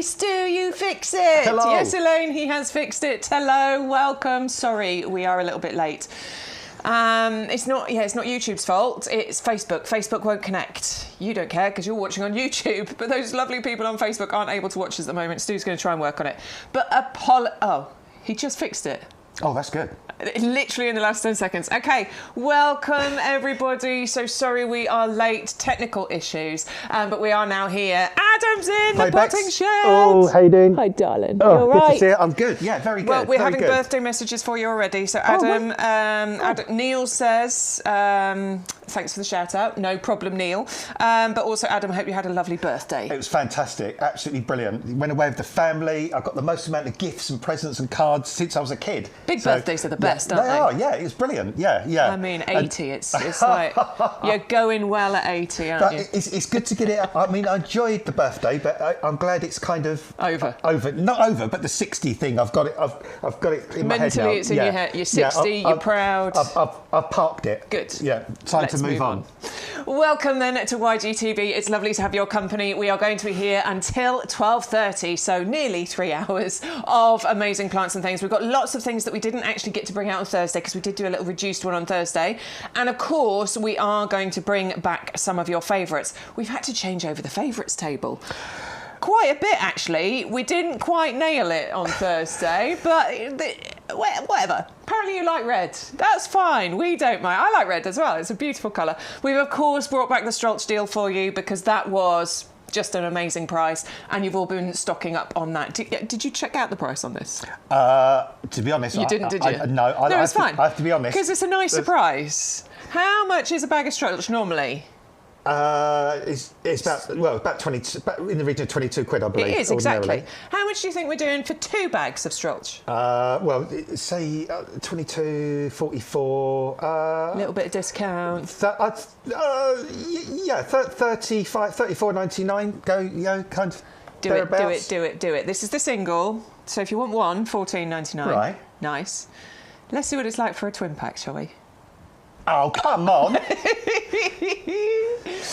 Stu, you fix it. Hello. Yes, Elaine, he has fixed it. Hello, welcome. Sorry, we are a little bit late. It's not YouTube's fault. It's Facebook. Facebook won't connect. You don't care because you're watching on YouTube, but those lovely people on Facebook aren't able to watch us at the moment. Stu's going to try and work on it. But he just fixed it. Oh, that's good. Literally in the last 10 seconds. Okay, welcome everybody. So sorry we are late, technical issues, but we are now here. Adam's in the potting shed. Oh, how you doing? Hi, darling. Oh, You all good right? to see you. I'm good. Yeah, very good. Well, we're very having good. birthday messages for you already. So Adam, Neil says, thanks for the shout out. No problem, Neil. But also, Adam, I hope you had a lovely birthday. It was fantastic. Absolutely brilliant. Went away with the family. I got the most amount of gifts and presents and cards since I was a kid. Big birthdays are the best, aren't they? They are, yeah. It was brilliant. Yeah, yeah. I mean, 80, it's like, you're going well at 80, aren't you? It's good to get it up. I mean, I enjoyed the birthday, but I'm glad it's kind of... Over. Not over, but the 60 thing, I've got it in my head now. Mentally, it's in your head. You're 60, you're proud. I've parked it. Good. Yeah, time Let's to move on. Welcome then to YGTV. It's lovely to have your company. We are going to be here until 12:30, so nearly 3 hours of amazing plants and things. We've got lots of things that we didn't actually get to bring out on Thursday because we did do a little reduced one on Thursday. And of course, we are going to bring back some of your favourites. We've had to change over the favourites table. Quite a bit, actually. We didn't quite nail it on Thursday, but whatever. Apparently you like red. That's fine. We don't mind. I like red as well. It's a beautiful colour. We've, of course, brought back the Strolch deal for you because that was just an amazing price, and you've all been stocking up on that. Did you check out the price on this? To be honest... You didn't, did you? No, it's fine. I have to be honest. Because it's a nice surprise. How much is a bag of Strolch normally? It's about 20, in the region of 22 quid, I believe. It is, exactly. Ordinarily. How much do you think we're doing for 2 bags of Strolch? Say 22, 44. A little bit of discount. 34.99. Go, kind of. Do it. This is the single. So if you want one, £14.99. Right. Nice. Let's see what it's like for a twin pack, shall we? Oh, come on.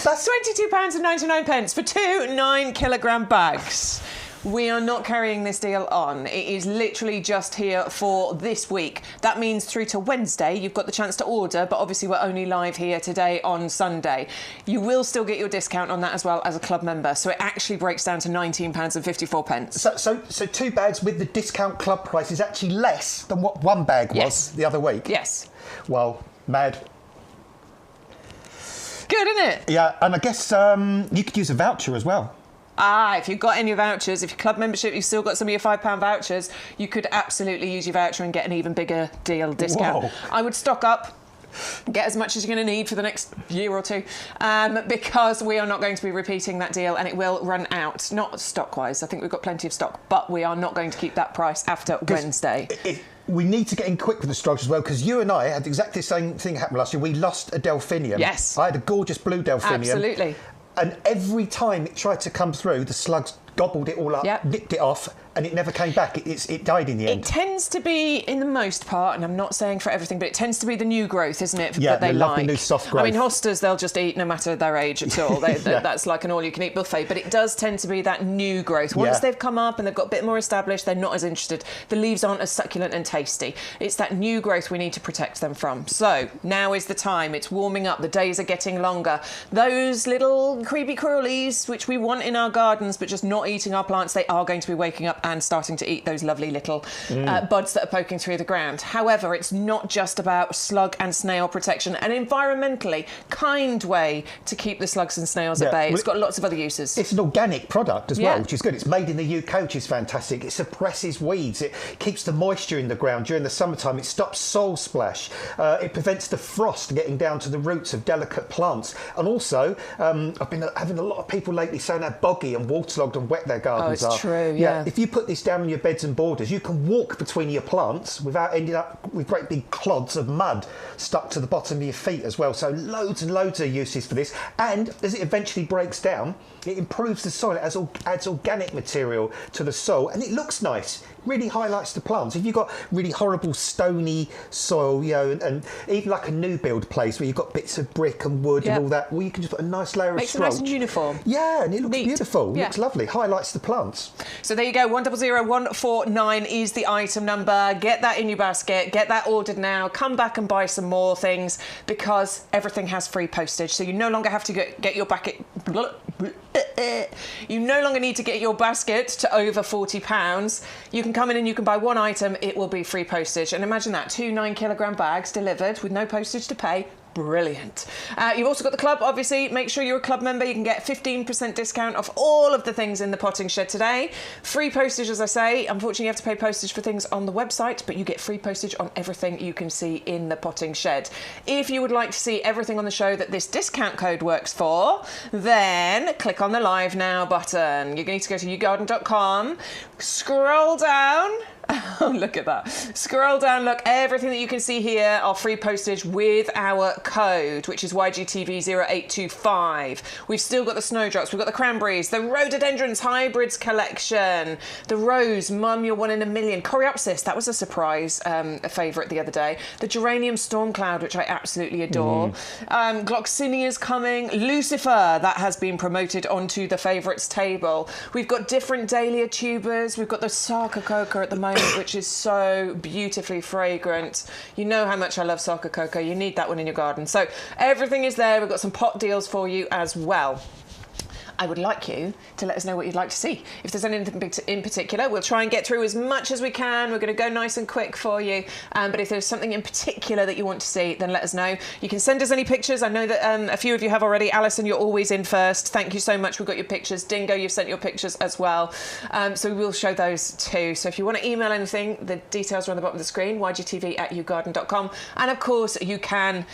That's £22.99 for 2 9-kilogram bags. We are not carrying this deal on. It is literally just here for this week. That means through to Wednesday, you've got the chance to order, but obviously we're only live here today on Sunday. You will still get your discount on that as well as a club member. So it actually breaks down to £19.54. So 2 bags with the discount club price is actually less than what 1 bag was the other week? Yes. Well, mad. Good, isn't it? Yeah, and I guess you could use a voucher as well. If you've got any vouchers, if your club membership, you've still got some of your £5 vouchers, you could absolutely use your voucher and get an even bigger deal discount. Whoa. I would stock up. Get as much as you're going to need for the next year or two, because we are not going to be repeating that deal and it will run out. Not stock-wise, I think we've got plenty of stock, but we are not going to keep that price after Wednesday. We need to get in quick with the Strolch as well, because you and I had exactly the same thing happen last year. We lost a delphinium. Yes. I had a gorgeous blue delphinium. Absolutely. And every time it tried to come through, the slugs gobbled it all up, nipped it off, and it never came back. It died in the end. It tends to be, in the most part, and I'm not saying for everything, but it tends to be the new growth, isn't it? Yeah, that they the lovely new soft growth. I mean, hostas, they'll just eat no matter their age at all. That's like an all-you-can-eat buffet. But it does tend to be that new growth. Once they've come up and they've got a bit more established, they're not as interested. The leaves aren't as succulent and tasty. It's that new growth we need to protect them from. So now is the time. It's warming up. The days are getting longer. Those little creepy crawlies, which we want in our gardens, but just not eating our plants, they are going to be waking up and starting to eat those lovely little buds that are poking through the ground. However, it's not just about slug and snail protection. An environmentally kind way to keep the slugs and snails at bay. It's got lots of other uses. It's an organic product as well, which is good. It's made in the UK, which is fantastic. It suppresses weeds. It keeps the moisture in the ground during the summertime. It stops soil splash. It prevents the frost getting down to the roots of delicate plants. And also, I've been having a lot of people lately saying how boggy and waterlogged and wet their gardens are. Oh, it's true, yeah. If you put put this down on your beds and borders, you can walk between your plants without ending up with great big clods of mud stuck to the bottom of your feet as well. So loads and loads of uses for this. And as it eventually breaks down, it improves the soil. It adds organic material to the soil, and it looks nice. Really highlights the plants. If you've got really horrible stony soil, you know, and even like a new build place where you've got bits of brick and wood and all that, well, you can just put a nice layer of Makes it stroke. nice and uniform. Yeah, and it looks beautiful. It Yeah. looks lovely. Highlights the plants. So there you go. 100149 is the item number. Get that in your basket. Get that ordered now. Come back and buy some more things because everything has free postage. So you no longer have to get your basket. You no longer need to get your basket to over £40. You can come in and you can buy one item. It will be free postage. And imagine that, 2 9-kilogram bags delivered with no postage to pay. Brilliant. You've also got the club, obviously. Make sure you're a club member. You can get 15% discount off all of the things in the potting shed today. Free postage, as I say. Unfortunately, you have to pay postage for things on the website, but you get free postage on everything you can see in the potting shed. If you would like to see everything on the show that this discount code works for, then click on the Live Now button. You're going to go to YouGarden.com, scroll down. Oh, look at that. Scroll down, look, everything that you can see here are free postage with our code, which is YGTV0825. We've still got the snowdrops, we've got the cranberries, the rhododendrons hybrids collection, the rose, Mum, you're one in a million, coreopsis, that was a surprise, a favourite the other day, the geranium storm cloud, which I absolutely adore, gloxinia's coming, lucifer, that has been promoted onto the favourites table. We've got different dahlia tubers, we've got the sarcococa at the moment, which is so beautifully fragrant. You know how much I love sarcococa. You need that one in your garden. So everything is there. We've got some pot deals for you as well. I would like you to let us know what you'd like to see. If there's anything in particular, we'll try and get through as much as we can. We're going to go nice and quick for you. But if there's something in particular that you want to see, then let us know. You can send us any pictures. I know that a few of you have already. Alison, you're always in first. Thank you so much. We've got your pictures. Dingo, you've sent your pictures as well. So we will show those too. So if you want to email anything, the details are on the bottom of the screen, ygtv@yougarden.com. And of course, you can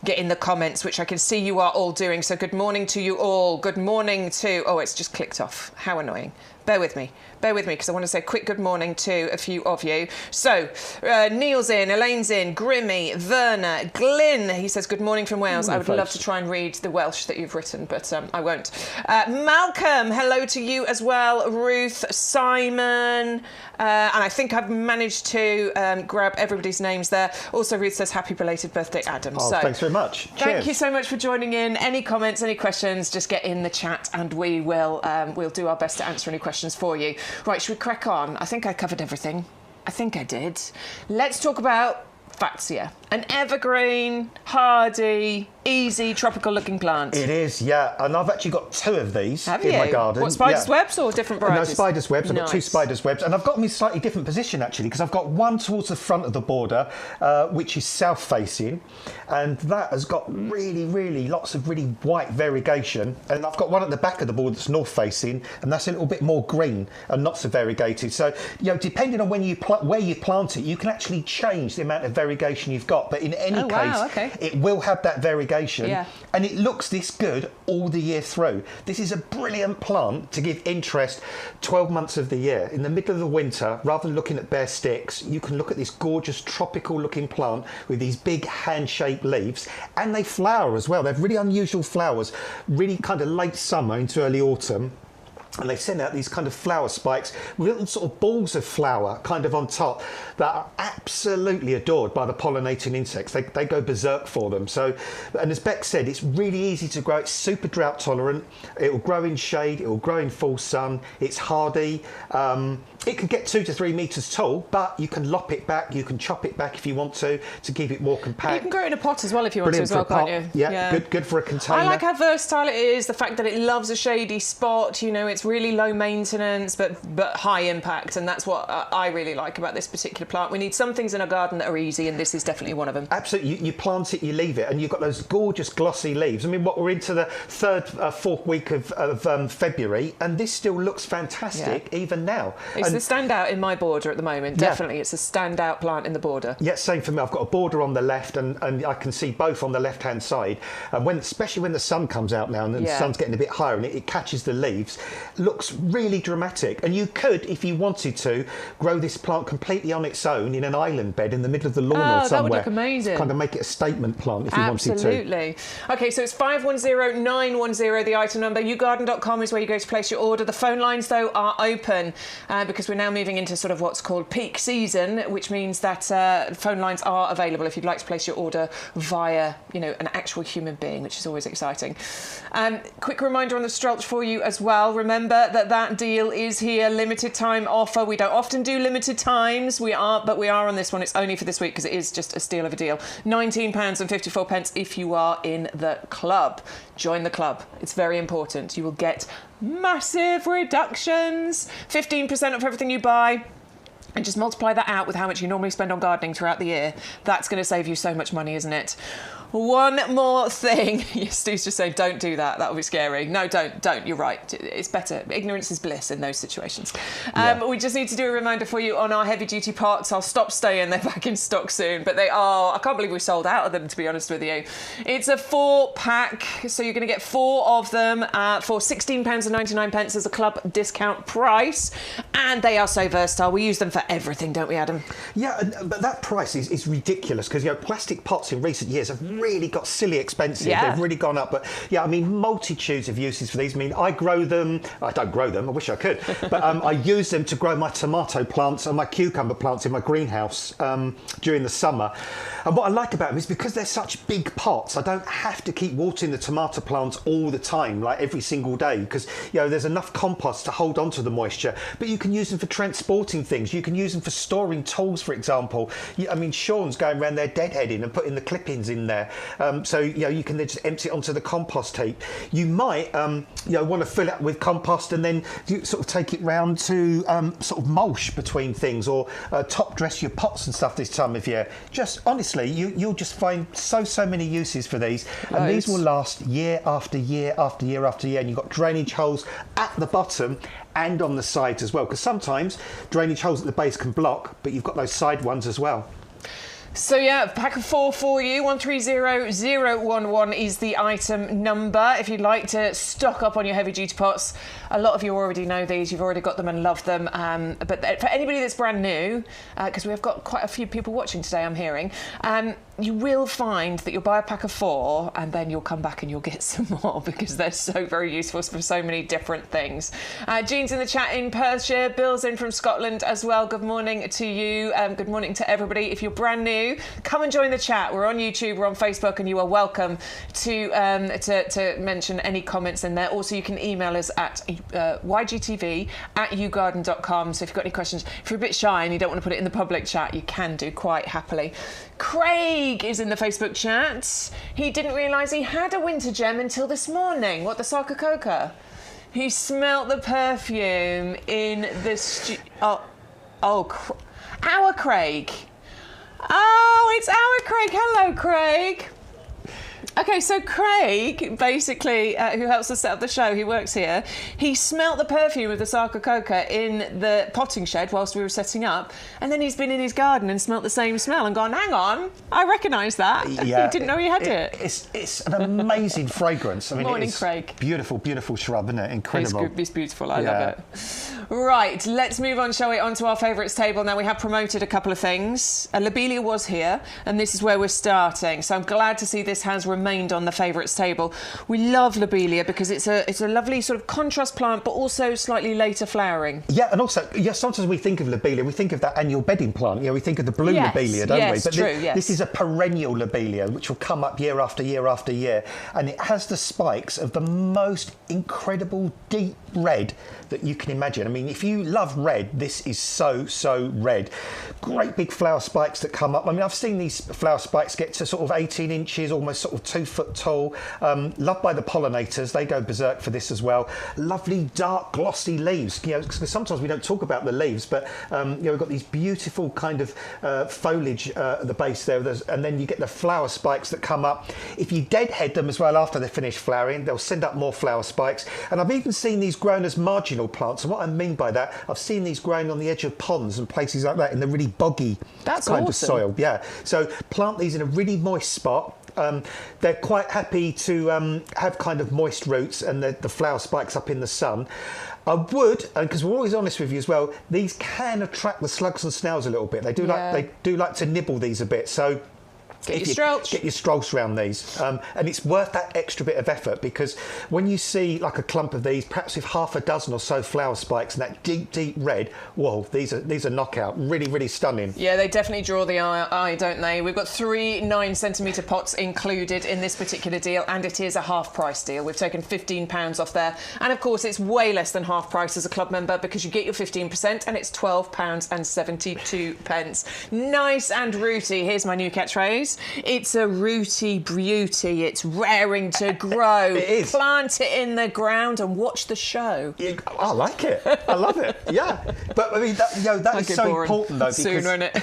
get in the comments, which I can see you are all doing. So good morning to you all. Good morning to... Oh, it's just clicked off. How annoying. Bear with me, because I want to say a quick good morning to a few of you. So, Neil's in, Elaine's in, Grimmy, Verna, Glyn, he says good morning from Wales. I would love to try and read the Welsh that you've written, but I won't. Malcolm, hello to you as well. Ruth, Simon, and I think I've managed to grab everybody's names there. Also, Ruth says happy belated birthday, Adam. Oh, so, thanks very much. Thank you so much for joining in. Any comments, any questions, just get in the chat and we will we'll do our best to answer any questions for you. Right, should we crack on? I think I covered everything. I think I did. Let's talk about Fatsia, an evergreen, hardy, easy, tropical-looking plant. It is, yeah. And I've actually got 2 of these in my garden. What, spider's webs or different varieties? No, spider's webs. I've got 2 Nice. spider's webs. And I've got them in slightly different position, actually, because I've got one towards the front of the border, which is south-facing. And that has got really, really lots of really white variegation. And I've got one at the back of the border that's north-facing, and that's a little bit more green and not so variegated. So, you know, depending on when you where you plant it, you can actually change the amount of variegation you've got. But in any case, it will have that variegation. Yeah. And it looks this good all the year through. This is a brilliant plant to give interest 12 months of the year. In the middle of the winter, rather than looking at bare sticks, you can look at this gorgeous tropical looking plant with these big hand-shaped leaves, and they flower as well. They have really unusual flowers, really kind of late summer into early autumn. And they send out these kind of flower spikes with little sort of balls of flour kind of on top that are absolutely adored by the pollinating insects. They go berserk for them. So, and as Beck said, it's really easy to grow. It's super drought tolerant. It will grow in shade. It will grow in full sun. It's hardy. It can get 2 to 3 metres tall, but you can lop it back. You can chop it back if you want to keep it more compact. You can grow it in a pot as well if you want to as well, can't you? Yeah, good for a container. I like how versatile it is, the fact that it loves a shady spot, you know, it's really low maintenance but high impact, and that's what I really like about this particular plant. We need some things in our garden that are easy, and this is definitely one of them. Absolutely. You plant it, you leave it, and you've got those gorgeous glossy leaves. I mean, we're into the 4th week of February, and this still looks fantastic even now. It's the standout in my border at the moment, definitely. It's a standout plant in the border. Yeah, same for me. I've got a border on the left, and I can see both on the left-hand side. And especially when the sun comes out now, and the sun's getting a bit higher, and it catches the leaves, looks really dramatic. And you could, if you wanted to, grow this plant completely on its own in an island bed in the middle of the lawn or somewhere. That would look amazing. Kind of make it a statement plant if you wanted to. Absolutely. Okay, so it's 510910, the item number. YouGarden.com is where you go to place your order. The phone lines, though, are open because we're now moving into sort of what's called peak season, which means that phone lines are available if you'd like to place your order via, you know, an actual human being, which is always exciting. Quick reminder on the Strelch for you as well. Remember that deal is here, limited time offer. We don't often do limited times, but we are on this one. It's only for this week because it is just a steal of a deal. £19.54 if you are in the club. Join the club. It's very important. You will get massive reductions, 15% off everything you buy. And just multiply that out with how much you normally spend on gardening throughout the year. That's going to save you so much money, isn't it? One more thing. Stu's just saying, don't do that. That would be scary. No, don't. You're right. It's better. Ignorance is bliss in those situations. We just need to do a reminder for you on our heavy-duty pots. I'll stop staying. They're back in stock soon. But they are... I can't believe we sold out of them, to be honest with you. It's a 4-pack. So you're going to get 4 of them for £16.99 as a club discount price. And they are so versatile. We use them for everything, don't we, Adam? Yeah, but that price is ridiculous because, you know, plastic pots in recent years have really got silly expensive. Yeah. They've really gone up. But yeah, I mean, multitudes of uses for these. I mean, I grow them. I don't grow them. I wish I could. But I use them to grow my tomato plants and my cucumber plants in my greenhouse during the summer. And what I like about them is because they're such big pots, I don't have to keep watering the tomato plants all the time, like every single day, because, you know, there's enough compost to hold on to the moisture. But you can use them for transporting things. You can use them for storing tools, for example. I mean, Sean's going around there deadheading and putting the clippings in there. So, you know, you can then just empty it onto the compost heap. You might, you know, want to fill it with compost and then you sort of take it round to sort of mulch between things or top dress your pots and stuff this time of year. Just honestly, you'll just find so many uses for these. Right. And these will last year after year after year after year. And you've got drainage holes at the bottom and on the sides as well, because sometimes drainage holes at the base can block, but you've got those side ones as well. So yeah, pack of 4 for you. 130011 is the item number. If you'd like to stock up on your heavy duty pots, a lot of you already know these. You've already got them and love them. But for anybody that's brand new, because we've got quite a few people watching today, I'm hearing, you will find that you'll buy a pack of 4 and then you'll come back and you'll get some more because they're so very useful for so many different things. Jean's in the chat in Perthshire. Bill's in from Scotland as well. Good morning to you. Good morning to everybody. If you're brand new, come and join the chat. We're on YouTube, we're on Facebook, and you are welcome to mention any comments in there. Also, you can email us at ygtv@yougarden.com. So if you've got any questions, if you're a bit shy and you don't want to put it in the public chat, you can do quite happily. Craig is in the Facebook chat. He didn't realise he had a winter gem until this morning. What, the Sarcococa? He smelt the perfume in the our Craig. Oh, it's our Craig. Hello, Craig. Okay, so Craig, basically, who helps us set up the show, he works here, he smelt the perfume of the Sarcococa in the potting shed whilst we were setting up, and then he's been in his garden and smelt the same smell and gone, hang on, I recognise that. Yeah, he didn't know he had it. It's an amazing fragrance. I mean, Morning, it's Craig. Beautiful, beautiful shrub, isn't it? Incredible. It's beautiful. I love it. Right, let's move on, shall we, on to our favourites table. Now, we have promoted a couple of things. Lobelia was here, and this is where we're starting. So I'm glad to see this has remained on the favourites table. We love Lobelia because it's a lovely sort of contrast plant, but also slightly later flowering. Yeah, and also, sometimes we think of Lobelia, we think of that annual bedding plant. You know, we think of the blue Lobelia, don't we? But this is a perennial Lobelia, which will come up year after year after year, and it has the spikes of the most incredible deep red that you can imagine. I mean, if you love red, this is so red. Great big flower spikes that come up. I mean, I've seen these flower spikes get to sort of 18 inches, almost sort of 2 foot tall. Loved by the pollinators. They go berserk for this as well. Lovely dark glossy leaves. You know, because sometimes we don't talk about the leaves, but we've got these beautiful kind of foliage at the base there, and then you get the flower spikes that come up. If you deadhead them as well after they finish flowering, they'll send up more flower spikes. And I've even seen these grown as marginal plants, and what I mean by that, I've seen these growing on the edge of ponds and places like that in the really boggy kind of soil. Yeah, so plant these in a really moist spot. They're quite happy to have kind of moist roots and the flower spikes up in the sun. I would, because we're always honest with you as well, these can attract the slugs and snails a little bit. They do like to nibble these a bit. So Get your strolch around these, and it's worth that extra bit of effort, because when you see like a clump of these, perhaps with half a dozen or so flower spikes and that deep red, whoa, these are knockout, really stunning. Yeah, they definitely draw the eye, don't they? We've got 3 9-centimetre pots included in this particular deal, and it is a half price deal. We've taken £15 off there, and of course it's way less than half price as a club member, because you get your 15% and it's £12.72. Nice and rooty. Here's my new catchphrase. It's a rooty beauty. It's raring to grow. It is. Plant it in the ground and watch the show. Yeah, I like it. I love it. Yeah. But I mean, that is so important, though. Sooner, isn't it?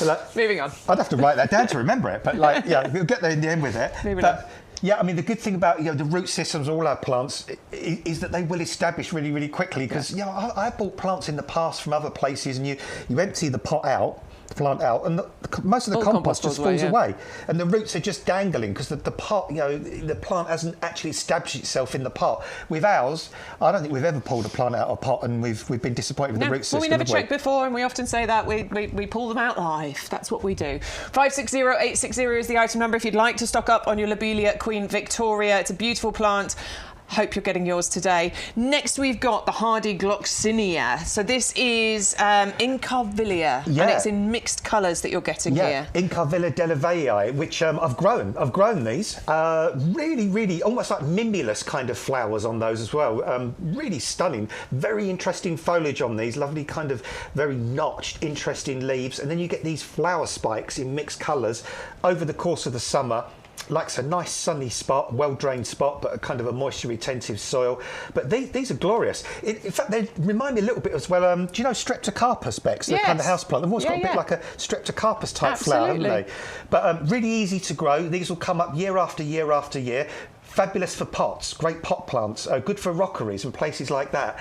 Like, moving on. I'd have to write that down to remember it. But we'll get there in the end with it. Moving on. Yeah, I mean, the good thing about the root systems of all our plants is that they will establish really quickly. Because I bought plants in the past from other places, and you empty the plant out, and most of the compost just falls away, and the roots are just dangling because the pot, the plant hasn't actually established itself in the pot. With ours, I don't think we've ever pulled a plant out of a pot and we've been disappointed with the root system. Well, we never checked before, and we often say that we pull them out live. That's what we do. 560860 is the item number if you'd like to stock up on your Lobelia Queen Victoria. It's a beautiful plant. Hope you're getting yours today. Next, we've got the hardy Gloxinia. So this is Incarvilla, and it's in mixed colours that you're getting here. Incarvilla delavaei, which I've grown. I've grown these. Really, almost like mimulus kind of flowers on those as well. Really stunning. Very interesting foliage on these. Lovely kind of very notched, interesting leaves. And then you get these flower spikes in mixed colours over the course of the summer. Likes a nice sunny spot, well-drained spot, but a kind of a moisture-retentive soil. But these are glorious. In fact, they remind me a little bit as well. Do you know Streptocarpus, Bex? The kind of houseplant. They've always got a bit like a Streptocarpus type flower, haven't they? But really easy to grow. These will come up year after year after year. Fabulous for pots, great pot plants, good for rockeries and places like that.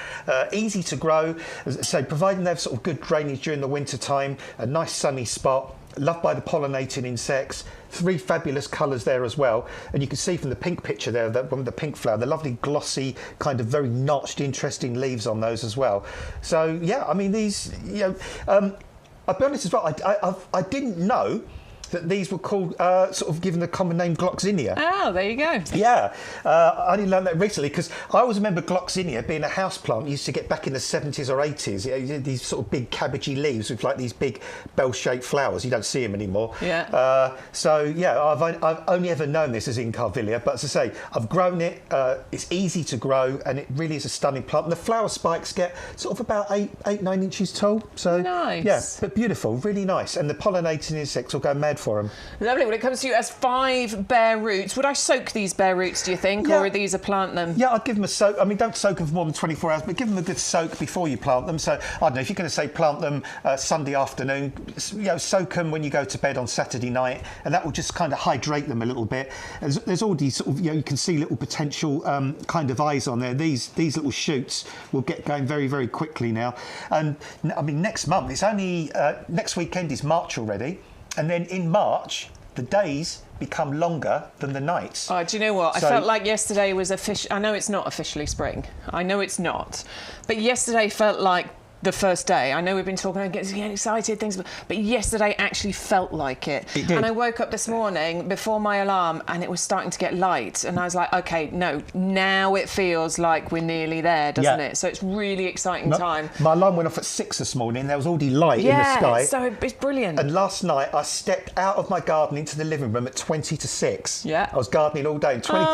Easy to grow, so providing they have sort of good drainage during the winter time, a nice sunny spot. Loved by the pollinating insects. 3 fabulous colours there as well, and you can see from the pink picture there, that one with the pink flower, the lovely glossy kind of very notched, interesting leaves on those as well. So yeah, I mean these, I'll be honest as well. I didn't know that these were called, sort of given the common name Gloxinia. Oh, there you go. Yeah, I only learned that recently, because I always remember Gloxinia being a house plant you used to get back in the 70s or 80s. These sort of big cabbagey leaves with like these big bell-shaped flowers. You don't see them anymore. Yeah. So yeah, I've only ever known this as Incarvilla, but as I say, I've grown it. It's easy to grow, and it really is a stunning plant. And the flower spikes get sort of about 8-9 inches tall. So nice. Yeah, but beautiful, really nice. And the pollinating insects will go mad for them. Lovely. When it comes to you as 5 bare roots, would I soak these bare roots, do you think, or are these a plant them? Yeah, I'd give them a soak. I mean, don't soak them for more than 24 hours, but give them a good soak before you plant them. So, I don't know, if you're going to say plant them Sunday afternoon, soak them when you go to bed on Saturday night, and that will just kind of hydrate them a little bit. There's already sort of, you can see little potential kind of eyes on there. These little shoots will get going very quickly now. And, I mean, next month, it's only, next weekend is March already. And then in March, the days become longer than the nights. Oh, do you know what? I felt like yesterday was I know it's not officially spring. I know it's not. But yesterday felt like the first day. I know we've been talking about getting excited, things, but yesterday actually felt like it. It did. And I woke up this morning before my alarm and it was starting to get light. And I was like, okay, no, now it feels like we're nearly there, doesn't it? So it's really exciting time. My alarm went off at 6 this morning. There was already light in the sky. So it's brilliant. And last night I stepped out of my garden into the living room at 20 to 6. Yeah. I was gardening all day. And 20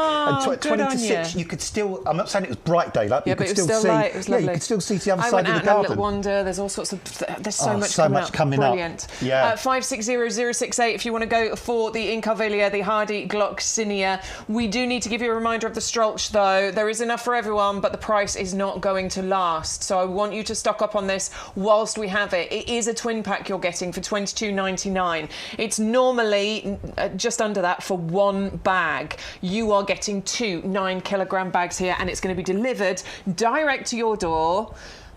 to 6, you could still, I'm not saying it was bright daylight, but you could still see. Light. It was lovely. You could still see to the other side of the garden. I went out and had a little wander. There's all sorts of, there's so much coming up. Brilliant. Yeah. 560068 if you want to go for the Incarvilla, the hardy Gloxinia. We do need to give you a reminder of the Strolch though. There is enough for everyone, but the price is not going to last. So I want you to stock up on this whilst we have it. It is a twin pack you're getting for $22.99. It's normally just under that for 1 bag. You are getting 2 9-kilogram bags here, and it's going to be delivered direct to your door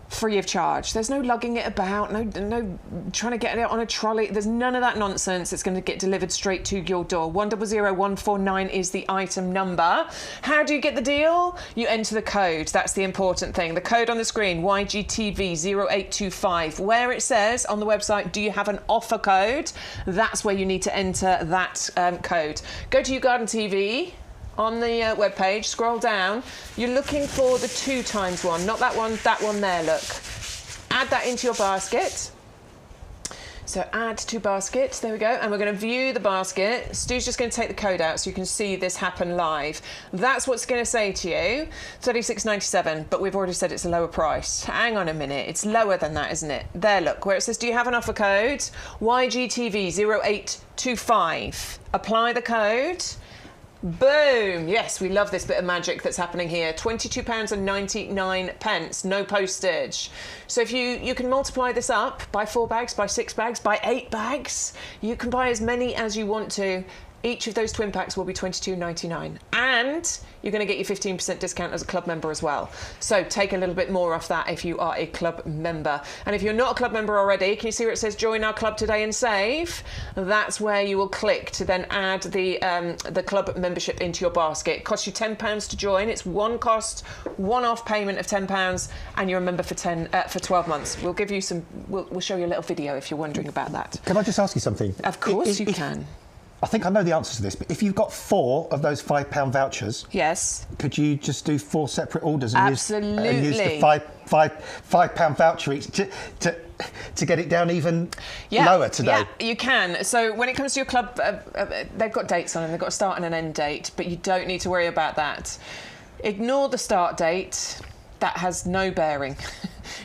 free of charge. There's no lugging it about, no trying to get it out on a trolley. There's none of that nonsense. It's going to get delivered straight to your door. 100149 is the item number. How do you get the deal? You enter the code. That's the important thing. The code on the screen, YGTV0825. Where it says on the website, do you have an offer code? That's where you need to enter that code. Go to YouGarden TV. On the webpage, scroll down, you're looking for the 2x one, not that one there, look. Add that into your basket. So add to basket, there we go, and we're going to view the basket. Stu's just going to take the code out so you can see this happen live. That's what's going to say to you, $36.97, but we've already said it's a lower price. Hang on a minute, it's lower than that, isn't it? There, look, where it says, do you have an offer code? YGTV0825. Apply the code. Boom! Yes, we love this bit of magic that's happening here. £22.99, no postage. So if you can multiply this up by 4 bags, by 6 bags, by 8 bags, you can buy as many as you want to. Each of those twin packs will be $22.99, and you're going to get your 15% discount as a club member as well. So take a little bit more off that if you are a club member. And if you're not a club member already, can you see where it says join our club today and save? That's where you will click to then add the club membership into your basket. It costs you £10 to join. It's one-off payment of £10, and you're a member for 12 months. We'll give you some. We'll show you a little video if you're wondering about that. Can I just ask you something? Of course you can. I think I know the answer to this, but if you've got 4 of those £5 vouchers, yes, could you just do 4 separate orders and use the £5 voucher each to get it down even lower today? Yeah, you can. So when it comes to your club, they've got dates on them. They've got a start and an end date, but you don't need to worry about that. Ignore the start date. That has no bearing.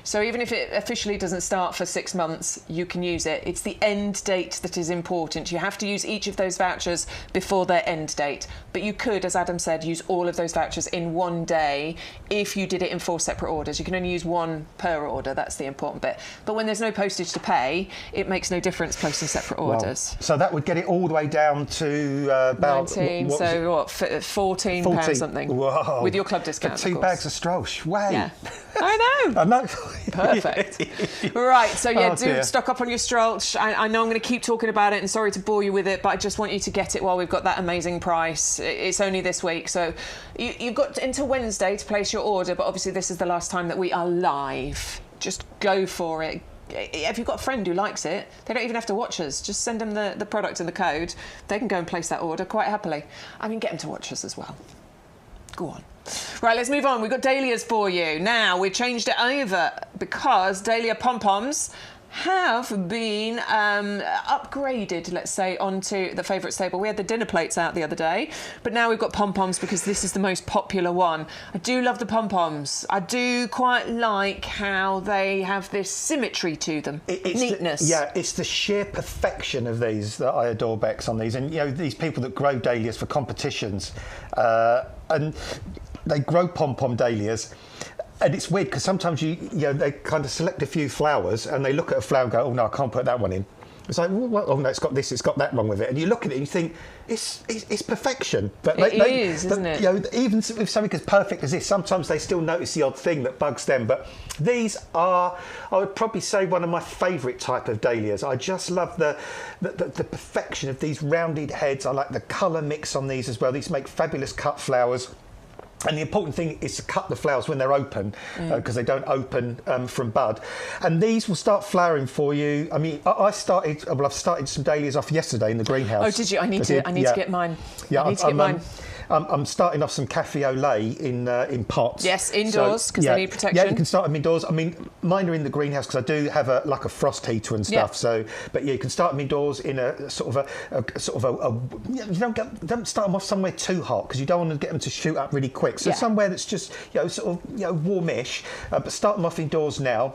So even if it officially doesn't start for 6 months, you can use it. It's the end date that is important. You have to use each of those vouchers before their end date. But you could, as Adam said, use all of those vouchers in one day if you did it in 4 separate orders. You can only use 1 per order. That's the important bit. But when there's no postage to pay, it makes no difference placing separate orders. Well, so that would get it all the way down to about 19, £14 something. Whoa. With your club discount. For 2 bags of Strosh. Way. Yeah. I know. I know. Perfect. Right, so Oh, do dear. stock up on your Strolch. I know I'm going to keep talking about it, and sorry to bore you with it, but I just want you to get it while we've got that amazing price. It's only this week, so you've got until Wednesday to place your order, but obviously this is the last time that we are live. Just go for it. If you've got a friend who likes it, they don't even have to watch us. Just send them the product and the code. They can go and place that order quite happily. I mean, get them to watch us as well. Go on. Right, let's move on. We've got dahlias for you. Now, we've changed it over because dahlia pom-poms have been upgraded, let's say, onto the favourite staple. We had the dinner plates out the other day, but now we've got pom-poms because this is the most popular one. I do love the pom-poms. I do quite like how they have this symmetry to them, neatness. It's the sheer perfection of these that I adore, Bex, on these. And, you know, these people that grow dahlias for competitions, and they grow pom-pom dahlias. And it's weird because sometimes they kind of select a few flowers and they look at a flower and go, oh no, I can't put that one in. It's like, well, oh no, it's got this, it's got that wrong with it. And you look at it and you think, it's perfection. But isn't it? You know, even with something as perfect as this, sometimes they still notice the odd thing that bugs them. But these are, I would probably say, one of my favourite type of dahlias. I just love the perfection of these rounded heads. I like the colour mix on these as well. These make fabulous cut flowers. And the important thing is to cut the flowers when they're open, because they don't open from bud. And these will start flowering for you. I mean, I've started some dahlias off yesterday in the greenhouse. Oh, did you? I need to get mine. Yeah, I need to get mine. I'm starting off some cafe au lait in pots. Yes, indoors, because they need protection. Yeah, you can start them indoors. I mean, mine are in the greenhouse because I do have a frost heater and stuff. Yeah. So, but yeah, you can start them indoors in a you don't start them off somewhere too hot because you don't want to get them to shoot up really quick. So somewhere that's just warmish. But start them off indoors now.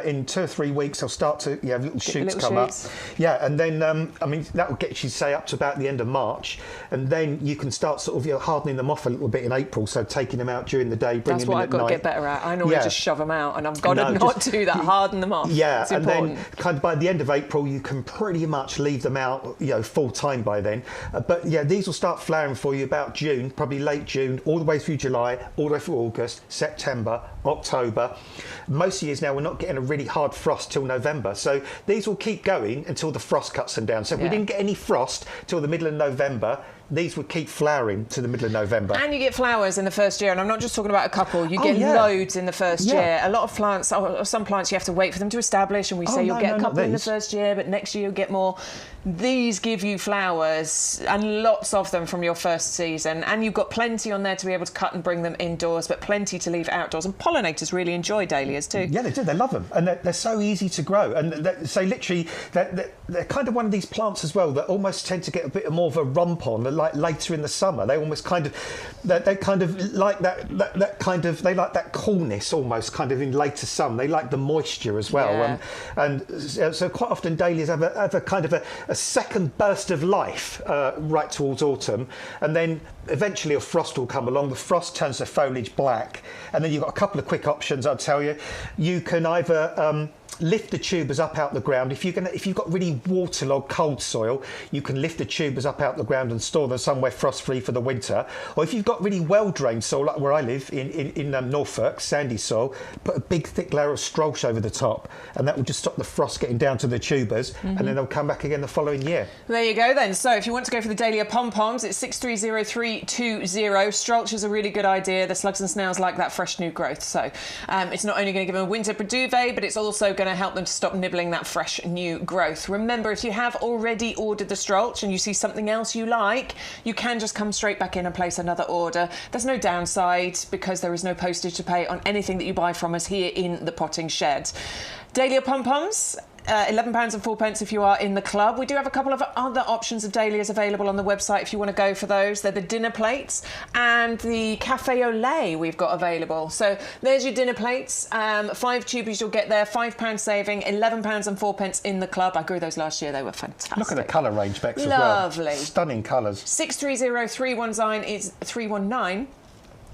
In 2 or 3 weeks, they'll start to little shoots little come shoots. up. Yeah, and then that will get you, say, up to about the end of March, and then you can start sort of hardening them off a little bit in April. So taking them out during the day, bringing them in at night. That's what I've got to get better at. I normally just shove them out, and I've got to not do that. Harden them off. Yeah, it's and important. then kind of by the end of April, you can pretty much leave them out, full time by then. But yeah, these will start flowering for you about June, probably late June, all the way through July, all the way through August, September, October. Most years now, we're not getting a really hard frost till November, so these will keep going until the frost cuts them down. So if we didn't get any frost till the middle of November, these would keep flowering to the middle of November. And you get flowers in the first year, and I'm not just talking about a couple. You get loads in the first year. A lot of plants, some plants you have to wait for them to establish, and we say you'll get a couple in the first year, but next year you'll get more. These give you flowers, and lots of them from your first season, and you've got plenty on there to be able to cut and bring them indoors, but plenty to leave outdoors. And pollinators really enjoy dahlias too. Yeah, they do. They love them, and they're so easy to grow. And so literally, they're kind of one of these plants as well that almost tend to get a bit more of a romp on, like later in the summer. They almost kind of, they kind of like that kind of, they like that coolness almost kind of in later summer. They like the moisture as well. Yeah. And so quite often dahlias have a kind of a second burst of life right towards autumn, and then eventually a frost will come along. The frost turns the foliage black, and then you've got a couple of quick options. I'll tell you. You can either lift the tubers up out the ground. If you've got really waterlogged cold soil, you can lift the tubers up out the ground and store them somewhere frost-free for the winter. Or if you've got really well-drained soil, like where I live in Norfolk, sandy soil, put a big thick layer of strolch over the top, and that will just stop the frost getting down to the tubers, and then they'll come back again the following year. There you go then. So if you want to go for the dahlia pom-poms, it's 630320. Strolch is a really good idea. The slugs and snails like that fresh new growth. So it's not only going to give them a winter duvet, but it's also going to help them to stop nibbling that fresh new growth. Remember, if you have already ordered the strolch and you see something else you like, you can just come straight back in and place another order. There's no downside because there is no postage to pay on anything that you buy from us here in the potting shed. Dahlia pom-poms, £11.04 if you are in the club. We do have a couple of other options of dahlias available on the website if you want to go for those. They're the dinner plates and the cafe au lait we've got available. So there's your dinner plates. 5 tubers you'll get there, £5 saving, £11.04 in the club. I grew those last year. They were fantastic. Look at the colour range, Bex, as well. Lovely. Stunning colours. 630319 is 319.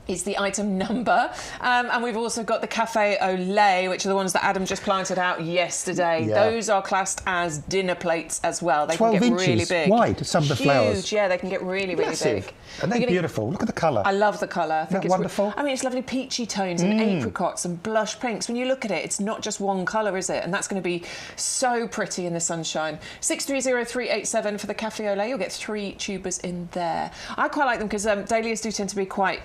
Is the item number. And we've also got the Cafe au lait, which are the ones that Adam just planted out yesterday. Yeah. Those are classed as dinner plates as well. They 12 can get inches really big. wide, some of the flowers. Huge, yeah, they can get really, really Massive. big. And they're beautiful. Look at the colour. I love the colour. I think Isn't that it's wonderful? I mean, it's lovely peachy tones and apricots and blush pinks. When you look at it, it's not just one colour, is it? And that's going to be so pretty in the sunshine. 630387 for the Cafe au lait. You'll get 3 tubers in there. I quite like them because dahlias do tend to be quite,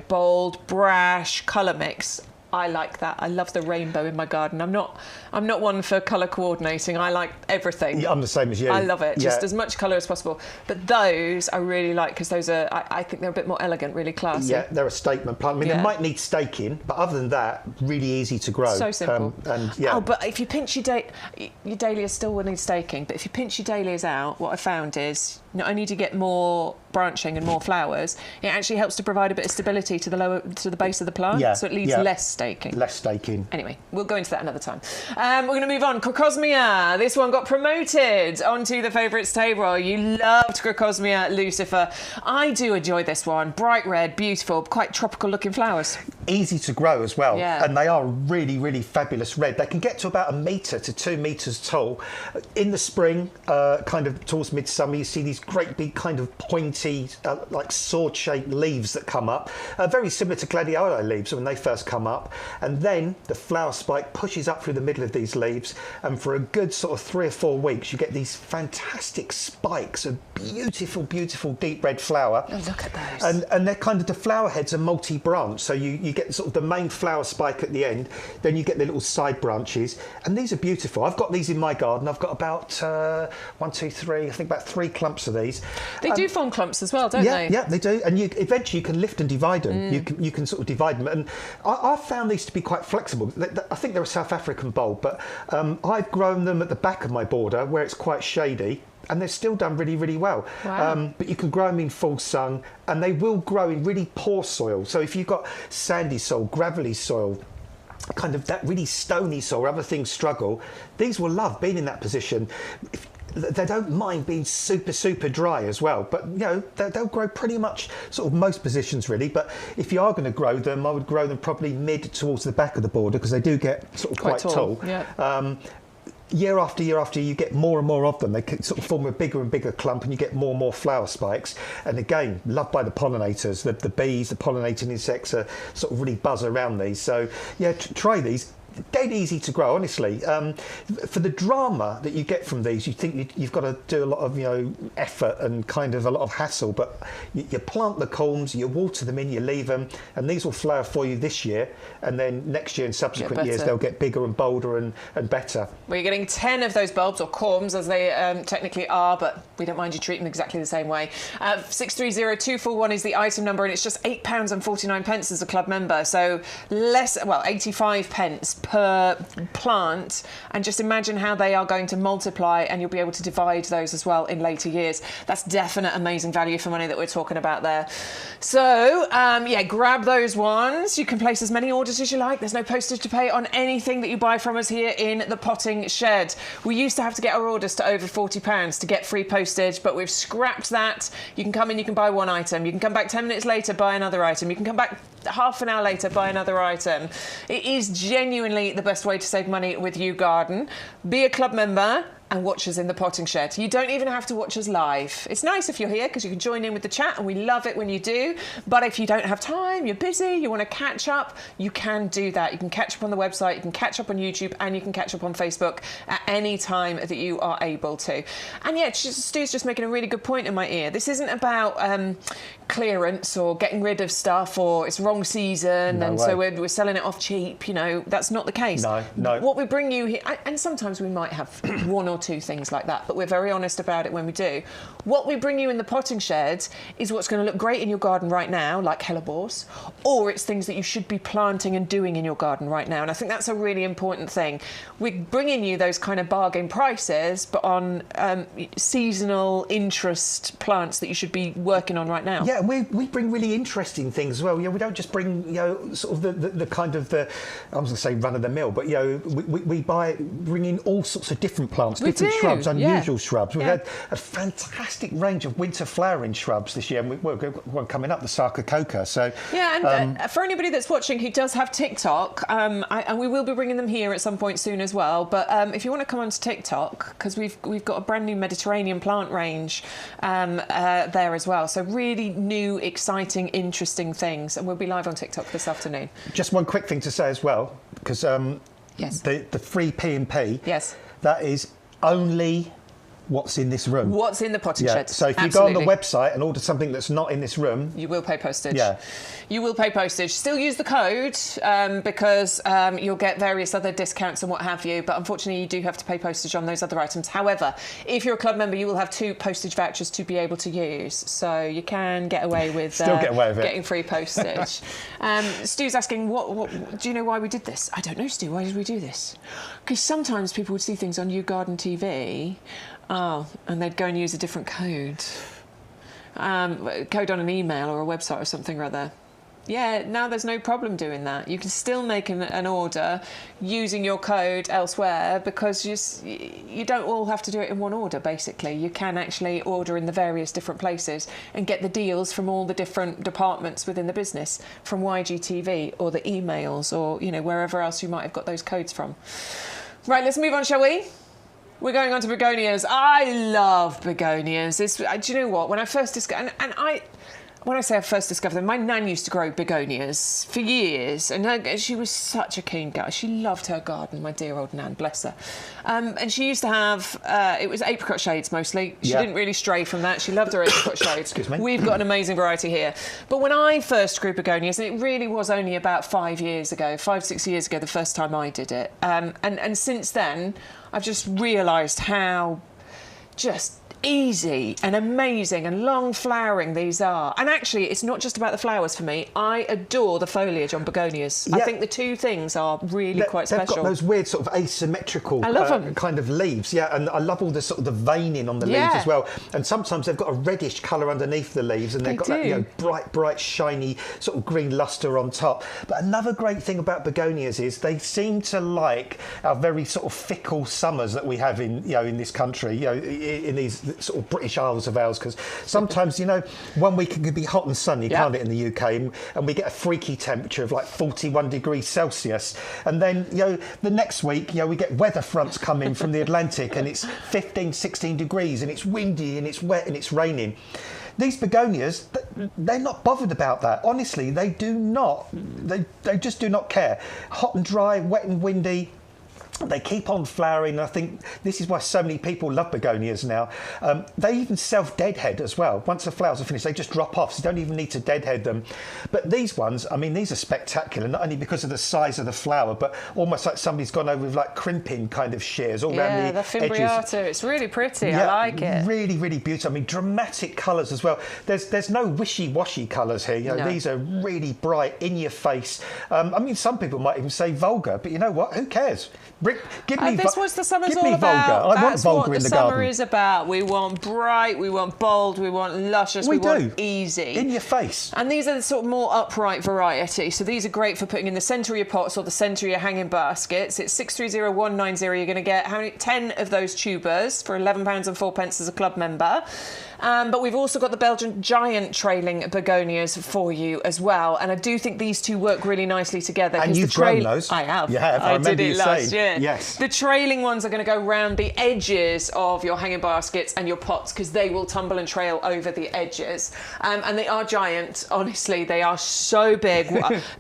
bold, brash, colour mix. I like that. I love the rainbow in my garden. I'm not one for colour coordinating. I like everything. Yeah, I'm the same as you. I love it. Just as much colour as possible. But those I really like because those are, I think they're a bit more elegant, really classy. Yeah, they're a statement plant. I mean, they might need staking, but other than that, really easy to grow. So simple. Oh, but if you pinch your dahlias still will need staking, but if you pinch your dahlias out, what I found is not only do you get more branching and more flowers, it actually helps to provide a bit of stability to the base of the plant, so it leaves less staking. Less staking. Anyway, we'll go into that another time. We're going to move on. Crocosmia. This one got promoted onto the favourites table. You loved Crocosmia Lucifer. I do enjoy this one. Bright red, beautiful, quite tropical looking flowers. Easy to grow as well. Yeah. And they are really, really fabulous red. They can get to about 1 metre to 2 metres tall. In the spring, kind of towards midsummer, you see these great big kind of pointy, like sword-shaped leaves that come up. Very similar to gladioli leaves when they first come up. And then the flower spike pushes up through the middle of these leaves, and for a good sort of 3 or 4 weeks you get these fantastic spikes of beautiful, beautiful deep red flower. Oh, look at those. And they're kind of, the flower heads are multi-branch, so you get sort of the main flower spike at the end, then you get the little side branches, and these are beautiful. I've got these in my garden. I've got about 1, 2, 3, I think about 3 clumps of these. They do form clumps as well, don't they? Yeah, they do, and eventually you can lift and divide them. You can sort of divide them, and I found these to be quite flexible. I think they're a South African bulb, but I've grown them at the back of my border where it's quite shady, and they're still done really, really well. Wow. But you can grow them in full sun, and they will grow in really poor soil. So if you've got sandy soil, gravelly soil, kind of that really stony soil, other things struggle, these will love being in that position. They don't mind being super dry as well, but you know they'll grow pretty much sort of most positions really. But if you are going to grow them, I would grow them probably mid towards the back of the border because they do get sort of quite tall. Yeah. Year after year after year, you get more and more of them. They sort of form a bigger and bigger clump, and you get more and more flower spikes. And again, loved by the pollinators. The bees, the pollinating insects are sort of really buzz around these. So yeah, try these. Dead easy to grow, honestly. For the drama that you get from these, you think you've got to do a lot of effort and kind of a lot of hassle. But you plant the culms, you water them in, you leave them, and these will flower for you this year. And then next year and subsequent years, they'll get bigger and bolder and better. Well, you're getting 10 of those bulbs, or corms as they technically are, but we don't mind you treat them exactly the same way. 630241 is the item number, and it's just £8.49 as a club member. So 85 pence per plant, and just imagine how they are going to multiply, and you'll be able to divide those as well in later years. That's definite amazing value for money that we're talking about there. So grab those ones. You can place as many orders as you like. There's no postage to pay on anything that you buy from us here in the Potting Shed. We used to have to get our orders to over £40 to get free postage, but we've scrapped that. You can come in, you can buy one item, you can come back 10 minutes later, buy another item, you can come back half an hour later, buy another item. It is genuinely the best way to save money with YouGarden. Be a club member and watch us in the Potting Shed. You don't even have to watch us live. It's nice if you're here because you can join in with the chat, and we love it when you do. But if you don't have time, you're busy, you want to catch up, you can do that. You can catch up on the website, you can catch up on YouTube, and you can catch up on Facebook at any time that you are able to. And yeah, Stu's just making a really good point in my ear. This isn't about clearance or getting rid of stuff or it's wrong season so we're selling it off cheap. That's not the case. No. What we bring you here, and sometimes we might have one or two things like that, but we're very honest about it when we do. What we bring you in the Potting Shed is what's going to look great in your garden right now, like hellebores, or it's things that you should be planting and doing in your garden right now. And I think that's a really important thing. We're bringing you those kind of bargain prices, but on seasonal interest plants that you should be working on right now. Yeah, and we bring really interesting things as well. We don't just bring sort of the kind of I was going to say run of the mill, but we bring in all sorts of different plants, different shrubs, unusual shrubs. We've had a fantastic range of winter flowering shrubs this year, and we've got one coming up, the Sarcococa. So for anybody that's watching who does have TikTok, and we will be bringing them here at some point soon as well. But if you want to come onto TikTok, because we've got a brand new Mediterranean plant range there as well. So really new, exciting, interesting things, and we'll be live on TikTok this afternoon. Just one quick thing to say as well, because the free P&P, that is only what's in this room. What's in the Potting Shed. So if you go on the website and order something that's not in this room, you will pay postage. Yeah. You will pay postage. Still use the code because you'll get various other discounts and what have you, but unfortunately you do have to pay postage on those other items. However, if you're a club member, you will have 2 postage vouchers to be able to use, so you can get away with getting free postage. Stu's asking, what do you know why we did this? I don't know, Stu, why did we do this? Because sometimes people would see things on YouGarden TV, and they'd go and use a different code. Code on an email or a website or something or other. Yeah, now there's no problem doing that. You can still make an order using your code elsewhere, because you don't all have to do it in one order, basically. You can actually order in the various different places and get the deals from all the different departments within the business, from YGTV or the emails or, wherever else you might have got those codes from. Right, let's move on, shall we? We're going on to begonias. I love begonias. Do you know what? When I first discovered, when I say I first discovered them, my nan used to grow begonias for years, and she was such a keen girl. She loved her garden, my dear old nan, bless her. And she used to have, it was apricot shades mostly. She didn't really stray from that. She loved her apricot shades. Excuse me. We've got an amazing variety here. But when I first grew begonias, and it really was only about 5 years ago, 5-6 years ago, the first time I did it. And since then, I've just realised how just easy and amazing and long flowering these are. And actually, it's not just about the flowers for me. I adore the foliage on begonias. Yeah. I think the two things are really quite special. They've got those weird sort of asymmetrical kind of leaves, and I love all the sort of the veining on the leaves as well. And sometimes they've got a reddish colour underneath the leaves, and they've got that bright, shiny sort of green lustre on top. But another great thing about begonias is they seem to like our very sort of fickle summers that we have in this country, in these sort of British Isles of ours, because sometimes 1 week it could be hot and sunny, can't it, in the UK, and we get a freaky temperature of like 41 degrees Celsius, and then the next week we get weather fronts come in from the Atlantic and it's 15-16 degrees and it's windy and it's wet and it's raining. These begonias, they're not bothered about that. Honestly, they do not. They just do not care. Hot and dry, wet and windy. They keep on flowering, and I think this is why so many people love begonias now. They even self-deadhead as well. Once the flowers are finished, they just drop off, so you don't even need to deadhead them. But these ones, I mean, these are spectacular, not only because of the size of the flower, but almost like somebody's gone over with like crimping kind of shears all around the fimbriata. edges. It's really pretty. I like it. Really, really beautiful. I mean, dramatic colours as well. There's no wishy-washy colours here. These are really bright, in your face. I mean, some people might even say vulgar, but you know what? Who cares? This was the summer's all about. Vulgar. I want vulgar in the garden. That's what the summer is about. We want bright, we want bold, we want luscious, we want easy. In your face. And these are the sort of more upright variety. So these are great for putting in the centre of your pots or the centre of your hanging baskets. It's 630190. You're going to get 10 of those tubers for £11.04 as a club member. But we've also got the Belgian giant trailing begonias for you as well. And I do think these two work really nicely together. And you've grown those. I have. You have. I remember did it you last saying. year. Yes. The trailing ones are going to go round the edges of your hanging baskets and your pots because they will tumble and trail over the edges. And they are giant. Honestly, they are so big.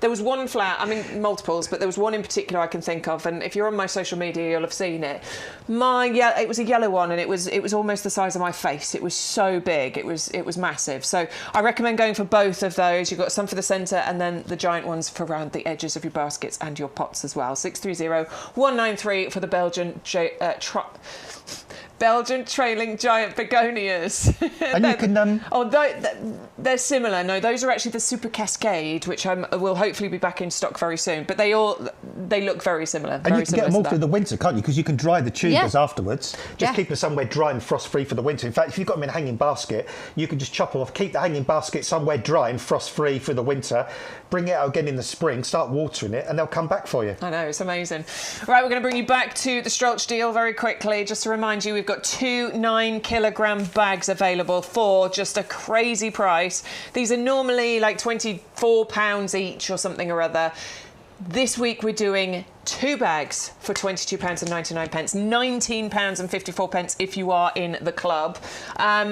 There was one flower, I mean multiples, but there was one in particular I can think of. And if you're on my social media, you'll have seen it. It was a yellow one, and it was almost the size of my face. It was so big. It was massive. So I recommend going for both of those. You've got some for the centre and then the giant ones for around the edges of your baskets and your pots as well. 630193 for the Belgian trailing giant begonias. And you can... they're similar. No, those are actually the Super Cascade, which will hopefully be back in stock very soon. But they look very similar. And you can get them all through the winter, can't you? Because you can dry the tubers afterwards. Just keep them somewhere dry and frost-free for the winter. In fact, if you've got them in a hanging basket, you can just chop them off, keep the hanging basket somewhere dry and frost-free for the winter, bring it out again in the spring, start watering it, and they'll come back for you. I know, it's amazing. Right, we're going to bring you back to the Strolch deal very quickly. Just to remind you, we've got 2 9-kilogram bags available for just a crazy price. These are normally like £24 each or something or other. This week we're doing 2 bags for £22.99, £19.54 if you are in the club.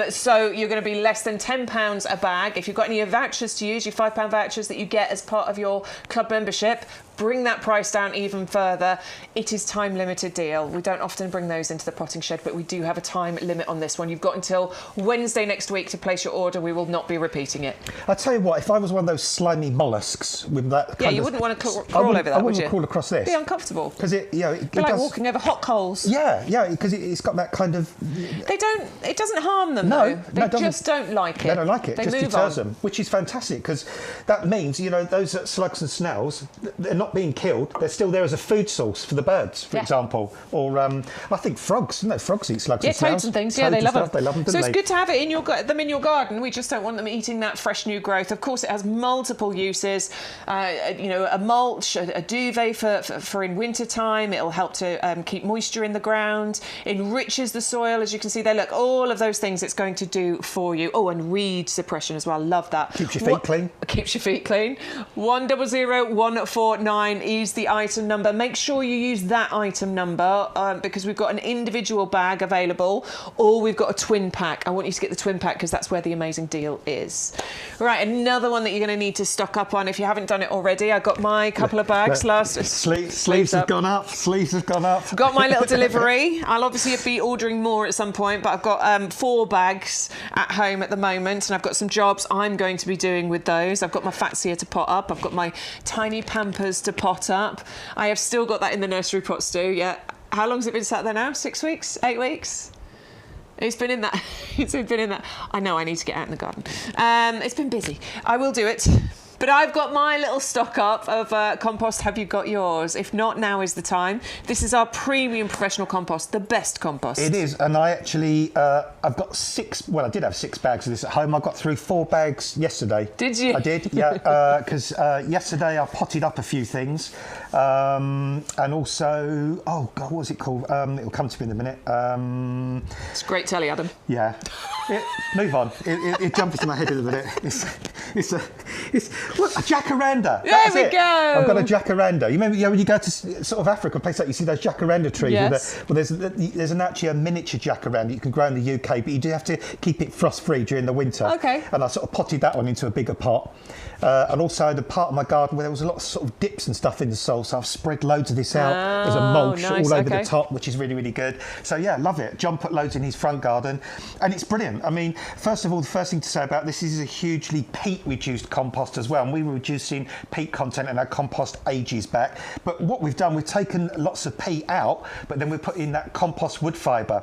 So you're going to be less than £10 a bag. If you've got any vouchers to use, your £5 vouchers that you get as part of your club membership, bring that price down even further. It is time limited deal. We don't often bring those into the potting shed, but we do have a time limit on this one. You've got until Wednesday next week to place your order. We will not be repeating it. I'll tell you what, if I was one of those slimy molluscs with that kind you wouldn't want to crawl over that, would you? I wouldn't crawl across this. It'd be uncomfortable. Because it like walking over hot coals. Yeah, because it's got that kind of... It doesn't harm them, though. They just don't like it. They don't like it. They just move deters on. them, which is fantastic, because that means, those slugs and snails, they're not being killed. They're still there as a food source for the birds, for example. Or I think frogs, frogs eat slugs and snails. Toads and things, they love them. They love them, so it's good to have it in your garden. We just don't want them eating that fresh new growth. Of course, it has multiple uses. A mulch, a duvet for in winter time. It'll help to keep moisture in the ground, enriches the soil. As you can see there, look, all of those things it's going to do for you. Oh, and weed suppression as well. Love that. Keeps your feet clean. Keeps your feet clean. 100149 is the item number. Make sure you use that item number because we've got an individual bag available, or we've got a twin pack. I want you to get the twin pack because that's where the amazing deal is. Right, another one that you're going to need to stock up on if you haven't done it already. I got my couple of bags last. Sleeves have gone up. Sleeves have gone up. Got my little delivery. I'll obviously be ordering more at some point, but I've got 4 bags at home at the moment, and I've got some jobs I'm going to be doing with those. I've got my Fatsia to pot up. I've got my tiny Pampers to pot up. I have still got that in the nursery pot, Stu. Yeah. How long's it been sat there now? 6 weeks? 8 weeks? It's been in that. It's been in that. I know I need to get out in the garden. It's been busy. I will do it. But I've got my little stock up of compost. Have you got yours? If not, now is the time. This is our premium professional compost, the best compost. It is, and I actually, I've got 6, well, I did have 6 bags of this at home. I got through 4 bags yesterday. Did you? I did, yeah, because yesterday I potted up a few things, and also, oh God, what was it called? It'll come to me in a minute. It's great telly, Adam. Yeah. Move on. It jumped into my head in a minute. It's what, a jacaranda. There we go. I've got a jacaranda. You remember when you go to sort of Africa, places like you see those jacaranda trees. Yes. Well, there's actually a miniature jacaranda you can grow in the UK, but you do have to keep it frost-free during the winter. Okay. And I sort of potted that one into a bigger pot. And also the part of my garden where there was a lot of sort of dips and stuff in the soil, so I've spread loads of this out. There's a mulch all over the top, which is really, really good. So yeah, love it. John put loads in his front garden, and it's brilliant. I mean, first of all, the first thing to say about this is a hugely peat-reduced compost as well, and we were reducing peat content in our compost ages back. But what we've done, we've taken lots of peat out, but then we put in that compost wood fibre.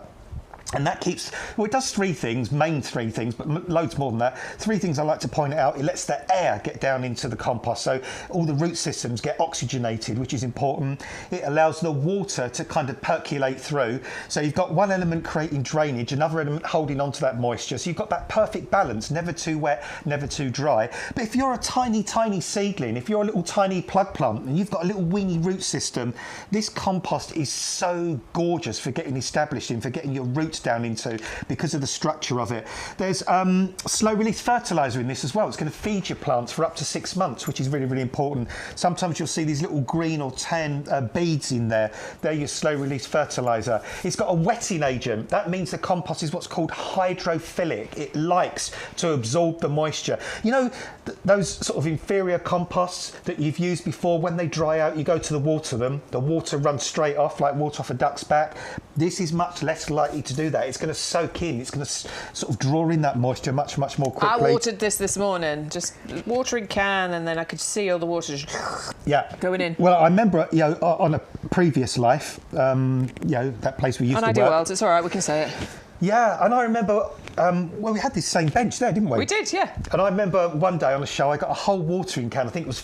And that keeps, well, it does 3 things, main 3 things, but loads more than that. 3 things I like to point out. It lets the air get down into the compost, so all the root systems get oxygenated, which is important. It allows the water to kind of percolate through. So you've got one element creating drainage, another element holding onto that moisture. So you've got that perfect balance, never too wet, never too dry. But if you're a tiny, tiny seedling, if you're a little tiny plug plant and you've got a little weeny root system, this compost is so gorgeous for getting established in, for getting your roots down into, because of the structure of it. There's slow release fertilizer in this as well. It's going to feed your plants for up to 6 months, which is really, really important. Sometimes you'll see these little green or tan beads in there. They're your slow release fertilizer. It's got a wetting agent. That means the compost is what's called hydrophilic. It likes to absorb the moisture. You know, those sort of inferior composts that you've used before, when they dry out, you go to water them, the water runs straight off like water off a duck's back. This is much less likely to do that. It's going to soak in. It's going to sort of draw in that moisture much, much more quickly. I watered this morning, just watering can, and then I could see all the water just going in. Well, I remember, you know, on a previous life, you know, that place we used to work. And I do well. It's all right. We can say it. Yeah, and I remember, well, we had this same bench there, didn't we? We did, yeah. And I remember one day on a show, I got a whole watering can. I think it was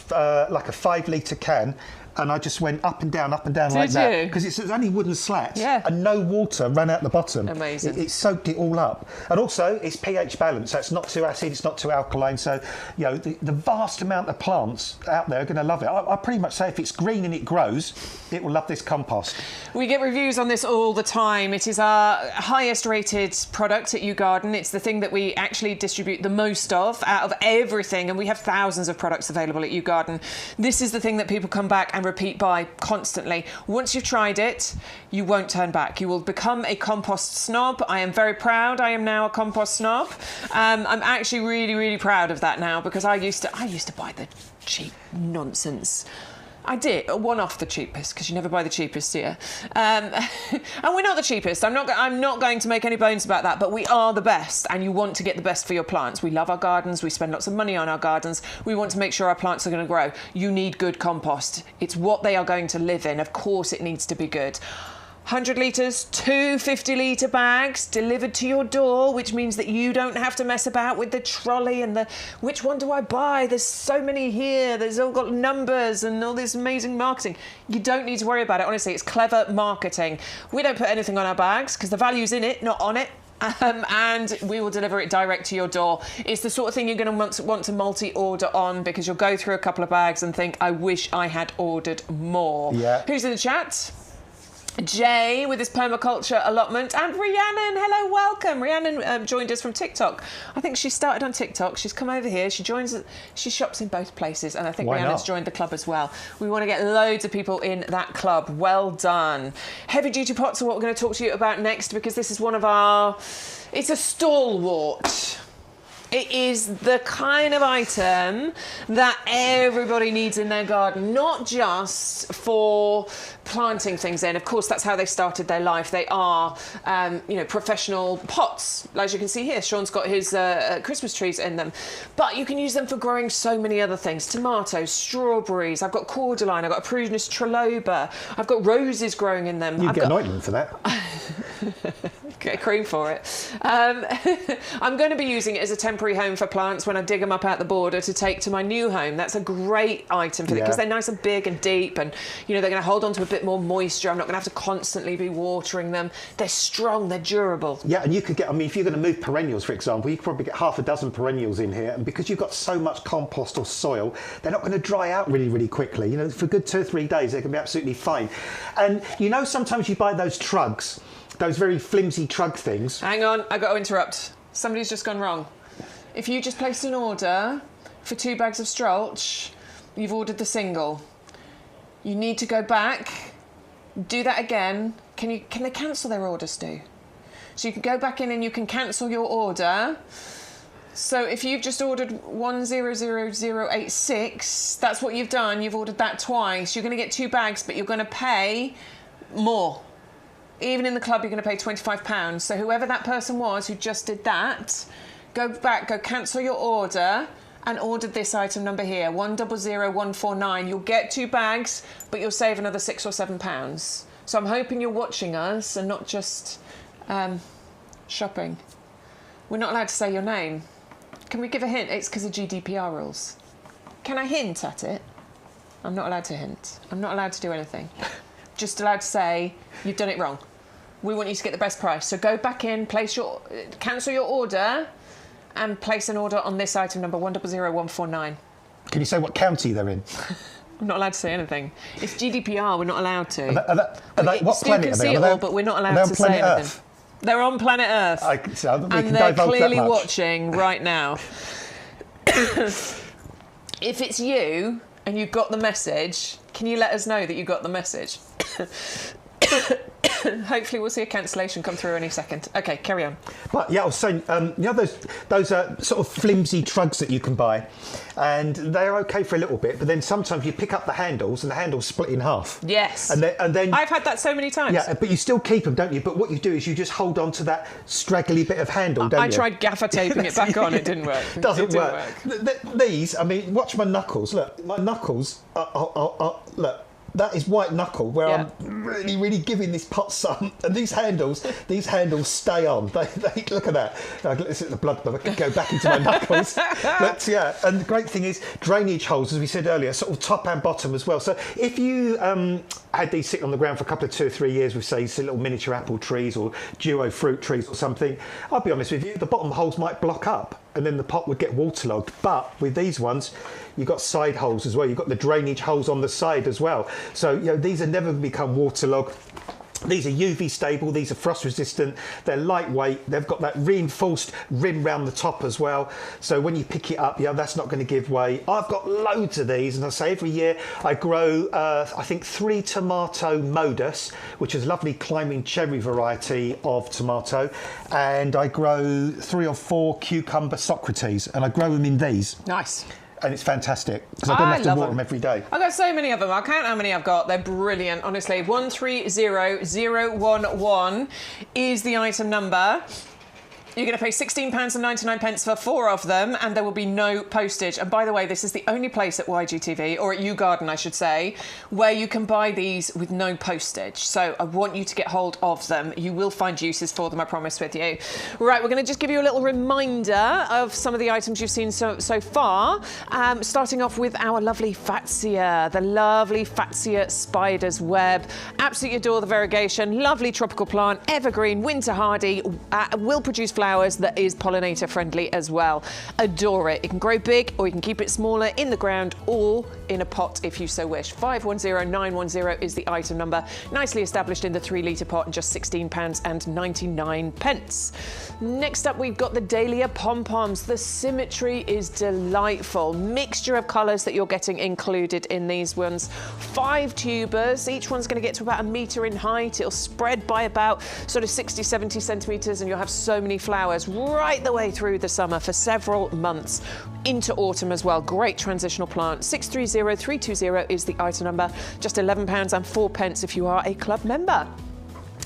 like a 5-litre can. And I just went up and down like that. Because it's only wooden slats. Yeah. And no water ran out the bottom. Amazing. It soaked it all up. And also, it's pH balanced. So it's not too acid, it's not too alkaline. So, you know, the vast amount of plants out there are going to love it. I pretty much say if it's green and it grows, it will love this compost. We get reviews on this all the time. It is our highest rated product at YouGarden. It's the thing that we actually distribute the most of out of everything. And we have thousands of products available at YouGarden. This is the thing that people come back and repeat buy constantly. Once you've tried it, you won't turn back. You will become a compost snob. I am very proud. I am now a compost snob. I'm actually really, really proud of that now, because I used to buy the cheap nonsense. I did, one off the cheapest, because you never buy the cheapest, do you? And we're not the cheapest. I'm not going to make any bones about that, but we are the best, and you want to get the best for your plants. We love our gardens. We spend lots of money on our gardens. We want to make sure our plants are going to grow. You need good compost. It's what they are going to live in. Of course, it needs to be good. 100 litres, 2 50-litre bags delivered to your door, which means that you don't have to mess about with the trolley and the which one do I buy? There's so many here. There's all got numbers and all this amazing marketing. You don't need to worry about it. Honestly, it's clever marketing. We don't put anything on our bags because the value's in it, not on it. And we will deliver it direct to your door. It's the sort of thing you're going to want to multi-order on, because you'll go through a couple of bags and think, I wish I had ordered more. Yeah. Who's in the chat? Jay with his permaculture allotment, and Rhiannon. Hello, welcome. Rhiannon joined us from TikTok. I think she started on TikTok. She's come over here. She shops in both places, and I think Rhiannon's joined the club as well. We want to get loads of people in that club. Well done. Heavy duty pots are what we're going to talk to you about next, because this is one of our. It's a stalwart. It is the kind of item that everybody needs in their garden, not just for planting things in. Of course, that's how they started their life. They are, professional pots. As you can see here, Sean's got his Christmas trees in them. But you can use them for growing so many other things. Tomatoes, strawberries. I've got cordyline. I've got a Prunus triloba. I've got roses growing in them. You get an ointment for that. Get a cream for it. I'm going to be using it as a temporary home for plants when I dig them up out the border to take to my new home. That's a great item for them because they're nice and big and deep, and they're going to hold on to a bit more moisture. I'm not going to have to constantly be watering them. They're strong, they're durable. Yeah, and you could get, if you're going to move perennials, for example, you could probably get half a dozen perennials in here, and because you've got so much compost or soil, they're not going to dry out really, really quickly. For a good 2 or 3 days, they can be absolutely fine. And sometimes you buy those trugs, those very flimsy trug things. Hang on, I've got to interrupt. Somebody's just gone wrong. If you just placed an order for 2 bags of Strolch, you've ordered the single. You need to go back, do that again. Can they cancel their orders, Stu? So you can go back in and you can cancel your order. So if you've just ordered 100086, that's what you've done. You've ordered that twice. You're going to get 2 bags, but you're going to pay more. Even in the club, you're going to pay £25. So whoever that person was who just did that, go back, go cancel your order and order this item number here, 100149. You'll get 2 bags, but you'll save another £6 or £7. So I'm hoping you're watching us and not just shopping. We're not allowed to say your name. Can we give a hint? It's because of GDPR rules. Can I hint at it? I'm not allowed to hint. I'm not allowed to do anything. Just allowed to say, you've done it wrong. We want you to get the best price. So go back in, cancel your order, and place an order on this item number 100149. Can you say what county they're in? I'm not allowed to say anything. It's GDPR, we're not allowed to. What planet are they on? But we're not allowed to say anything. They're on planet Earth. And they're clearly watching right now. If it's you and you got the message, can you let us know that you got the message? Hopefully we'll see a cancellation come through any second. Okay, carry on. But yeah, I was saying, those sort of flimsy trugs that you can buy, and they're okay for a little bit, but then sometimes you pick up the handles and the handles split in half. Yes. And then I've had that so many times. Yeah, but you still keep them, don't you? But what you do is you just hold on to that straggly bit of handle, don't you? I tried gaffer taping it back on, it didn't work. Doesn't work. These, watch my knuckles. Look, my knuckles look. That is white knuckle where I'm really, really giving this pot some. And these handles stay on. They look at that. This is the blood go back into my knuckles. But yeah, and the great thing is drainage holes, as we said earlier, sort of top and bottom as well. So if you had these sitting on the ground for a couple of 2 or 3 years with, say, little miniature apple trees or duo fruit trees or something, I'll be honest with you, the bottom holes might block up and then the pot would get waterlogged. But with these ones, you've got side holes as well. You've got the drainage holes on the side as well. So, these have never become waterlogged. These are UV stable, these are frost resistant, they're lightweight, they've got that reinforced rim round the top as well. So when you pick it up, that's not going to give way. I've got loads of these, and I say every year I grow, I think 3 tomato modus, which is a lovely climbing cherry variety of tomato, and I grow 3 or 4 cucumber Socrates, and I grow them in these. Nice. And it's fantastic because I don't have to water them every day. I've got so many of them. I'll count how many I've got. They're brilliant, honestly. 130011 is the item number. You're going to pay £16.99 for 4 of them, and there will be no postage. And by the way, this is the only place at YGTV, or at YouGarden, I should say, where you can buy these with no postage. So I want you to get hold of them. You will find uses for them, I promise with you. Right, we're going to just give you a little reminder of some of the items you've seen so far. Starting off with our lovely Fatsia, the lovely Fatsia spider's web. Absolutely adore the variegation. Lovely tropical plant, evergreen, winter hardy, will produce flowers that is pollinator friendly as well. Adore it. It can grow big or you can keep it smaller in the ground or in a pot if you so wish. 510910 is the item number. Nicely established in the 3-litre pot and just £16.99. Next up, we've got the Dahlia pom-poms. The symmetry is delightful. Mixture of colours that you're getting included in these ones. 5 tubers. Each one's going to get to about 1 metre in height. It'll spread by about sort of 60, 70 centimetres, and you'll have so many flowers right the way through the summer for several months into autumn as well. Great transitional plant. 630320 is the item number. Just £11.04 if you are a club member.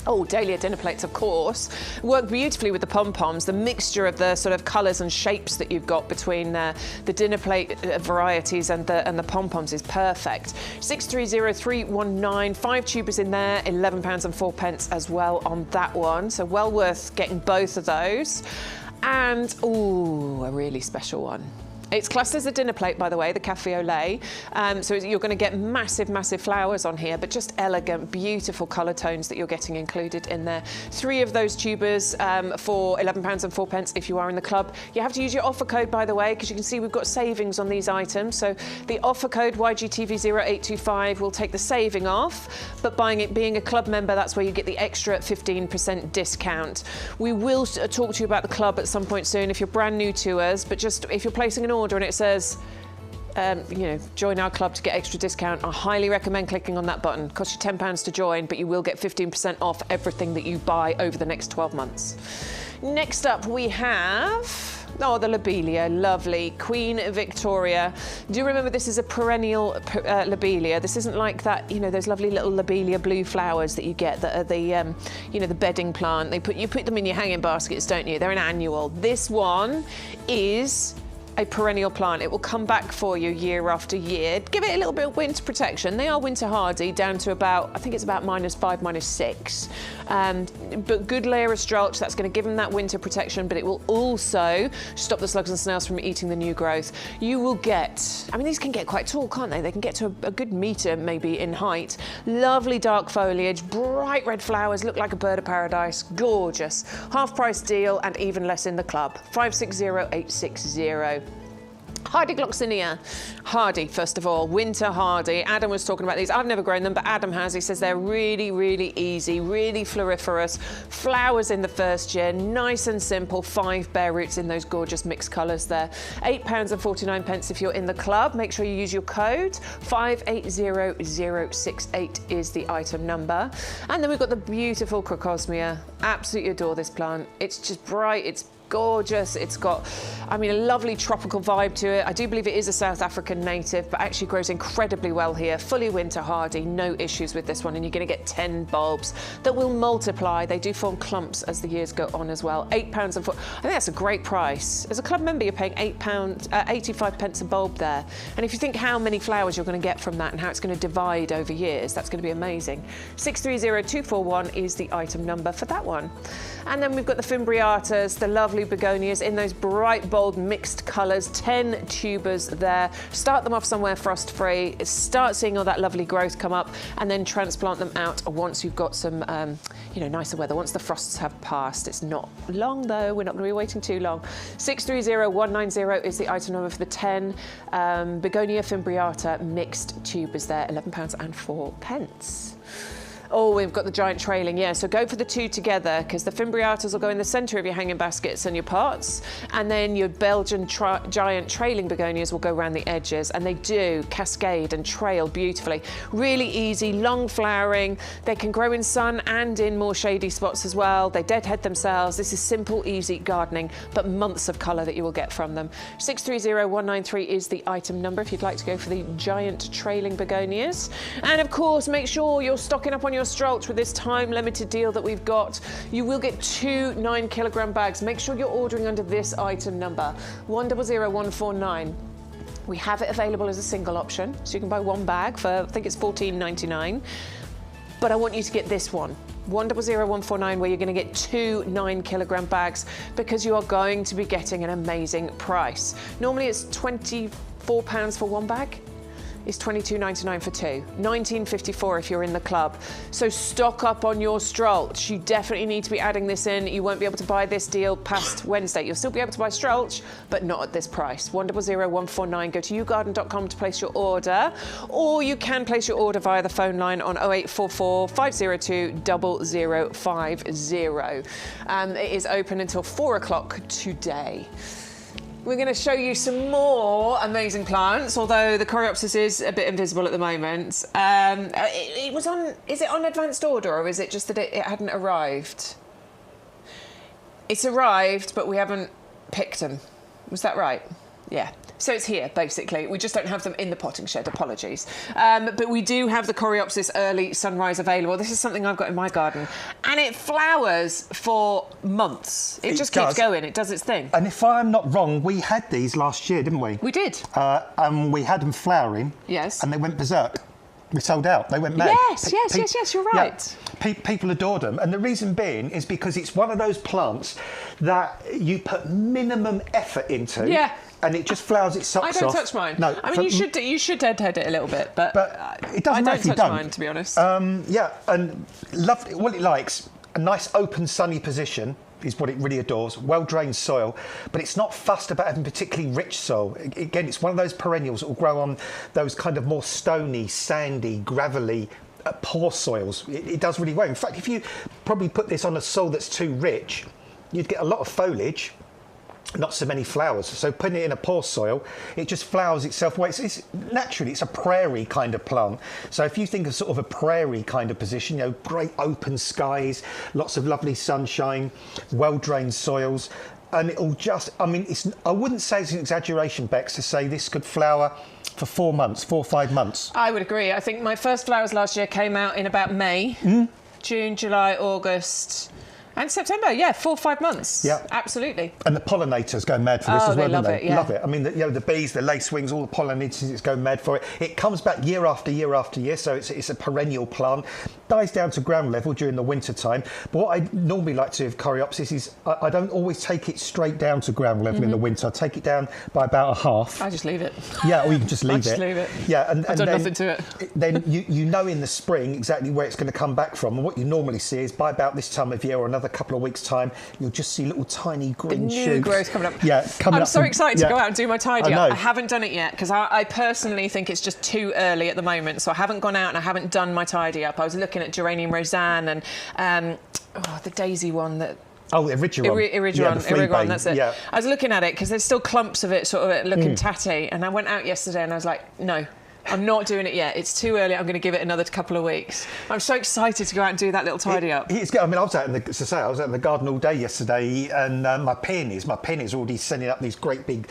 Oh, dahlia dinner plates, of course. Work beautifully with the pom-poms. The mixture of the sort of colours and shapes that you've got between the dinner plate varieties and the pom-poms is perfect. 630319, 5 tubers in there, £11.04 as well on that one. So well worth getting both of those. And, ooh, a really special one. It's classed as a dinner plate, by the way, the cafe au lait. So you're going to get massive, massive flowers on here, but just elegant, beautiful colour tones that you're getting included in there. 3 of those tubers for £11.04 if you are in the club. You have to use your offer code, by the way, because you can see we've got savings on these items. So the offer code YGTV0825 will take the saving off, but being a club member, that's where you get the extra 15% discount. We will talk to you about the club at some point soon if you're brand new to us, but just if you're placing an order and it says, join our club to get extra discount, I highly recommend clicking on that button. It costs you £10 to join, but you will get 15% off everything that you buy over the next 12 months. Next up, we have... Oh, the lobelia, lovely. Queen Victoria. Do remember this is a perennial lobelia. This isn't like that, those lovely little lobelia blue flowers that you get that are the, the bedding plant. You put them in your hanging baskets, don't you? They're an annual. This one is a perennial plant. It will come back for you year after year. Give it a little bit of winter protection. They are winter hardy down to about, I think it's about -5, -6. But good layer of strulch, that's going to give them that winter protection, but it will also stop the slugs and snails from eating the new growth. You will get, these can get quite tall, can't they? They can get to a good metre maybe in height. Lovely dark foliage, bright red flowers, look like a bird of paradise. Gorgeous. Half price deal and even less in the club. 560860. Hardy Gloxinia. Hardy, first of all, winter hardy. Adam was talking about these. I've never grown them, but Adam has. He says they're really, really easy, really floriferous. Flowers in the first year, nice and simple. 5 bare roots in those gorgeous mixed colours there. £8.49 if you're in the club. Make sure you use your code. 580068 is the item number. And then we've got the beautiful Crocosmia. Absolutely adore this plant. It's just bright. It's gorgeous. It's got, a lovely tropical vibe to it. I do believe it is a South African native, but actually grows incredibly well here. Fully winter hardy, no issues with this one, and you're going to get 10 bulbs that will multiply. They do form clumps as the years go on as well. £8.04. I think that's a great price. As a club member, you're paying £85 a bulb there. And if you think how many flowers you're going to get from that and how it's going to divide over years, that's going to be amazing. 630241 is the item number for that one. And then we've got the Fimbriatas, the lovely begonias in those bright, bold, mixed colours. 10 tubers there. Start them off somewhere frost-free. Start seeing all that lovely growth come up, and then transplant them out once you've got some, nicer weather. Once the frosts have passed. It's not long though. We're not going to be waiting too long. 630190 is the item number for the 10 begonia fimbriata mixed tubers there. £11.04. Oh, we've got the giant trailing, yeah. So go for the 2 together, because the Fimbriatas will go in the centre of your hanging baskets and your pots, and then your Belgian giant trailing begonias will go around the edges, and they do cascade and trail beautifully. Really easy, long flowering. They can grow in sun and in more shady spots as well. They deadhead themselves. This is simple, easy gardening, but months of colour that you will get from them. 630193 is the item number if you'd like to go for the giant trailing begonias. And of course, make sure you're stocking up on your Strulch with this time limited deal that we've got. You will get 2 9-kilogram bags. Make sure you're ordering under this item number, 100149. We have it available as a single option, so you can buy 1 bag for, I think it's $14.99. But I want you to get this one, 100149, where you're going to get 2 9-kilogram bags, because you are going to be getting an amazing price. Normally it's £24 for 1 bag. It's $22.99 for 2, $19.54 if you're in the club. So stock up on your Strulch. You definitely need to be adding this in. You won't be able to buy this deal past Wednesday. You'll still be able to buy Strulch, but not at this price. 100149. Go to YouGarden.com to place your order, or you can place your order via the phone line on 0844 502 0050. It is open until 4 o'clock today. We're going to show you some more amazing plants, although the Coreopsis is a bit invisible at the moment. It was on, is it on advanced order, or is it just that it hadn't arrived? It's arrived, but we haven't picked them. Was that right? Yeah. So it's here, basically. We just don't have them in the potting shed, apologies. But we do have the Coreopsis Early Sunrise available. This is something I've got in my garden. And it flowers for months. It just keeps going. It does its thing. And if I'm not wrong, we had these last year, didn't we? We did. And we had them flowering. Yes. And they went berserk. We sold out. They went mad. Yes, you're right. Yeah, people adored them. And the reason being is because it's one of those plants that you put minimum effort into. Yeah. And it just flowers its socks off. I don't touch mine. No, I mean, you should deadhead it a little bit, but it doesn't matter if you I don't touch mine, to be honest. Yeah, and what it likes, a nice open sunny position is what it really adores, well-drained soil, but it's not fussed about having particularly rich soil. Again, it's one of those perennials that will grow on those kind of more stony, sandy, gravelly, poor soils. It does really well. In fact, if you probably put this on a soil that's too rich, you'd get a lot of foliage, not so many flowers. So putting it in a poor soil, it just flowers itself away. It's naturally, it's a prairie kind of plant. So if you think of sort of a prairie kind of position, you know, great open skies, lots of lovely sunshine, well-drained soils, and it'll just, I mean, I wouldn't say it's an exaggeration, Bex, to say this could flower for 4 months, 4 or 5 months. I would agree. I think my first flowers last year came out in about May, June, July, August... And September, 4 or 5 months. Yeah, absolutely. And the pollinators go mad for this as well, don't they? Love it. I mean, the bees, the lacewings, all the pollinators go mad for it. It comes back year after year after year, so it's a perennial plant. Dies down to ground level during the winter time. But what I normally like to do with Coreopsis is I don't always take it straight down to ground level in the winter. I take it down by about a half. I just leave it. Yeah, or you can just leave it. Just leave it. Yeah, and I've done nothing to it. Then you know in the spring exactly where it's going to come back from. And what you normally see is by about this time of year or another couple of weeks' time, you'll just see little tiny green shoots. New growth coming up. Yeah, coming up. I'm so excited to go out and do my tidy up. I I haven't done it yet because I personally think it's just too early at the moment. So I haven't gone out and I haven't done my tidy up. I was looking at Geranium Roseanne and the daisy one that... Oh, Irigeron. Irigeron, that's it. Yeah. I was looking at it because there's still clumps of it sort of looking tatty. And I went out yesterday and I was like, no. I'm not doing it yet. It's too early. I'm going to give it another couple of weeks. I'm so excited to go out and do that little tidy up. It's good. I mean, I was out in the garden all day yesterday, and my peonies are already sending up these great big,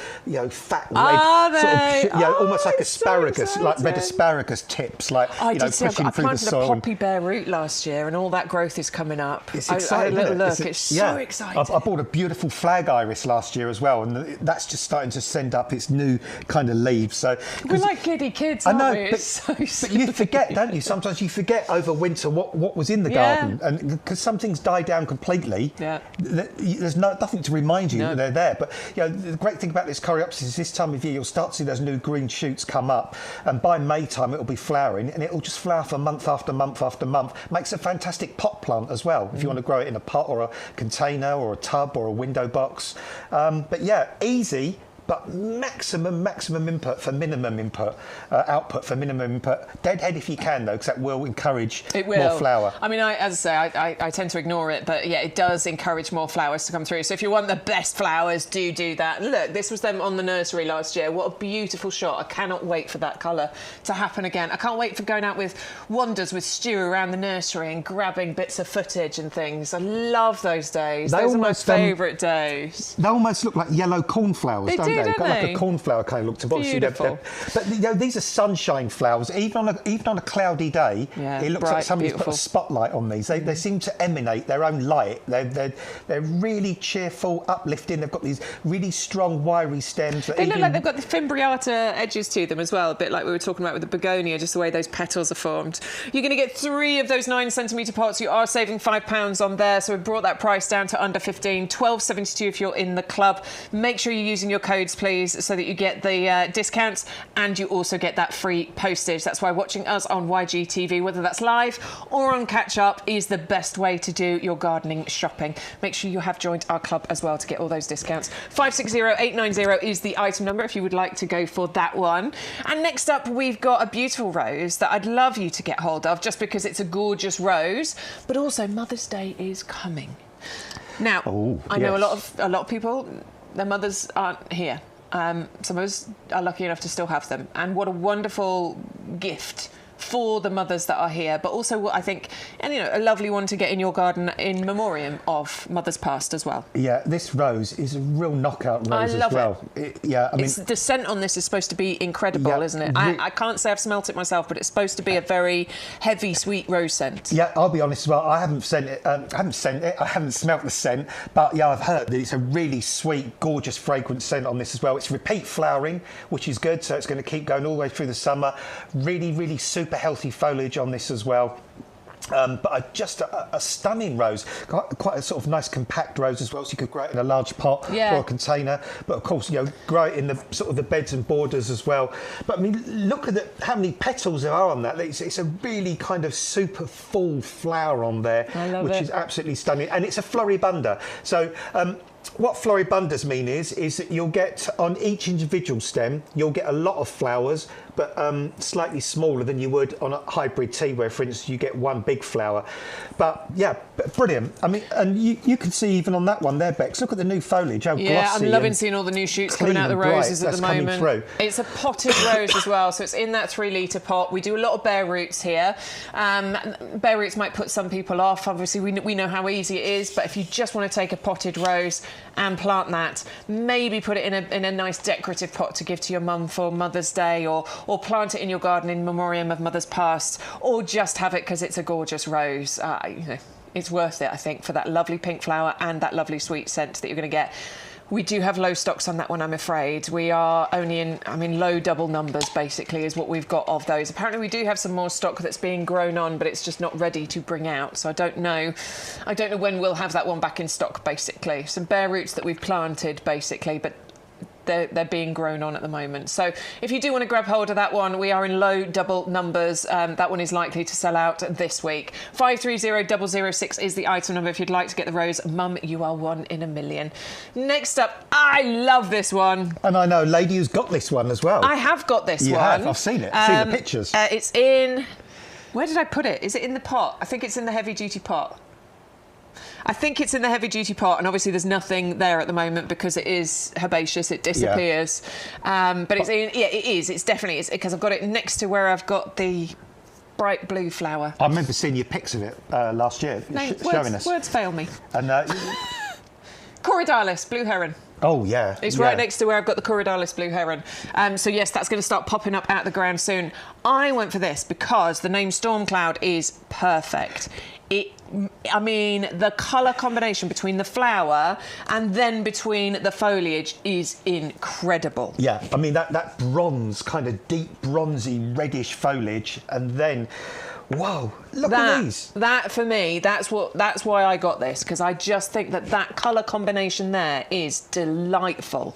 fat red, almost like asparagus, like red asparagus tips, like pushing through the soil. I planted a poppy bear root last year, and all that growth is coming up. It's exciting. I had a little look. It's so exciting. I bought a beautiful flag iris last year as well, and that's just starting to send up its new kind of leaves. So we're like giddy kids. I know, but you forget, don't you? Sometimes you forget over winter what was in the garden, and because some things die down completely, there's nothing to remind you that they're there. But the great thing about this Coreopsis is this time of year you'll start to see those new green shoots come up, and by May time it'll be flowering, and it'll just flower for month after month after month. Makes a fantastic pot plant as well if you want to grow it in a pot or a container or a tub or a window box. But easy. But maximum input for minimum input, output for minimum input. Deadhead if you can, though, because that will encourage more flower. I mean, as I say, I tend to ignore it, but it does encourage more flowers to come through. So if you want the best flowers, do that. Look, this was them on the nursery last year. What a beautiful shot. I cannot wait for that colour to happen again. I can't wait for going out with wanders with Stu around the nursery and grabbing bits of footage and things. I love those days. Those are my favourite days. They almost look like yellow cornflowers, don't they? Got like a cornflower kind of look to them. Beautiful. But these are sunshine flowers. Even on a cloudy day, it looks like somebody's put a spotlight on these. They seem to emanate their own light. They're really cheerful, uplifting. They've got these really strong, wiry stems. They look like they've got the fimbriata edges to them as well, a bit like we were talking about with the begonia, just the way those petals are formed. You're going to get 3 of those 9cm pots. You are saving £5 on there, so we've brought that price down to under 15, £12.72 if you're in the club. Make sure you're using your codes, please, so that you get the discounts and you also get that free postage. That's why watching us on YGTV, whether that's live or on catch-up, is the best way to do your gardening shopping. Make sure you have joined our club as well to get all those discounts. 560890 is the item number if you would like to go for that one. And next up, we've got a beautiful rose that I'd love you to get hold of just because it's a gorgeous rose, but also Mother's Day is coming. Now, I know a lot of people, their mothers aren't here. Some of us are lucky enough to still have them. And what a wonderful gift for the mothers that are here, but also I think, and you know, a lovely one to get in your garden in memoriam of mothers past as well. Yeah, this rose is a real knockout rose as well. Yeah, I mean, the scent on this is supposed to be incredible, isn't it? I can't say I've smelt it myself, but it's supposed to be a very heavy, sweet rose scent. Yeah, I'll be honest as well. I haven't smelt the scent, but yeah, I've heard that it's a really sweet, gorgeous, fragrant scent on this as well. It's repeat flowering, which is good, so it's going to keep going all the way through the summer. Really, really super healthy foliage on this as well. But just a stunning rose, quite a sort of nice compact rose as well, so you could grow it in a large pot or a container. But of course, you know, grow it in the sort of the beds and borders as well. But I mean, look at how many petals there are on that. It's a really kind of super full flower on there, which is absolutely stunning. And it's a floribunda. So what floribundas mean is that you'll get on each individual stem, you'll get a lot of flowers, but slightly smaller than you would on a hybrid tea, where, for instance, you get one big flower. But yeah, brilliant. I mean, and you can see even on that one there, Bex, look at the new foliage. How glossy. I'm loving seeing all the new shoots coming out of the roses at the moment. It's a potted rose as well, so it's in that 3-litre pot. We do a lot of bare roots here. Bare roots might put some people off. Obviously, we know how easy it is, but if you just want to take a potted rose and plant that, maybe put it in a nice decorative pot to give to your mum for Mother's Day, or plant it in your garden in memoriam of mothers past, or just have it because it's a gorgeous rose. You know, it's worth it, I think, for that lovely pink flower and that lovely sweet scent that you're going to get. We do have low stocks on that one, I'm afraid. We are only in low double numbers, basically, is what we've got of those. Apparently, we do have some more stock that's being grown on, but it's just not ready to bring out. So I don't know when we'll have that one back in stock, basically. Some bare roots that we've planted, basically, but they're being grown on at the moment. So if you do want to grab hold of that one, we are in low double numbers. That one is likely to sell out this week. 530006 is the item number if you'd like to get the rose. Mum, you are one in a million. Next up, I love this one. And I know a lady who's got this one as well. I have got this one. You have? I've seen it. I've seen the pictures. It's in... Where did I put it? Is it in the pot? I think it's in the heavy-duty pot. I think it's in the heavy-duty pot, and obviously there's nothing there at the moment because it is herbaceous, it disappears. But it's in, it is. It's definitely, because I've got it next to where I've got the bright blue flower. I remember seeing your pics of it last year, showing us. Words fail me. And Corydalis, blue heron. Oh, yeah. It's right next to where I've got the Corydalis blue heron. So, yes, that's going to start popping up out of the ground soon. I went for this because the name Stormcloud is perfect. The colour combination between the flower and then between the foliage is incredible. Yeah, I mean, that bronze, kind of deep bronzy reddish foliage, and then... Whoa, look at these. That, for me, that's why I got this, because I just think that colour combination there is delightful.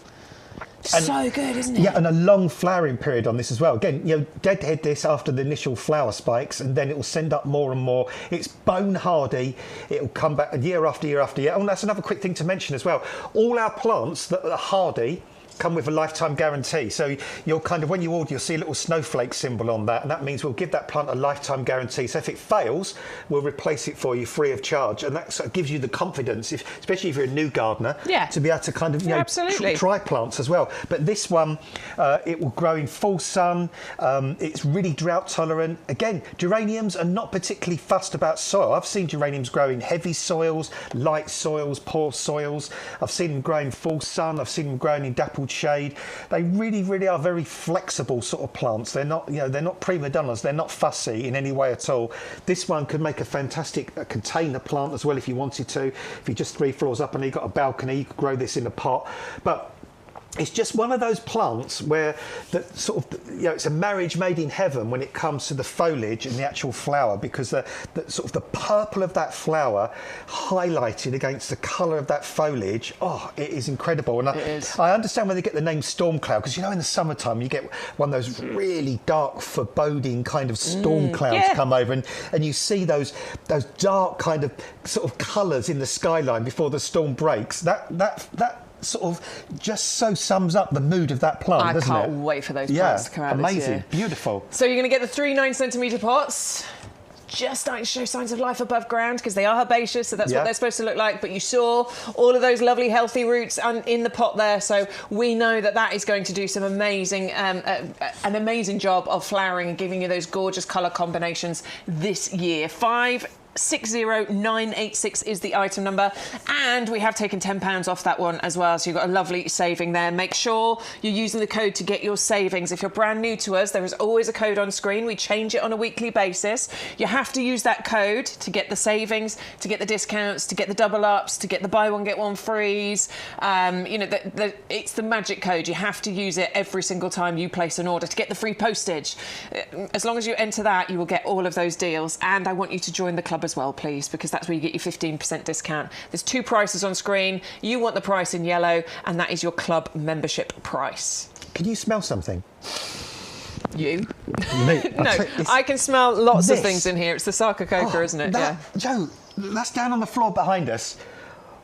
And, so good, isn't it? Yeah, and a long flowering period on this as well. Again, you know, deadhead this after the initial flower spikes, and then it will send up more and more. It's bone hardy. It will come back year after year after year. Oh, and that's another quick thing to mention as well. All our plants that are hardy come with a lifetime guarantee. So you'll kind of, when you order, you'll see a little snowflake symbol on that, and that means we'll give that plant a lifetime guarantee. So if it fails, we'll replace it for you free of charge, and that sort of gives you the confidence, especially if you're a new gardener, to be able to kind of try plants as well. But this one, it will grow in full sun. It's really drought tolerant. Again, geraniums are not particularly fussed about soil. I've seen geraniums grow in heavy soils, light soils, poor soils. I've seen them grow in full sun. I've seen them growing in dappled shade. They really, really are very flexible sort of plants. They're not, they're not prima donnas. They're not fussy in any way at all. This one could make a fantastic container plant as well if you wanted to. If you're just 3 floors up and you've got a balcony, you could grow this in a pot. But it's just one of those plants where that sort of, it's a marriage made in heaven when it comes to the foliage and the actual flower, because the sort of the purple of that flower highlighted against the colour of that foliage, it is incredible. And I understand where they get the name Stormcloud, because in the summertime you get one of those really dark, foreboding kind of storm clouds come over, and you see those dark kind of sort of colours in the skyline before the storm breaks. That sort of just so sums up the mood of that plant, doesn't it? I can't wait for those plants to come out amazing, this year. Beautiful. So you're going to get the 3 9cm pots. just starting to show signs of life above ground because they are herbaceous, so that's what they're supposed to look like. But you saw all of those lovely healthy roots in the pot there, so we know that that is going to do some amazing, an amazing job of flowering and giving you those gorgeous colour combinations this year. 560986 is the item number, and we have taken £10 off that one as well, so you've got a lovely saving there. Make sure you're using the code to get your savings. If you're brand new to us, there is always a code on screen. We change it on a weekly basis. You have to use that code to get the savings, to get the discounts, to get the double ups, to get the buy one get one frees. You know, it's the magic code. You have to use it every single time you place an order to get the free postage. As long as you enter that, you will get all of those deals. And I want you to join the club as well, please, because that's where you get your 15% discount. There's 2 prices on screen. You want the price in yellow, and that is your club membership price. Can you smell something? You? Me? No, I can smell lots of things in here. It's the Sarcococa, isn't it? Joe, that's down on the floor behind us.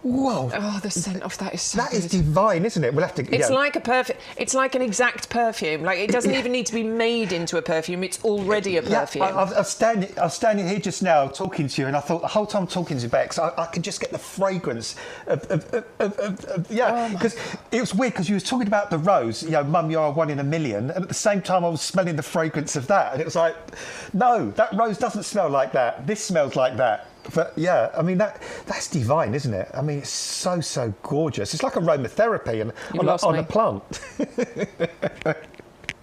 Whoa! Oh, the scent of that is so That good. is divine, isn't it? We'll have to. It's like a perfume. It's like an exact perfume. Like, it doesn't even need to be made into a perfume. It's already a perfume. I was standing here just now talking to you, and I thought the whole time talking to you, Bex, I could just get the fragrance of because it was weird because you was talking about the rose. You know, Mum, you're 1 in a million, and at the same time I was smelling the fragrance of that, and it was like, no, that rose doesn't smell like that. This smells like that. But yeah, I mean that's divine, isn't it? I mean, it's so gorgeous. It's like aromatherapy and on a plant.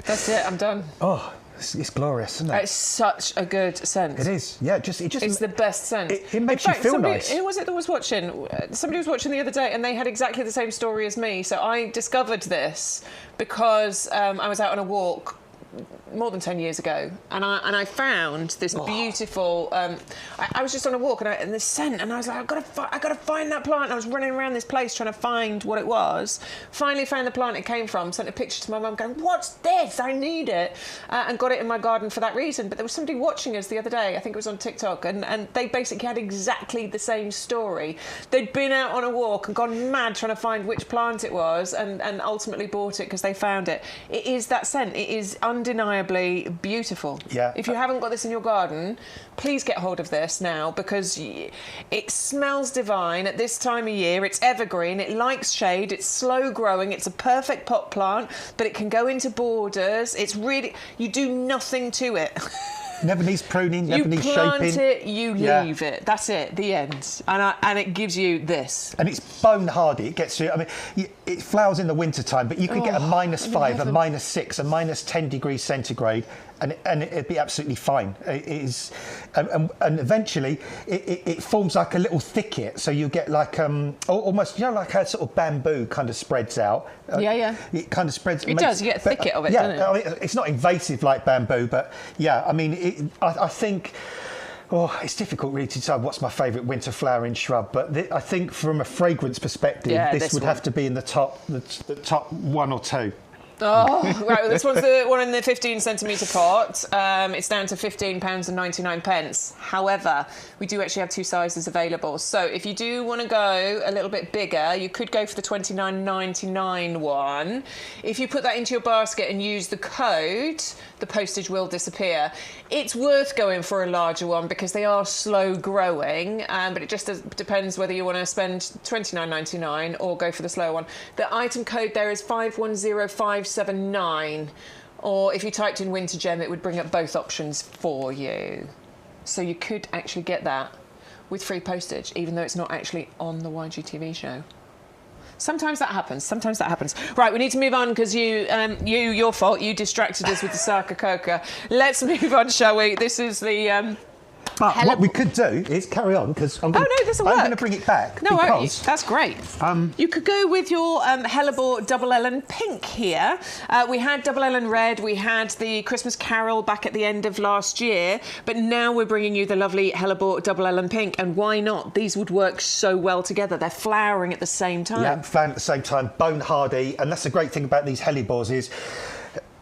That's it. I'm done. Oh, it's glorious, isn't it? It's such a good scent. It is. Yeah, it just it's the best scent. It makes you feel nice. Who was it that was watching? Somebody was watching the other day, and they had exactly the same story as me. So I discovered this because I was out on a walk more than 10 years ago, and I found this beautiful. I was just on a walk, and this scent, and I was like, I gotta find that plant. And I was running around this place trying to find what it was. Finally found the plant it came from. Sent a picture to my mum, going, "What's this? I need it," and got it in my garden for that reason. But there was somebody watching us the other day. I think it was on TikTok, and they basically had exactly the same story. They'd been out on a walk and gone mad trying to find which plant it was, and ultimately bought it because they found it. It is that scent. It is undeniably beautiful. Yeah. If you haven't got this in your garden, please get hold of this now, because it smells divine at this time of year. It's evergreen. It likes shade. It's slow growing. It's a perfect pot plant, but it can go into borders. It's really, you do nothing to it. Never needs pruning, never needs shaping. You plant it, you leave it. That's it, the end. And it gives you this. And it's bone hardy. It gets you. I mean, it flowers in the winter time, but you could get a -5, a -6, a -10 degrees centigrade, and it'd be absolutely fine. It is, and eventually it forms like a little thicket. So you get like almost, you know, like how sort of bamboo kind of spreads out. It kind of spreads. It does. You get a thicket of it, doesn't it? I mean, it's not invasive like bamboo, but yeah, I mean, I think. Oh, it's difficult really to decide what's my favourite winter flowering shrub, but I think from a fragrance perspective, this would have to be in the top 1 or 2. Oh, right. Well, this one's the one in the 15 centimetre pot. It's down to £15.99. However, we do actually have 2 sizes available. So if you do want to go a little bit bigger, you could go for the £29.99 one. If you put that into your basket and use the code, the postage will disappear. It's worth going for a larger one because they are slow growing, but it just depends whether you want to spend £29.99 or go for the slow one. The item code there is 510579, or if you typed in Winter Gem, it would bring up both options for you. So you could actually get that with free postage, even though it's not actually on the YGTV show. Sometimes that happens. Right, we need to move on because your fault. You distracted us with the Sarcococa. Let's move on, shall we? This is the... But what we could do is carry on, because I'm going to bring it back. No, because, that's great. You could go with your Hellebore Double Ellen Pink here. We had Double Ellen Red, we had the Christmas Carol back at the end of last year, but now we're bringing you the lovely Hellebore Double Ellen Pink, and why not? These would work so well together. They're flowering at the same time. Yeah, flowering at the same time, bone hardy, and that's the great thing about these hellebores is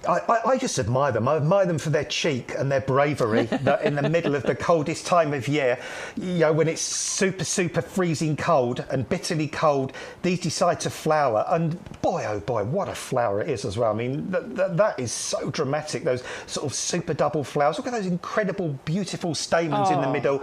I just admire them. I admire them for their cheek and their bravery that in the middle of the coldest time of year, when it's super, super freezing cold and bitterly cold, these decide to flower. And boy, oh boy, what a flower it is as well. I mean, that is so dramatic, those sort of super double flowers. Look at those incredible, beautiful stamens in the middle.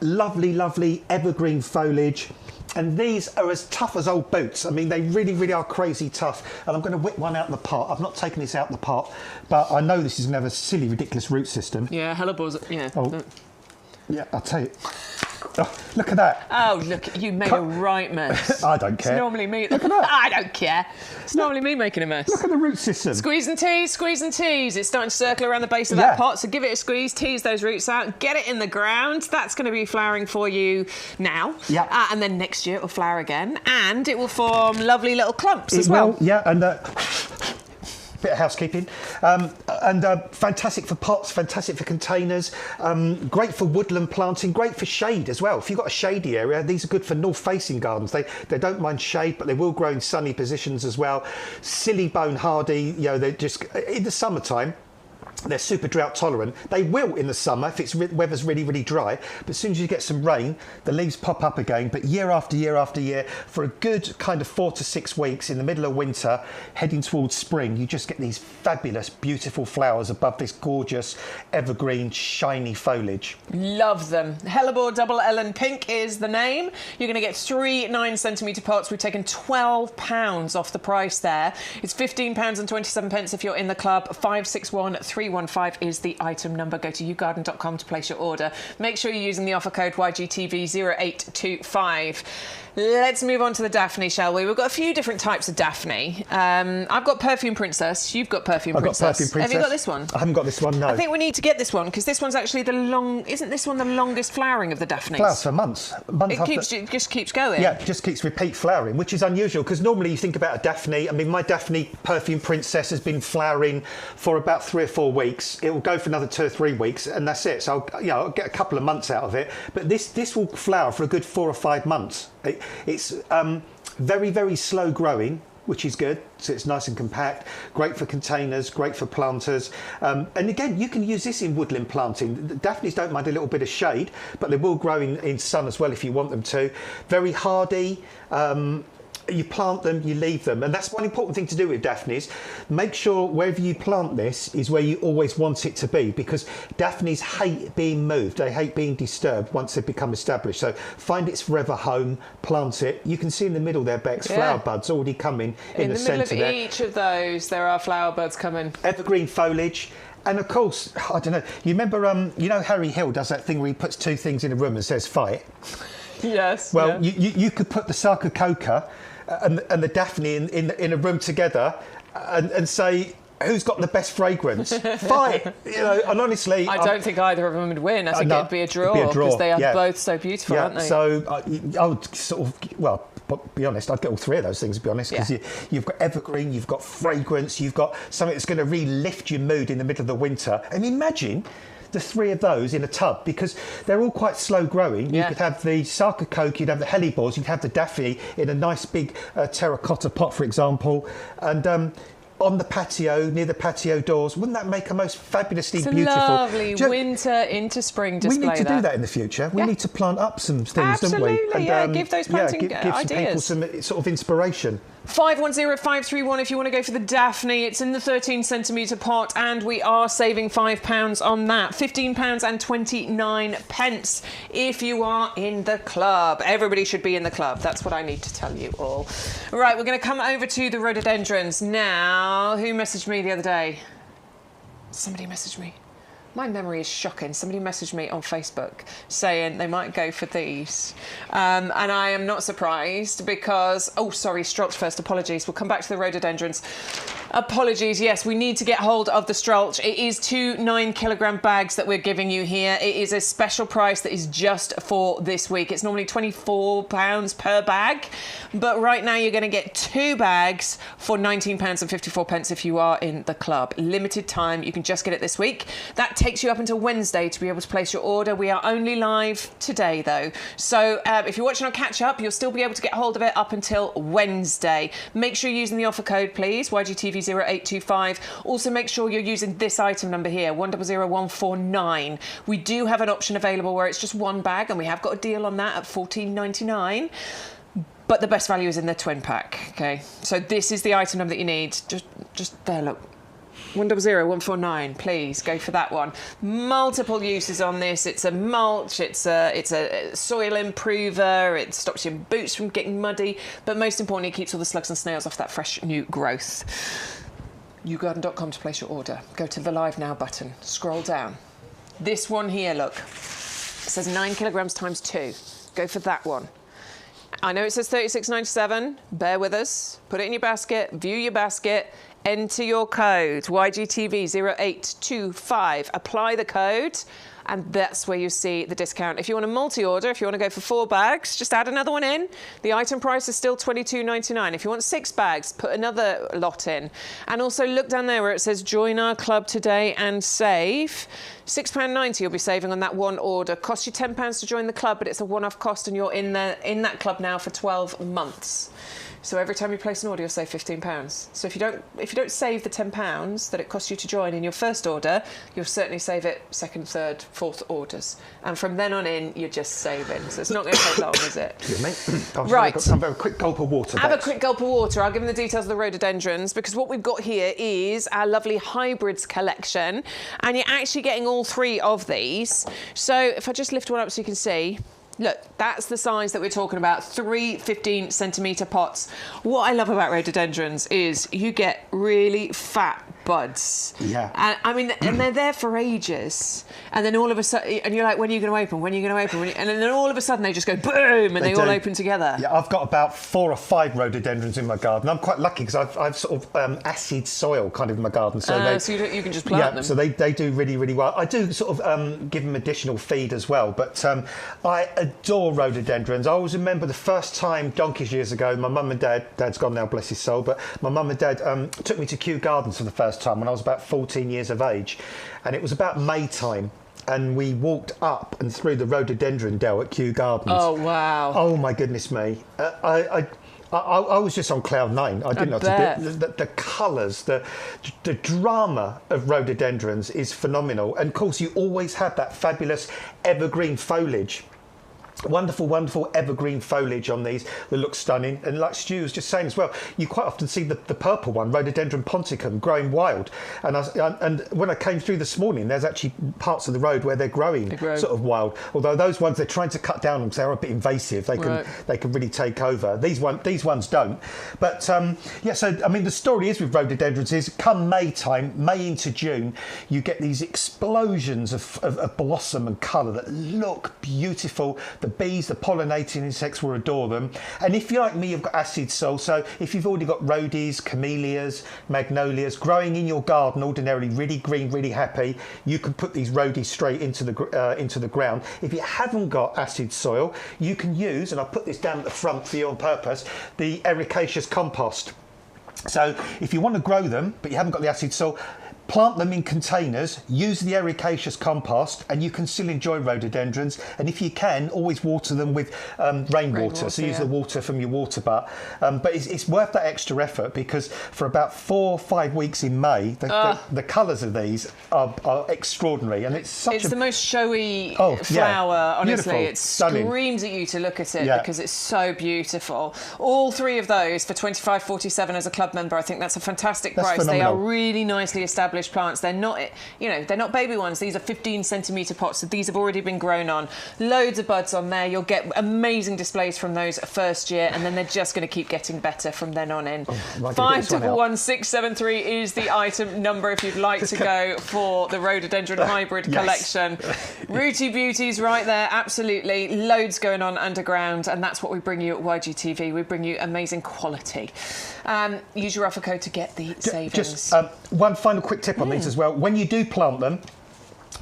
Lovely, lovely evergreen foliage. And these are as tough as old boots. I mean, they really, really are crazy tough. And I'm going to whip one out in the pot. I've not taken this out in the pot, but I know this is going to have a silly, ridiculous root system. Yeah, hellebor's, yeah. Oh. Yeah, I'll tell you. Oh, look at that. Oh, look, you made a right mess. I don't care. It's normally me. Look at that. I don't care. It's normally me making a mess. Look at the root system. Squeeze and tease, squeeze and tease. It's starting to circle around the base of that pot, so give it a squeeze, tease those roots out, get it in the ground. That's going to be flowering for you now. Yeah. And then next year it will flower again, and it will form lovely little clumps as well. Yeah, and... bit of housekeeping, and fantastic for pots, fantastic for containers, great for woodland planting, great for shade as well. If you've got a shady area, these are good for north-facing gardens. They don't mind shade, but they will grow in sunny positions as well. Silly bone hardy, they're just in the summertime. They're super drought tolerant. They will in the summer if it's weather's really, really dry. But as soon as you get some rain, the leaves pop up again. But year after year after year, for a good kind of 4 to 6 weeks in the middle of winter, heading towards spring, you just get these fabulous, beautiful flowers above this gorgeous, evergreen, shiny foliage. Love them. Hellebore Double Ellen Pink is the name. You're going to get 3 9cm pots. We've taken £12 off the price there. It's £15.27 if you're in the club. 561315 is the item number. Go to YouGarden.com to place your order. Make sure you're using the offer code YGTV0825. Let's move on to the Daphne, shall we? We've got a few different types of Daphne. I've got Perfume Princess. You've got Perfume Princess. I've got Perfume Princess. Have you got this one? I haven't got this one, no. I think we need to get this one because this one's actually isn't this one the longest flowering of the Daphnes? Flowers for months. It just keeps going. Yeah, it just keeps repeat flowering, which is unusual because normally you think about a Daphne. I mean, my Daphne Perfume Princess has been flowering for about 3 or 4 weeks. It will go for another 2 or 3 weeks, and that's it. So I'll get a couple of months out of it. But this will flower for a good 4 or 5 months. It's very, very slow growing, which is good. So it's nice and compact, great for containers, great for planters. And again, you can use this in woodland planting. The Daphnes don't mind a little bit of shade, but they will grow in sun as well if you want them to. Very hardy. You plant them, you leave them. And that's one important thing to do with Daphnes. Make sure wherever you plant this is where you always want it to be, because Daphnes hate being moved. They hate being disturbed once they become established. So find its forever home, plant it. You can see in the middle there, Bex, flower buds already coming in the centre there. In the middle of each of those, there are flower buds coming. Evergreen foliage. And of course, I don't know, you remember, Harry Hill does that thing where he puts 2 things in a room and says, fight. Yes. Well, you could put the Sarcococa and the Daphne in a room together and say, who's got the best fragrance? Fight! And honestly... I don't think either of them would win. I think it'd be a draw because they are both so beautiful, aren't they? So I would sort of, but be honest, I'd get all 3 of those things, to be honest, because you've got evergreen, you've got fragrance, you've got something that's going to really lift your mood in the middle of the winter. And imagine the 3 of those in a tub, because they're all quite slow growing. You could have the Sarcococa, you'd have the hellebores, you'd have the Daphne in a nice big terracotta pot, for example, and on the patio, near the patio doors. Wouldn't that make a most fabulously beautiful... lovely winter into spring display. We need to do that in the future. We need to plant up some things, don't we? Absolutely, and, give those planting give ideas. some people some sort of inspiration. 510531 if you want to go for the Daphne. It's in the 13cm pot and we are saving £5 on that. £15.29 if you are in the club. Everybody should be in the club. That's what I need to tell you all. Right, we're going to come over to the rhododendrons now. Who messaged me the other day? Somebody messaged me. My memory is shocking. Somebody messaged me on Facebook saying they might go for these. And I am not surprised because... Oh, sorry, Strolch first. Apologies. We'll come back to the rhododendrons. Apologies. Yes, we need to get hold of the Strolch. It is 2 9-kilogram bags that we're giving you here. It is a special price that is just for this week. It's normally £24 per bag. But right now you're going to get 2 bags for £19.54 if you are in the club. Limited time. You can just get it this week. That takes takes you up until Wednesday to be able to place your order. We are only live today though. So if you're watching on catch up, you'll still be able to get hold of it up until Wednesday. Make sure you're using the offer code, please, YGTV0825. Also make sure you're using this item number here, 100149. We do have an option available where it's just one bag, and we have got a deal on that at $14.99. But the best value is in the twin pack, okay? So this is the item number that you need. Just there, look. 100149, please go for that one. Multiple uses on this. It's a mulch, it's a soil improver, it stops your boots from getting muddy, but most importantly, it keeps all the slugs and snails off that fresh new growth. YouGarden.com to place your order. Go to the Live Now button, scroll down. This one here, look, it says 9 kilograms times 2. Go for that one. I know it says $36.97. Bear with us. Put it in your basket. View your basket. Enter your code, YGTV0825. Apply the code, and that's where you see the discount. If you want a multi-order, if you want to go for 4 bags, just add another one in. The item price is still $22.99. If you want 6 bags, put another lot in. And also look down there where it says join our club today and save. £6.90 you'll be saving on that one order. Costs you £10 to join the club, but it's a one-off cost, and you're in that club now for 12 months. So every time you place an order, you'll save £15. So if you don't save the £10 that it costs you to join in your first order, you'll certainly save it second, third, fourth orders. And from then on in, you're just saving. So it's not going to take long, is it? Excuse me. Right. Have a quick gulp of water. Have a quick gulp of water. I'll give them the details of the rhododendrons, because what we've got here is our lovely hybrids collection, and you're actually getting all 3 of these. So if I just lift one up so you can see. Look, that's the size that we're talking about, 3 15-centimetre pots. What I love about rhododendrons is you get really fat buds. Yeah. And, I mean, and they're there for ages. And then all of a sudden, and you're like, when are you going to open? When are you going to open? And then all of a sudden they just go boom, and they all open together. Yeah, I've got about 4 or 5 rhododendrons in my garden. I'm quite lucky because I've sort of acid soil kind of in my garden. So, you can just plant them. So they do really, really well. I do sort of give them additional feed as well. But I adore rhododendrons. I always remember the first time, donkeys years ago, my mum and dad's gone now, bless his soul, but my mum and dad took me to Kew Gardens for the first time when I was about 14 years of age. And it was about May time. And we walked up and through the rhododendron dell at Kew Gardens. Oh, wow. Oh, my goodness me. I was just on cloud 9. I didn't know what to do. The colours, the drama of rhododendrons is phenomenal. And, of course, you always have that fabulous evergreen foliage. Wonderful, wonderful evergreen foliage on these that looks stunning. And like Stu was just saying as well, you quite often see the purple one, Rhododendron ponticum, growing wild. And when I came through this morning, there's actually parts of the road where they're growing sort of wild. Although those ones, they're trying to cut down them, so they're a bit invasive. They can really take over. These ones don't. But yeah, so I mean, the story is with rhododendrons is come May time, May into June, you get these explosions of blossom and colour that look beautiful. The bees, the pollinating insects will adore them. And if you're like me, you've got acid soil. So if you've already got rhodies, camellias, magnolias growing in your garden, ordinarily really green, really happy, you can put these rhodies straight into the ground. If you haven't got acid soil, you can use, and I'll put this down at the front for you on purpose, the ericaceous compost. So if you want to grow them, but you haven't got the acid soil, plant them in containers, use the ericaceous compost, and you can still enjoy rhododendrons. And if you can, always water them with rainwater. So use the water from your water butt. But it's worth that extra effort, because for about 4 or 5 weeks in May, the colours of these are extraordinary. And it's the most showy flower, honestly. Beautiful. It screams at you to look at it because it's so beautiful. All 3 of those for $25.47 as a club member. I think that's a fantastic price. Phenomenal. They are really nicely established plants. They're not, they're not baby ones. These are 15-centimetre pots. So these have already been grown on. Loads of buds on there. You'll get amazing displays from those first year, and then they're just going to keep getting better from then on in. 511673 is the item number if you'd like to go for the rhododendron hybrid collection. Rooty beauties right there, absolutely. Loads going on underground, and that's what we bring you at YGTV. We bring you amazing quality. Use your offer code to get the savings. Just one final quick tip on these as well. When you do plant them,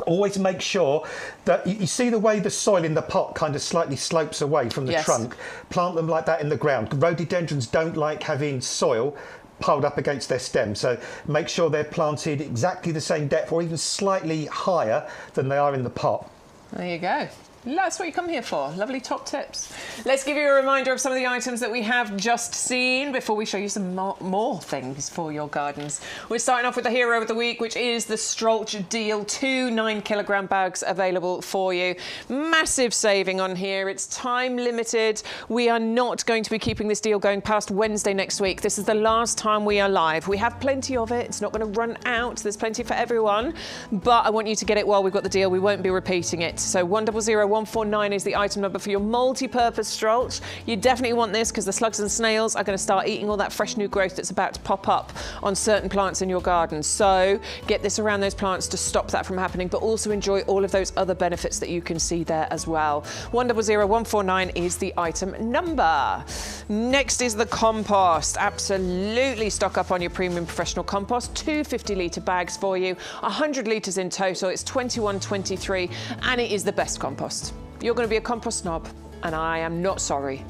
always make sure that you see the way the soil in the pot kind of slightly slopes away from the trunk. Plant them like that in the ground. Rhododendrons don't like having soil piled up against their stem. So make sure they're planted exactly the same depth or even slightly higher than they are in the pot. There you go. That's what you come here for. Lovely top tips. Let's give you a reminder of some of the items that we have just seen before we show you some more things for your gardens. We're starting off with the hero of the week, which is the Strolch deal. 2 9-kilogram bags available for you. Massive saving on here. It's time limited. We are not going to be keeping this deal going past Wednesday next week. This is the last time we are live. We have plenty of it. It's not going to run out. There's plenty for everyone. But I want you to get it while we've got the deal. We won't be repeating it. So 100149 is the item number for your multi-purpose Strolch. You definitely want this because the slugs and snails are going to start eating all that fresh new growth that's about to pop up on certain plants in your garden. So get this around those plants to stop that from happening, but also enjoy all of those other benefits that you can see there as well. 100149 is the item number. Next is the compost. Absolutely stock up on your premium professional compost. 2 50-litre bags for you, 100 litres in total. It's 21.23 and it is the best compost. You're going to be a compost snob, and I am not sorry.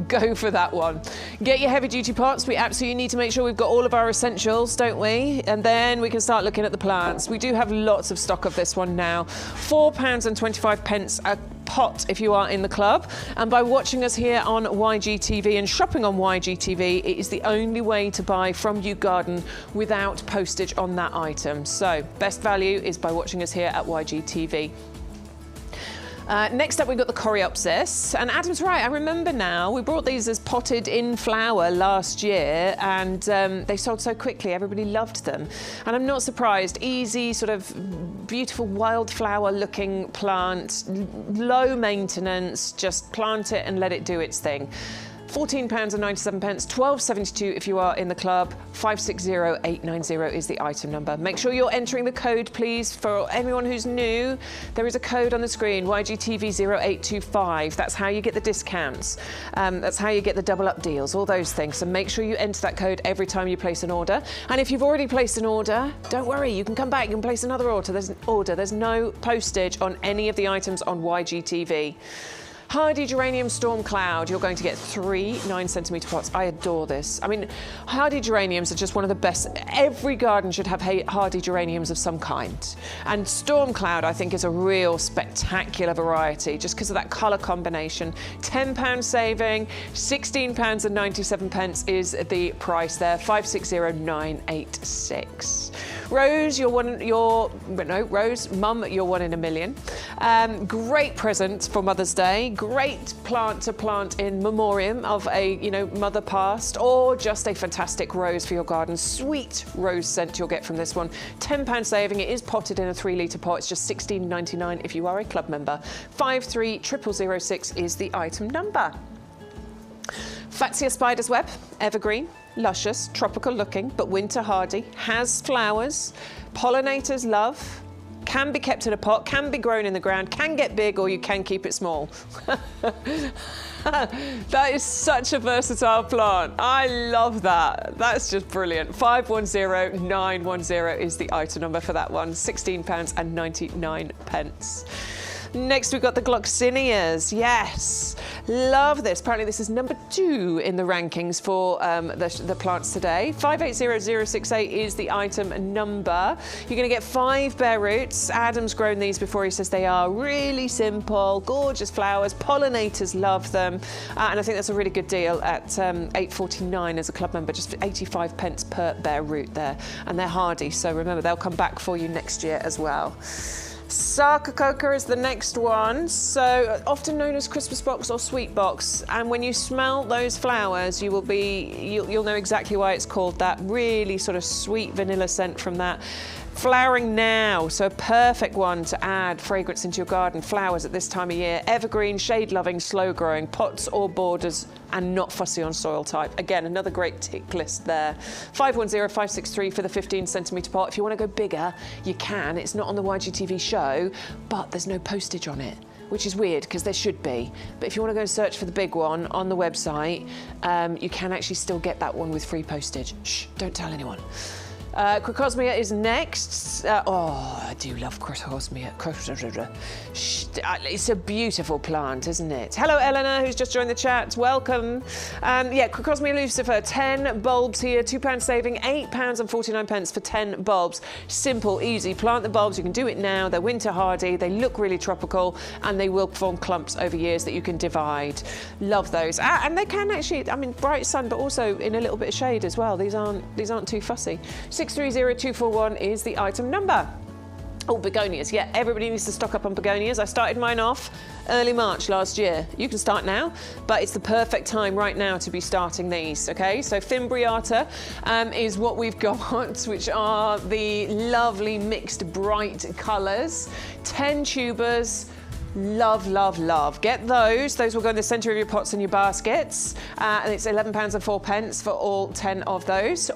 Go for that one. Get your heavy duty pots. We absolutely need to make sure we've got all of our essentials, don't we? And then we can start looking at the plants. We do have lots of stock of this one now. £4.25 a pot if you are in the club. And by watching us here on YGTV and shopping on YGTV, it is the only way to buy from YouGarden without postage on that item. So best value is by watching us here at YGTV. Next up, we've got the Coreopsis. And Adam's right, I remember now, we brought these as potted in flower last year and they sold so quickly, everybody loved them. And I'm not surprised, easy, sort of beautiful wildflower looking plant, low maintenance, just plant it and let it do its thing. £14.97, £12.72 if you are in the club, 560890 is the item number. Make sure you're entering the code, please. For everyone who's new, there is a code on the screen, YGTV0825. That's how you get the discounts. That's how you get the double up deals, all those things. So make sure you enter that code every time you place an order. And if you've already placed an order, don't worry, you can come back, you can place another order. There's no postage on any of the items on YGTV. Hardy Geranium Storm Cloud, you're going to get 3 9-centimetre pots. I adore this. I mean, hardy geraniums are just one of the best. Every garden should have hardy geraniums of some kind. And Storm Cloud, I think, is a real spectacular variety just because of that colour combination. £10 saving, £16.97 is the price there, 560986. Rose, Rose, Mum, you're 1 in a million. Great present for Mother's Day. Great plant to plant in memoriam of a, mother passed, or just a fantastic rose for your garden. Sweet rose scent you'll get from this one. £10 saving. It is potted in a 3-litre pot. It's just £16.99 if you are a club member. 530006 is the item number. Fatsia Spider's Web, evergreen, luscious, tropical looking, but winter hardy, has flowers, pollinators love, can be kept in a pot, can be grown in the ground, can get big, or you can keep it small. That is such a versatile plant. I love that. That's just brilliant. 510910 is the item number for that one. £16.99. Next, we've got the Gloxinias. Yes, love this. Apparently, this is number 2 in the rankings for the plants today. 580068 is the item number. You're going to get 5 bare roots. Adam's grown these before. He says they are really simple, gorgeous flowers. Pollinators love them. And I think that's a really good deal at £8.49 as a club member, just 85p per bare root there. And they're hardy, so remember, they'll come back for you next year as well. Sarcococa is the next one, so often known as Christmas box or sweet box. And when you smell those flowers, you'll know exactly why it's called that. Really sort of sweet vanilla scent from that. Flowering now, so a perfect one to add fragrance into your garden. Flowers at this time of year. Evergreen, shade-loving, slow-growing, pots or borders, and not fussy on soil type. Again, another great tick list there. 510563 for the 15-centimetre pot. If you want to go bigger, you can. It's not on the YGTV show, but there's no postage on it, which is weird because there should be. But if you want to go and search for the big one on the website, you can actually still get that one with free postage. Shh, don't tell anyone. Crocosmia is next. I do love Crocosmia. It's a beautiful plant, isn't it? Hello, Eleanor, who's just joined the chat. Welcome. Crocosmia lucifer, 10 bulbs here, £2 saving, £8.49 for 10 bulbs. Simple, easy. Plant the bulbs. You can do it now. They're winter hardy. They look really tropical, and they will form clumps over years that you can divide. Love those. And they can actually, bright sun, but also in a little bit of shade as well. These aren't too fussy. 630241 is the item number. Oh, begonias. Yeah, everybody needs to stock up on begonias. I started mine off early March last year. You can start now, but it's the perfect time right now to be starting these, okay? So Fimbriata is what we've got, which are the lovely mixed bright colours. 10 tubers. Love, love, love. Get those. Those will go in the centre of your pots and your baskets. And it's £11.04 for all 10 of those.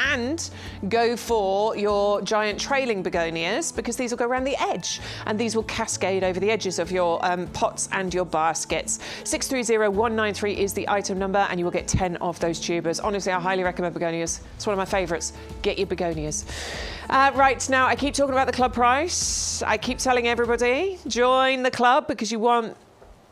And go for your giant trailing begonias, because these will go around the edge and these will cascade over the edges of your pots and your baskets. 630193 is the item number, and you will get 10 of those tubers. Honestly, I highly recommend begonias. It's one of my favourites. Get your begonias. Right, now I keep talking about the club price. I keep telling everybody, join the club, because you want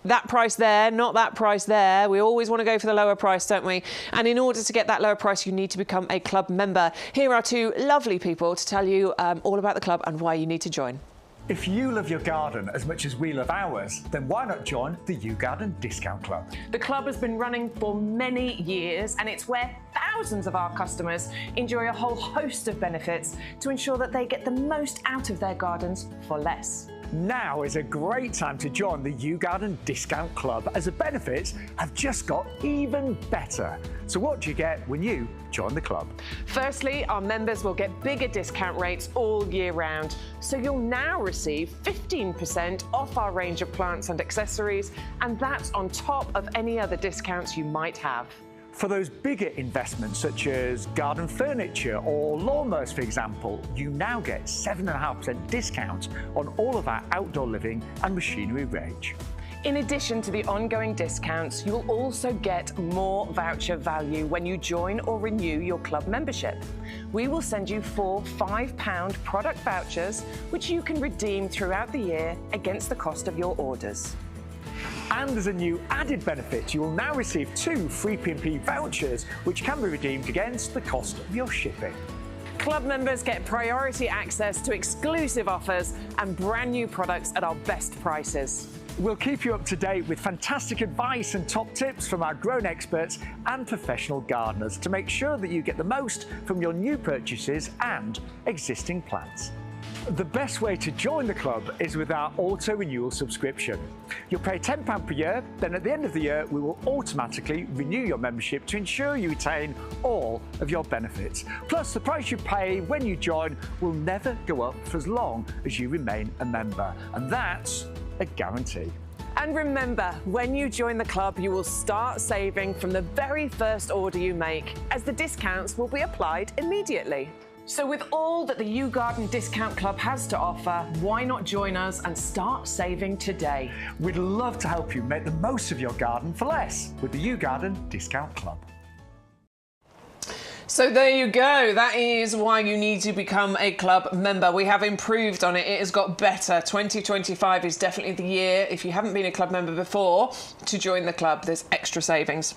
that price there, not that price there. We always want to go for the lower price, don't we? And in order to get that lower price, you need to become a club member. Here are two lovely people to tell you all about the club and why you need to join. If you love your garden as much as we love ours, then why not join the YouGarden Discount Club? The club has been running for many years, and it's where thousands of our customers enjoy a whole host of benefits to ensure that they get the most out of their gardens for less. Now is a great time to join the YouGarden Discount Club, as the benefits have just got even better. So what do you get when you join the club? Firstly, our members will get bigger discount rates all year round. So you'll now receive 15% off our range of plants and accessories, and that's on top of any other discounts you might have. For those bigger investments, such as garden furniture or lawnmowers, for example, you now get 7.5% discount on all of our outdoor living and machinery range. In addition to the ongoing discounts, you'll also get more voucher value when you join or renew your club membership. We will send you 4 £5 product vouchers, which you can redeem throughout the year against the cost of your orders. And as a new added benefit, you will now receive 2 free P&P vouchers, which can be redeemed against the cost of your shipping. Club members get priority access to exclusive offers and brand new products at our best prices. We'll keep you up to date with fantastic advice and top tips from our grown experts and professional gardeners to make sure that you get the most from your new purchases and existing plants. The best way to join the club is with our auto-renewal subscription. You'll pay £10 per year, then at the end of the year we will automatically renew your membership to ensure you retain all of your benefits. Plus, the price you pay when you join will never go up for as long as you remain a member, and that's a guarantee. And remember, when you join the club, you will start saving from the very first order you make, as the discounts will be applied immediately. So with all that the YouGarden Discount Club has to offer, why not join us and start saving today? We'd love to help you make the most of your garden for less with the YouGarden Discount Club. So there you go. That is why you need to become a club member. We have improved on it. It has got better. 2025 is definitely the year, if you haven't been a club member before, to join the club. There's extra savings.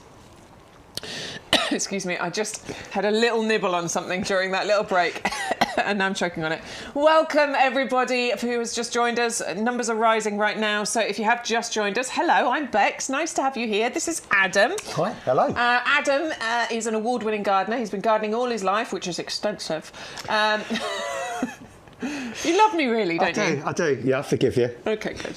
Excuse me, I just had a little nibble on something during that little break and now I'm choking on it. Welcome everybody who has just joined us. Numbers are rising right now, so if you have just joined us, hello, I'm Bex. Nice to have you here. This is Adam. Hi, hello. Adam is an award-winning gardener. He's been gardening all his life, which is extensive. You love me really, don't you? I do. Yeah, I forgive you. Okay, good.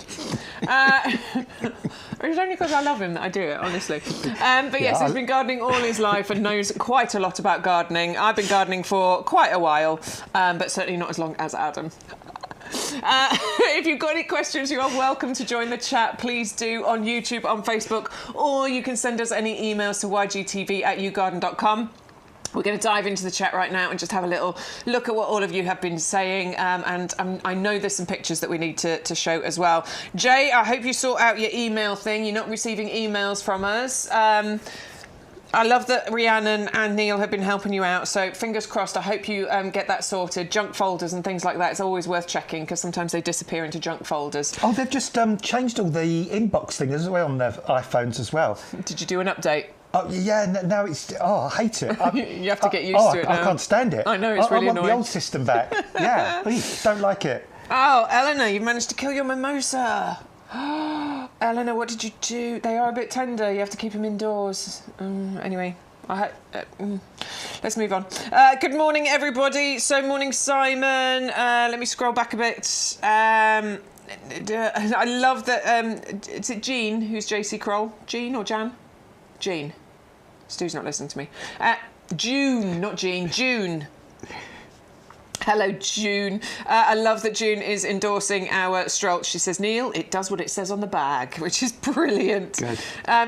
It's only because I love him that I do it, honestly. But yes, he's been gardening all his life and knows quite a lot about gardening. I've been gardening for quite a while, but certainly not as long as Adam. If you've got any questions, you are welcome to join the chat. Please do on YouTube, on Facebook, or you can send us any emails to ygtv@yougarden.com. We're going to dive into the chat right now and just have a little look at what all of you have been saying. And I know there's some pictures that we need to show as well. Jay, I hope you sort out your email thing. You're not receiving emails from us. I love that Rhiannon and Neil have been helping you out, so fingers crossed. I hope you get that sorted. Junk folders and things like that, it's always worth checking because sometimes they disappear into junk folders. Oh, they've just changed all the inbox thing as well on their iPhones as well. Did you do an update? Oh, yeah, now it's... Oh, I hate it. You have to get used to it now. I can't stand it. I know, it's really annoying. I want the old system back. Yeah, don't like it. Oh, Eleanor, you've managed to kill your mimosa. Eleanor, what did you do? They are a bit tender. You have to keep them indoors. Anyway, let's move on. Good morning, everybody. So, morning, Simon. Let me scroll back a bit. I love that. Is it Jean who's JC Kroll? Jean or Jan? Jean. Stu's not listening to me. June, not Jean. June. Hello, June. I love that June is endorsing our Strolch. She says, Neil, it does what it says on the bag, which is brilliant. Good.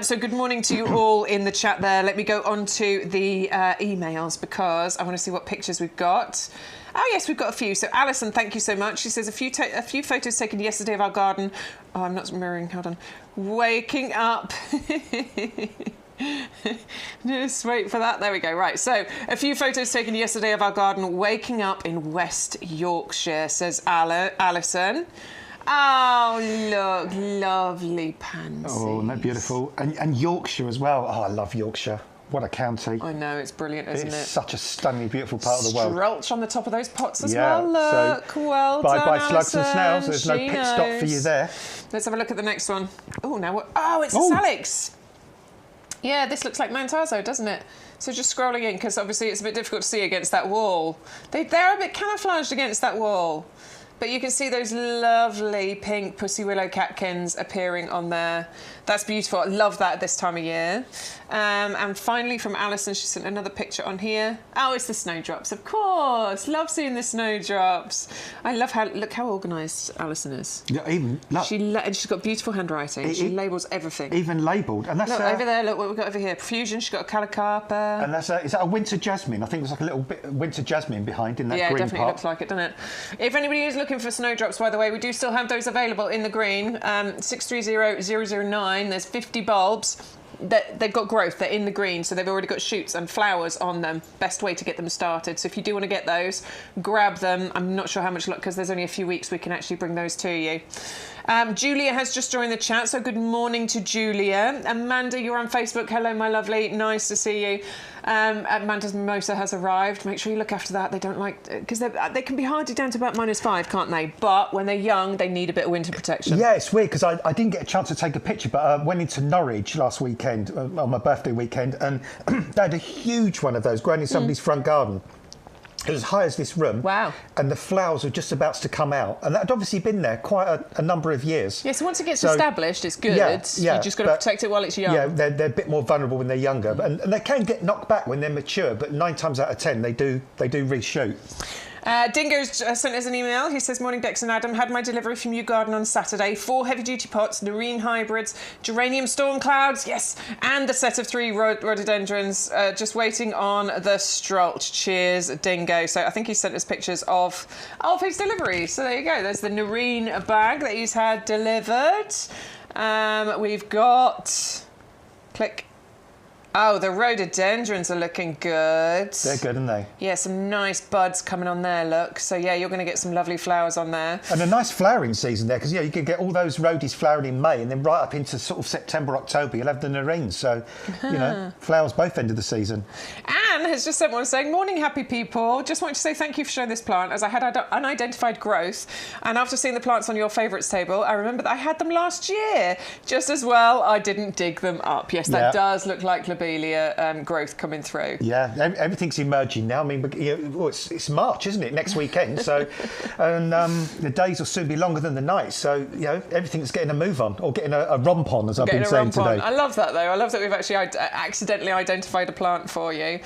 So good morning to you all in the chat there. Let me go on to the emails because I want to see what pictures we've got. Oh, yes, we've got a few. So, Alison, thank you so much. She says, a few photos taken yesterday of our garden. Oh, I'm not mirroring. Hold on. Waking up. Just wait for that. There we go. Right. So, a few photos taken yesterday of our garden waking up in West Yorkshire, says Alison. Oh, look. Lovely pansies. Oh, isn't that beautiful? And Yorkshire as well. Oh, I love Yorkshire. What a county. I know, it's brilliant, isn't it? It's such a stunningly beautiful part of the world. Strolch on the top of those pots as well. Look, so well done, bye-bye slugs and Alison. snails. There's no pit stop for you there. Let's have a look at the next one. Oh, now what? Oh, it's a Salix. Yeah, this looks like Mount Arzo, doesn't it? So just scrolling in, because obviously it's a bit difficult to see against that wall. They're a bit camouflaged against that wall. But you can see those lovely pink pussy willow catkins appearing on there. That's beautiful. I love that at this time of year. And finally from Alison, she sent another picture on here. Oh, it's the snowdrops, of course. Love seeing the snowdrops. I love look how organised Alison is. Yeah, even look. She's got beautiful handwriting. She labels everything. Even labelled. And that's look over there. Look what we've got over here. Profusion. She's got a calocarpa. And is that a winter jasmine? I think there's like a little bit of winter jasmine behind in that green pot. Yeah, it definitely looks like it, doesn't it? If anybody is looking for snowdrops, by the way, we do still have those available in the green. 630009. There's 50 bulbs. They've got growth, they're in the green, so they've already got shoots and flowers on them. Best way to get them started. So if you do want to get those, grab them. I'm not sure how much luck, because there's only a few weeks we can actually bring those to you. Julia has just joined the chat, so good morning to Julia. Amanda, you're on Facebook. Hello, my lovely. Nice to see you. Amanda's mimosa has arrived. Make sure you look after that. They don't like... because they can be hardy down to about -5, can't they? But when they're young, they need a bit of winter protection. Yeah, it's weird, because I didn't get a chance to take a picture, but I went into Norwich last weekend, on my birthday weekend, and they had a huge one of those growing in somebody's front garden. It was as high as this room. Wow. And the flowers were just about to come out. And that had obviously been there quite a number of years. Yeah, so once it gets established, it's good. Yeah, you just got to protect it while it's young. Yeah, they're a bit more vulnerable when they're younger. And they can get knocked back when they're mature, but 9 times out of 10, they do reshoot. Dingo's sent us an email. He says, morning, Bex and Adam. Had my delivery from YouGarden on Saturday. 4 heavy-duty pots, Noreen hybrids, geranium storm clouds, yes, and a set of 3 rhododendrons, just waiting on the Strolch. Cheers, Dingo. So I think he sent us pictures of his delivery. So there you go. There's the Noreen bag that he's had delivered. We've got... Click. Oh, the rhododendrons are looking good. They're good, aren't they? Yeah, some nice buds coming on there, look. So, yeah, you're going to get some lovely flowers on there. And a nice flowering season there, because, you can get all those rhodies flowering in May, and then right up into sort of September, October, you'll have the Noreens. So, flowers both end of the season. Anne has just sent one saying, morning, happy people. Just wanted to say thank you for showing this plant, as I had unidentified growth. And after seeing the plants on your favourites table, I remember that I had them last year. Just as well, I didn't dig them up. Yes, that does look like lobelia growth coming through. Yeah, everything's emerging now. I mean, it's March, isn't it? Next weekend. So, and the days will soon be longer than the nights. So, everything's getting a move on, or getting a romp on, as I've been saying today. I love that, though. I love that we've actually accidentally identified a plant for you.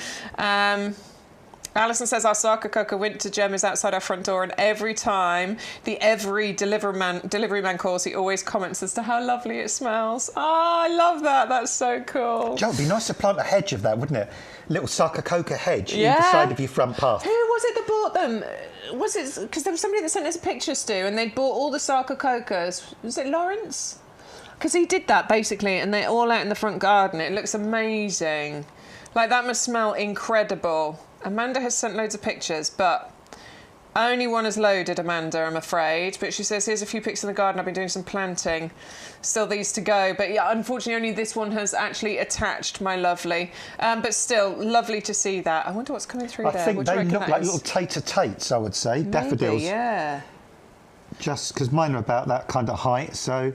Alison says our Sarcococa winter gem is outside our front door, and every time every delivery man calls, he always comments as to how lovely it smells. Oh, I love that. That's so cool. Joe, it'd be nice to plant a hedge of that, wouldn't it? A little Sarcococa hedge either side of your front path. Who was it that bought them? Was it because there was somebody that sent us a picture, Stu, and they'd bought all the Sarcococas? Was it Lawrence? Because he did that basically, and they're all out in the front garden. It looks amazing. Like, that must smell incredible. Amanda has sent loads of pictures, but only one has loaded, Amanda, I'm afraid. But she says, here's a few pics in the garden. I've been doing some planting. Still these to go. But yeah, unfortunately, only this one has actually attached, my lovely. But still, lovely to see that. I wonder what's coming through there. I think they look like little tater-tates, I would say. Maybe, daffodils. Yeah. Just because mine are about that kind of height. So,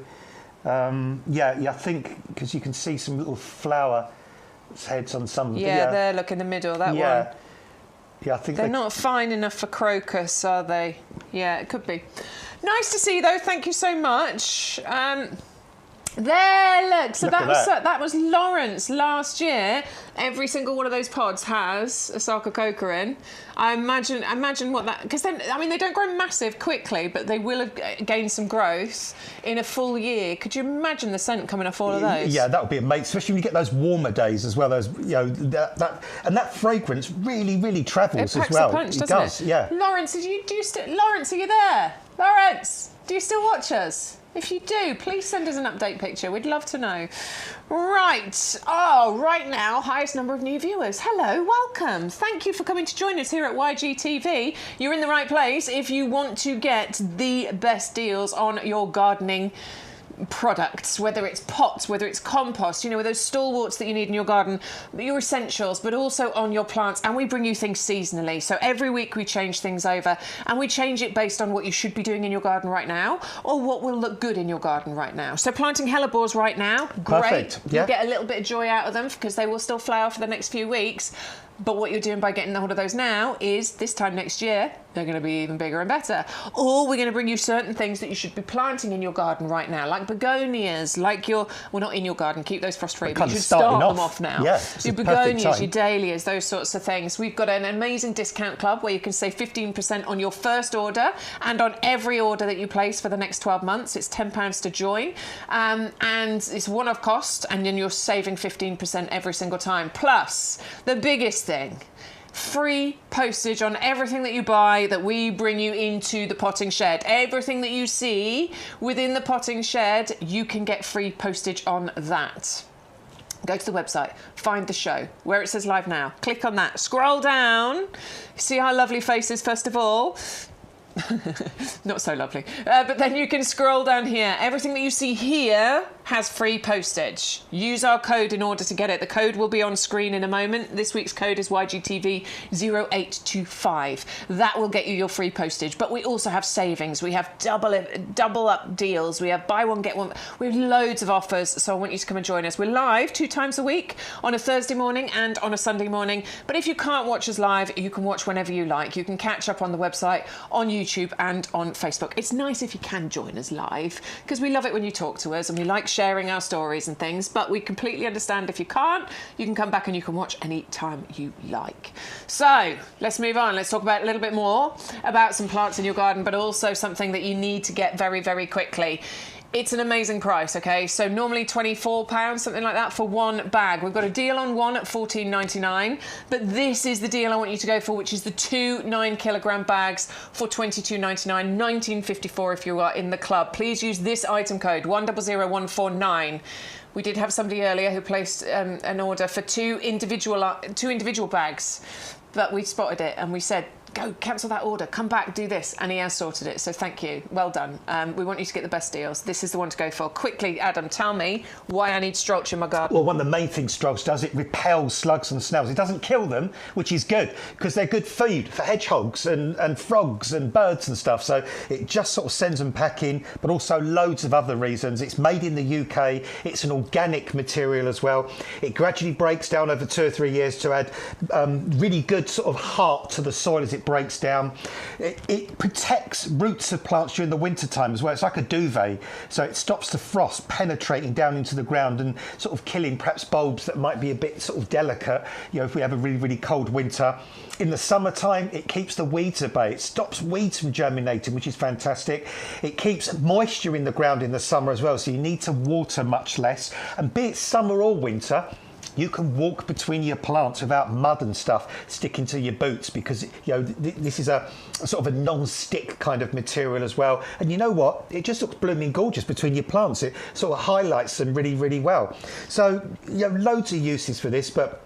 yeah, I think, because you can see some little flower heads on some of them. Yeah, there, look in the middle, that one. Yeah, I think they're not fine enough for crocus, are they? Yeah, it could be. Nice to see you, though. Thank you so much. There, look. So that was Lawrence last year. Every single one of those pods has a sarcococca in. I imagine what that, because then, I mean, they don't grow massive quickly, but they will have gained some growth in a full year. Could you imagine the scent coming off all of those? Yeah, that would be amazing, especially when you get those warmer days as well. Those, that fragrance really travels as well. It packs a punch, doesn't doesn't it? Yeah. Lawrence, Lawrence, are you there? Lawrence, do you still watch us? If you do, please send us an update picture. We'd love to know. Right. Oh, right now, highest number of new viewers. Hello, welcome. Thank you for coming to join us here at YGTV. You're in the right place if you want to get the best deals on your gardening products, whether it's pots, whether it's compost, you know, those stalwarts that you need in your garden, your essentials, but also on your plants. And we bring you things seasonally. So every week we change things over, and we change it based on what you should be doing in your garden right now, or what will look good in your garden right now. So planting hellebores right now, great. Perfect. Yeah. You get a little bit of joy out of them because they will still flower for the next few weeks. But what you're doing by getting hold of those now is this time next year, they're going to be even bigger and better. Or we're going to bring you certain things that you should be planting in your garden right now, like begonias, like well, not in your garden, keep those frost-free, but you should start them off now. Yeah, your begonias, your dahlias, those sorts of things. We've got an amazing discount club where you can save 15% on your first order and on every order that you place for the next 12 months. It's £10 to join. And it's one-off cost, and then you're saving 15% every single time. Plus, the biggest thing, free postage on everything that you buy that we bring you into the potting shed. Everything that you see within the potting shed, you can get free postage on that. Go to the website, find the show, where it says live now. Click on that, scroll down, see our lovely faces first of all. Not so lovely. But then you can scroll down here. Everything that you see here has free postage. Use our code in order to get it. The code will be on screen in a moment. This week's code is YGTV0825. That will get you your free postage. But we also have savings. We have double up deals. We have buy one, get one. We have loads of offers. So I want you to come and join us. We're live 2 times a week on a Thursday morning and on a Sunday morning. But if you can't watch us live, you can watch whenever you like. You can catch up on the website, on YouTube and on Facebook. It's nice if you can join us live because we love it when you talk to us and we like sharing our stories and things, but we completely understand if you can't. You can come back and you can watch any time you like. So let's move on. Let's talk about a little bit more about some plants in your garden, but also something that you need to get very, very quickly. It's an amazing price, okay? So normally £24, something like that, for one bag. We've got a deal on one at $14.99, but this is the deal I want you to go for, which is the 2 9-kilogram bags for $22.99, $19.54 if you are in the club. Please use this item code, 100149. We did have somebody earlier who placed an order for two individual bags, but we spotted it and we said, go cancel that order, come back, do this, and he has sorted it, so thank you, well done. We want you to get the best deals. This is the one to go for. Quickly, Adam, tell me why I need Strolch in my garden. Well, one of the main things Strolch does, it repels slugs and snails. It doesn't kill them, which is good because they're good food for hedgehogs and frogs and birds and stuff, so it just sort of sends them packing, but also loads of other reasons. It's made in the UK, it's an organic material as well. It gradually breaks down over 2 or 3 years to add really good sort of heart to the soil as it breaks down. It protects roots of plants during the winter time as well. It's like a duvet, so it stops the frost penetrating down into the ground and sort of killing perhaps bulbs that might be a bit sort of delicate, you know, if we have a really, really cold winter. In the summertime, it keeps the weeds at bay. It stops weeds from germinating, which is fantastic. It keeps moisture in the ground in the summer as well, so you need to water much less. And be it summer or winter, you can walk between your plants without mud and stuff sticking to your boots because, you know, this is a sort of a non-stick kind of material as well. And you know what? It just looks blooming gorgeous between your plants. It sort of highlights them really, really well. So, you know, loads of uses for this, but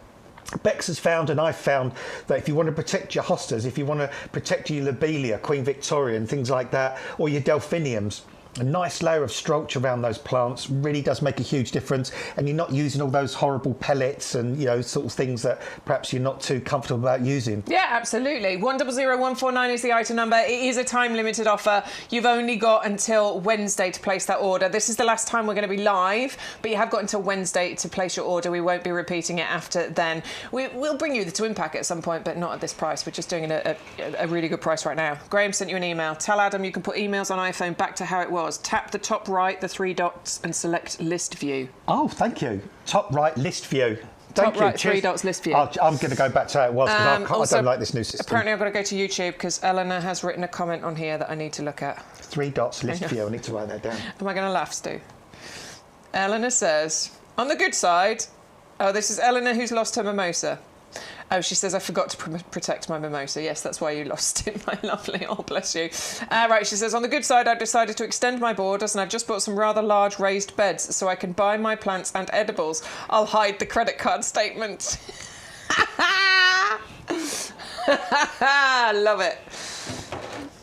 Bex has found, and I've found, that if you want to protect your hostas, if you want to protect your lobelia, Queen Victoria and things like that, or your delphiniums, a nice layer of mulch around those plants really does make a huge difference, and you're not using all those horrible pellets and, you know, sort of things that perhaps you're not too comfortable about using. Yeah, absolutely. 100149 is the item number. It is a time-limited offer. You've only got until Wednesday to place that order. This is the last time we're going to be live, but you have got until Wednesday to place your order. We won't be repeating it after then. We'll bring you the twin pack at some point, but not at this price. We're just doing it at a really good price right now. Graham sent you an email. Tell Adam you can put emails on iPhone back to how it was. Tap the top right, the 3 dots, and select list view. Oh, thank you. Top right, list view. Top right, 3 dots, list view. I'm going to go back to how it was, because I don't like this new system. Apparently I've got to go to YouTube because Eleanor has written a comment on here that I need to look at. 3 dots, list view. I need to write that down. Am I going to laugh, Stu? Eleanor says, on the good side... Oh, this is Eleanor who's lost her mimosa. Oh, she says, I forgot to protect my mimosa. Yes, that's why you lost it, my lovely. Oh, bless you. Right, she says, on the good side, I've decided to extend my borders and I've just bought some rather large raised beds so I can buy my plants and edibles. I'll hide the credit card statement. Love it.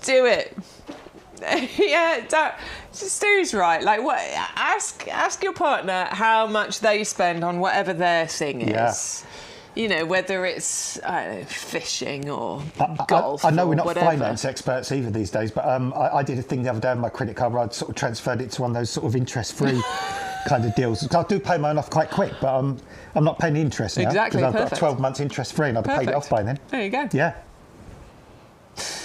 Do it. Yeah, Stu's right. Like, what? Ask your partner how much they spend on whatever their thing is. Yeah. You know, whether it's fishing or golf. I know we're not whatever. finance experts either these days, but I did a thing the other day with my credit card where I'd sort of transferred it to one of those sort of interest-free kind of deals. I do pay mine off quite quick, but I'm not paying the interest now. Exactly, because I've perfect. got 12 months interest-free and I've paid it off by then. There you go. Yeah.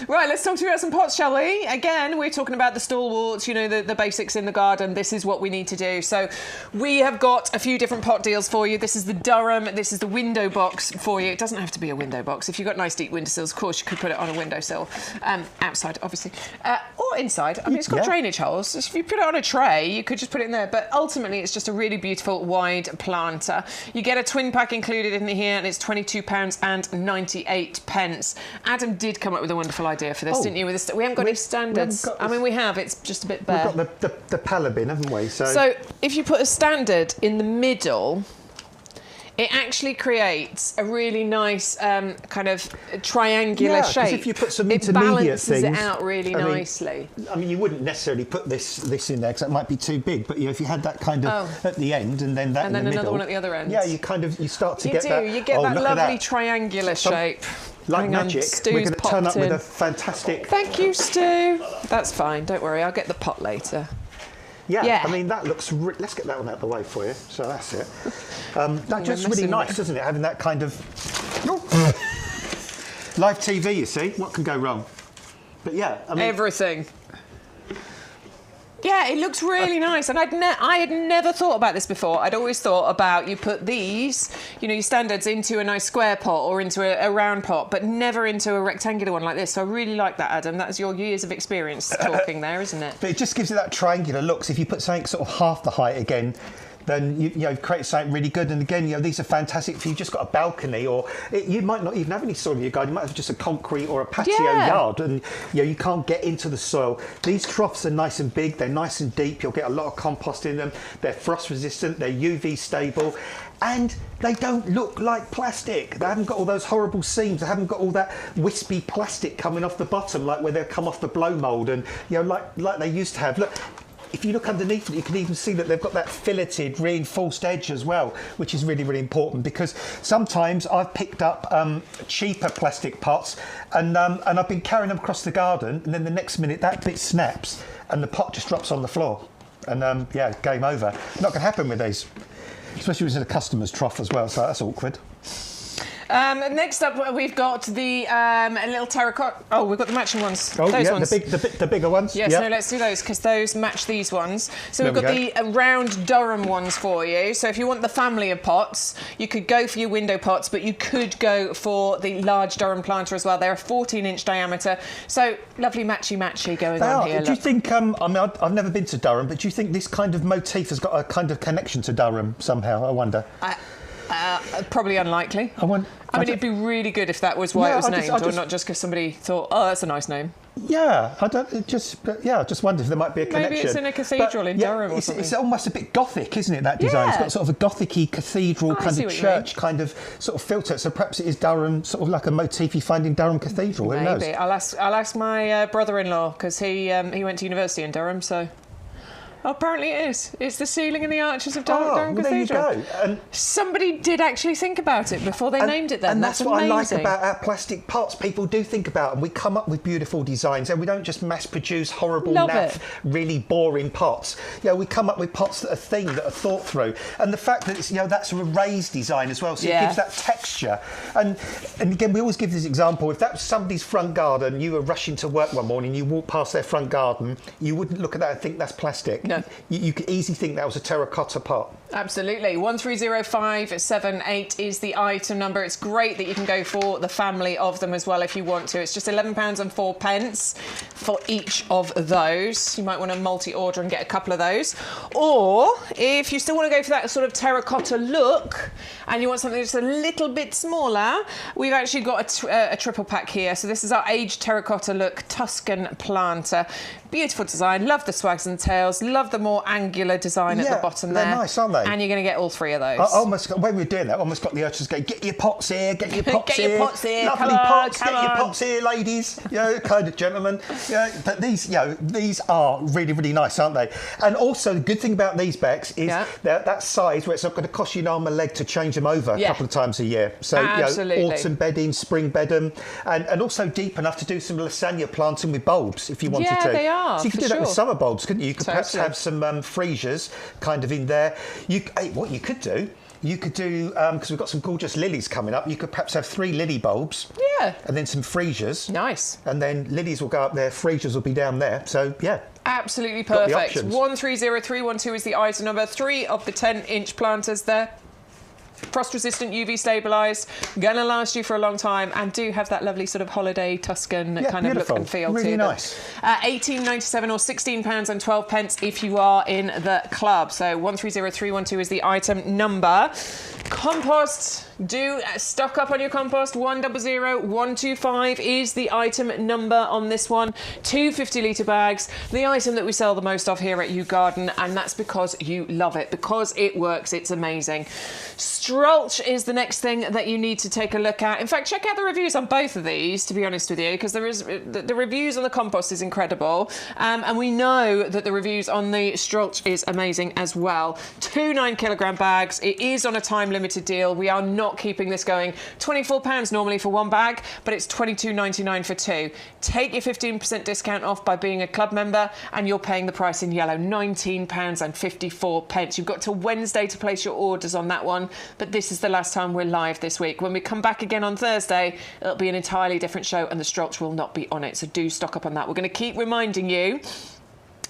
Right, let's talk to you about some pots, shall we? Again, we're talking about the stalwarts, you know, the basics in the garden. This is what we need to do. So we have got a few different pot deals for you. This is the Durham. This is the window box for you. It doesn't have to be a window box. If you've got nice deep windowsills, of course, you could put it on a windowsill. Outside, obviously. Or inside. I mean, it's got drainage holes. If you put it on a tray, you could just put it in there. But ultimately, it's just a really beautiful wide planter. You get a twin pack included in here, and it's £22.98. Adam did come up with a wonderful idea for this, didn't you? We haven't got any standards. I mean, we have. It's just a bit bare. We've got the palabin, haven't we? So if you put a standard in the middle, it actually creates a really nice kind of triangular shape. If you put some intermediate things, it balances it out really nicely. I mean, you wouldn't necessarily put this in there because that might be too big. But you know, if you had that kind of at the end and then that and in then the another middle, one at the other end. Yeah, you start to get that. You get that lovely triangular shape. Like magic, we're going to turn up with a fantastic... Thank you, Stu. That's fine, don't worry, I'll get the pot later. Yeah. I mean, that looks... Let's get that one out of the way for you. So that's it. That's just really nice, doesn't it? Having that kind of... Live TV, you see? What can go wrong? But yeah, I mean... Everything. Yeah, it looks really nice, and I had never thought about this before. I'd always thought about you put these, you know, your standards into a nice square pot or into a round pot, but never into a rectangular one like this. So I really like that, Adam. That's your years of experience talking there, isn't it? But it just gives it that triangular look. So if you put something sort of half the height again, then you create something really good. And again, you know, these are fantastic if you've just got a balcony, or you might not even have any soil in your garden. You might have just a concrete or a patio yard, and you know, you can't get into the soil. These troughs are nice and big. They're nice and deep. You'll get a lot of compost in them. They're frost resistant. They're UV stable. And they don't look like plastic. They haven't got all those horrible seams. They haven't got all that wispy plastic coming off the bottom, like where they've come off the blow mould, and you know, like they used to have. Look. If you look underneath it, you can even see that they've got that filleted, reinforced edge as well, which is really, really important, because sometimes I've picked up cheaper plastic pots and I've been carrying them across the garden, and then the next minute that bit snaps and the pot just drops on the floor. And yeah, game over. Not going to happen with these, especially when it's in a customer's trough as well, so that's awkward. Next up, we've got the little terracotta. Oh, we've got the matching ones. Oh, those yeah, ones. the bigger ones. Yes, no, let's do those because those match these ones. So we've got the round Durham ones for you. So if you want the family of pots, you could go for your window pots, but you could go for the large Durham planter as well. They're a 14-inch diameter. So lovely matchy going on here. Do you think, I mean, I've never been to Durham, but do you think this kind of motif has got a kind of connection to Durham somehow? I wonder. Probably unlikely. I mean, it'd be really good if that was why it was named, or not just because somebody thought, oh, that's a nice name. Yeah, I just wondered if there might be a connection. Maybe it's in a cathedral in Durham or something. It's almost a bit Gothic, isn't it, that design? It's got sort of a Gothic-y cathedral kind of church kind of sort of filter. So perhaps it is Durham, sort of like a motif you find in Durham Cathedral. Who knows? Maybe. I'll ask my brother-in-law, because he went to university in Durham, so... Oh, apparently it is. It's the ceiling and the arches of Durham Cathedral. There you go. Somebody did actually think about it before they named it then. And that's what amazing. I like about our plastic pots. People do think about them. We come up with beautiful designs and we don't just mass produce horrible, really boring pots. We come up with pots that are themed, that are thought through. And the fact that it's, that's a raised design as well, so it gives that texture. And again, we always give this example. If that was somebody's front garden, you were rushing to work one morning, you walk past their front garden, you wouldn't look at that and think that's plastic. No. You could easily think that was a terracotta pot. Absolutely. 130578 is the item number. It's great that you can go for the family of them as well if you want to. It's just £11.04 for each of those. You might want to multi-order and get a couple of those. Or if you still want to go for that sort of terracotta look and you want something just a little bit smaller, we've actually got a triple pack here. So this is our aged terracotta look Tuscan planter. Beautiful design. Love the swags and tails. Love the more angular design at the bottom there. They're nice, aren't they? And you're going to get all three of those. When we were doing that, I almost got the urchins going, get your pots here, get your pots get here. Your pots here. Lovely pots, get your pots here, ladies. Kind of gentlemen. But these, these are really, really nice, aren't they? And also, the good thing about these, Bex, is that size where it's not going to cost you an arm and a leg to change them over a couple of times a year. So, autumn bedding, spring bedding, and also deep enough to do some lasagna planting with bulbs if you wanted to. Yeah, they are. So you could do that with summer bulbs, couldn't you? You could perhaps have some freesias kind of in there. What you could do, because we've got some gorgeous lilies coming up, you could perhaps have 3 lily bulbs. Yeah. And then some freesias. Nice. And then lilies will go up there, freesias will be down there. So, yeah. Absolutely perfect. 130312 is the item number. 3 of the 10-inch planters there. Frost resistant, UV stabilised, gonna last you for a long time, and do have that lovely sort of holiday Tuscan kind of look and feel to them. Really nice. £18.97 or £16.12 if you are in the club. So 130312 is the item number. Compost. Do stock up on your compost. 100125 is the item number on this one. 2 50-litre bags. The item that we sell the most of here at YouGarden, and that's because you love it, because it works. It's amazing. Strulch is the next thing that you need to take a look at. In fact, check out the reviews on both of these, to be honest with you, because the reviews on the compost is incredible, and we know that the reviews on the Strulch is amazing as well. 2 9-kilogram bags. It is on a time-limited deal. We are not keeping this going. £24 normally for 1 bag, but it's £22.99 for 2. Take your 15% discount off by being a club member, and you're paying the price in yellow, £19.54. You've got till Wednesday to place your orders on that one, but this is the last time we're live this week. When we come back again on Thursday, it'll be an entirely different show, and the Strulch will not be on it, so do stock up on that. We're going to keep reminding you,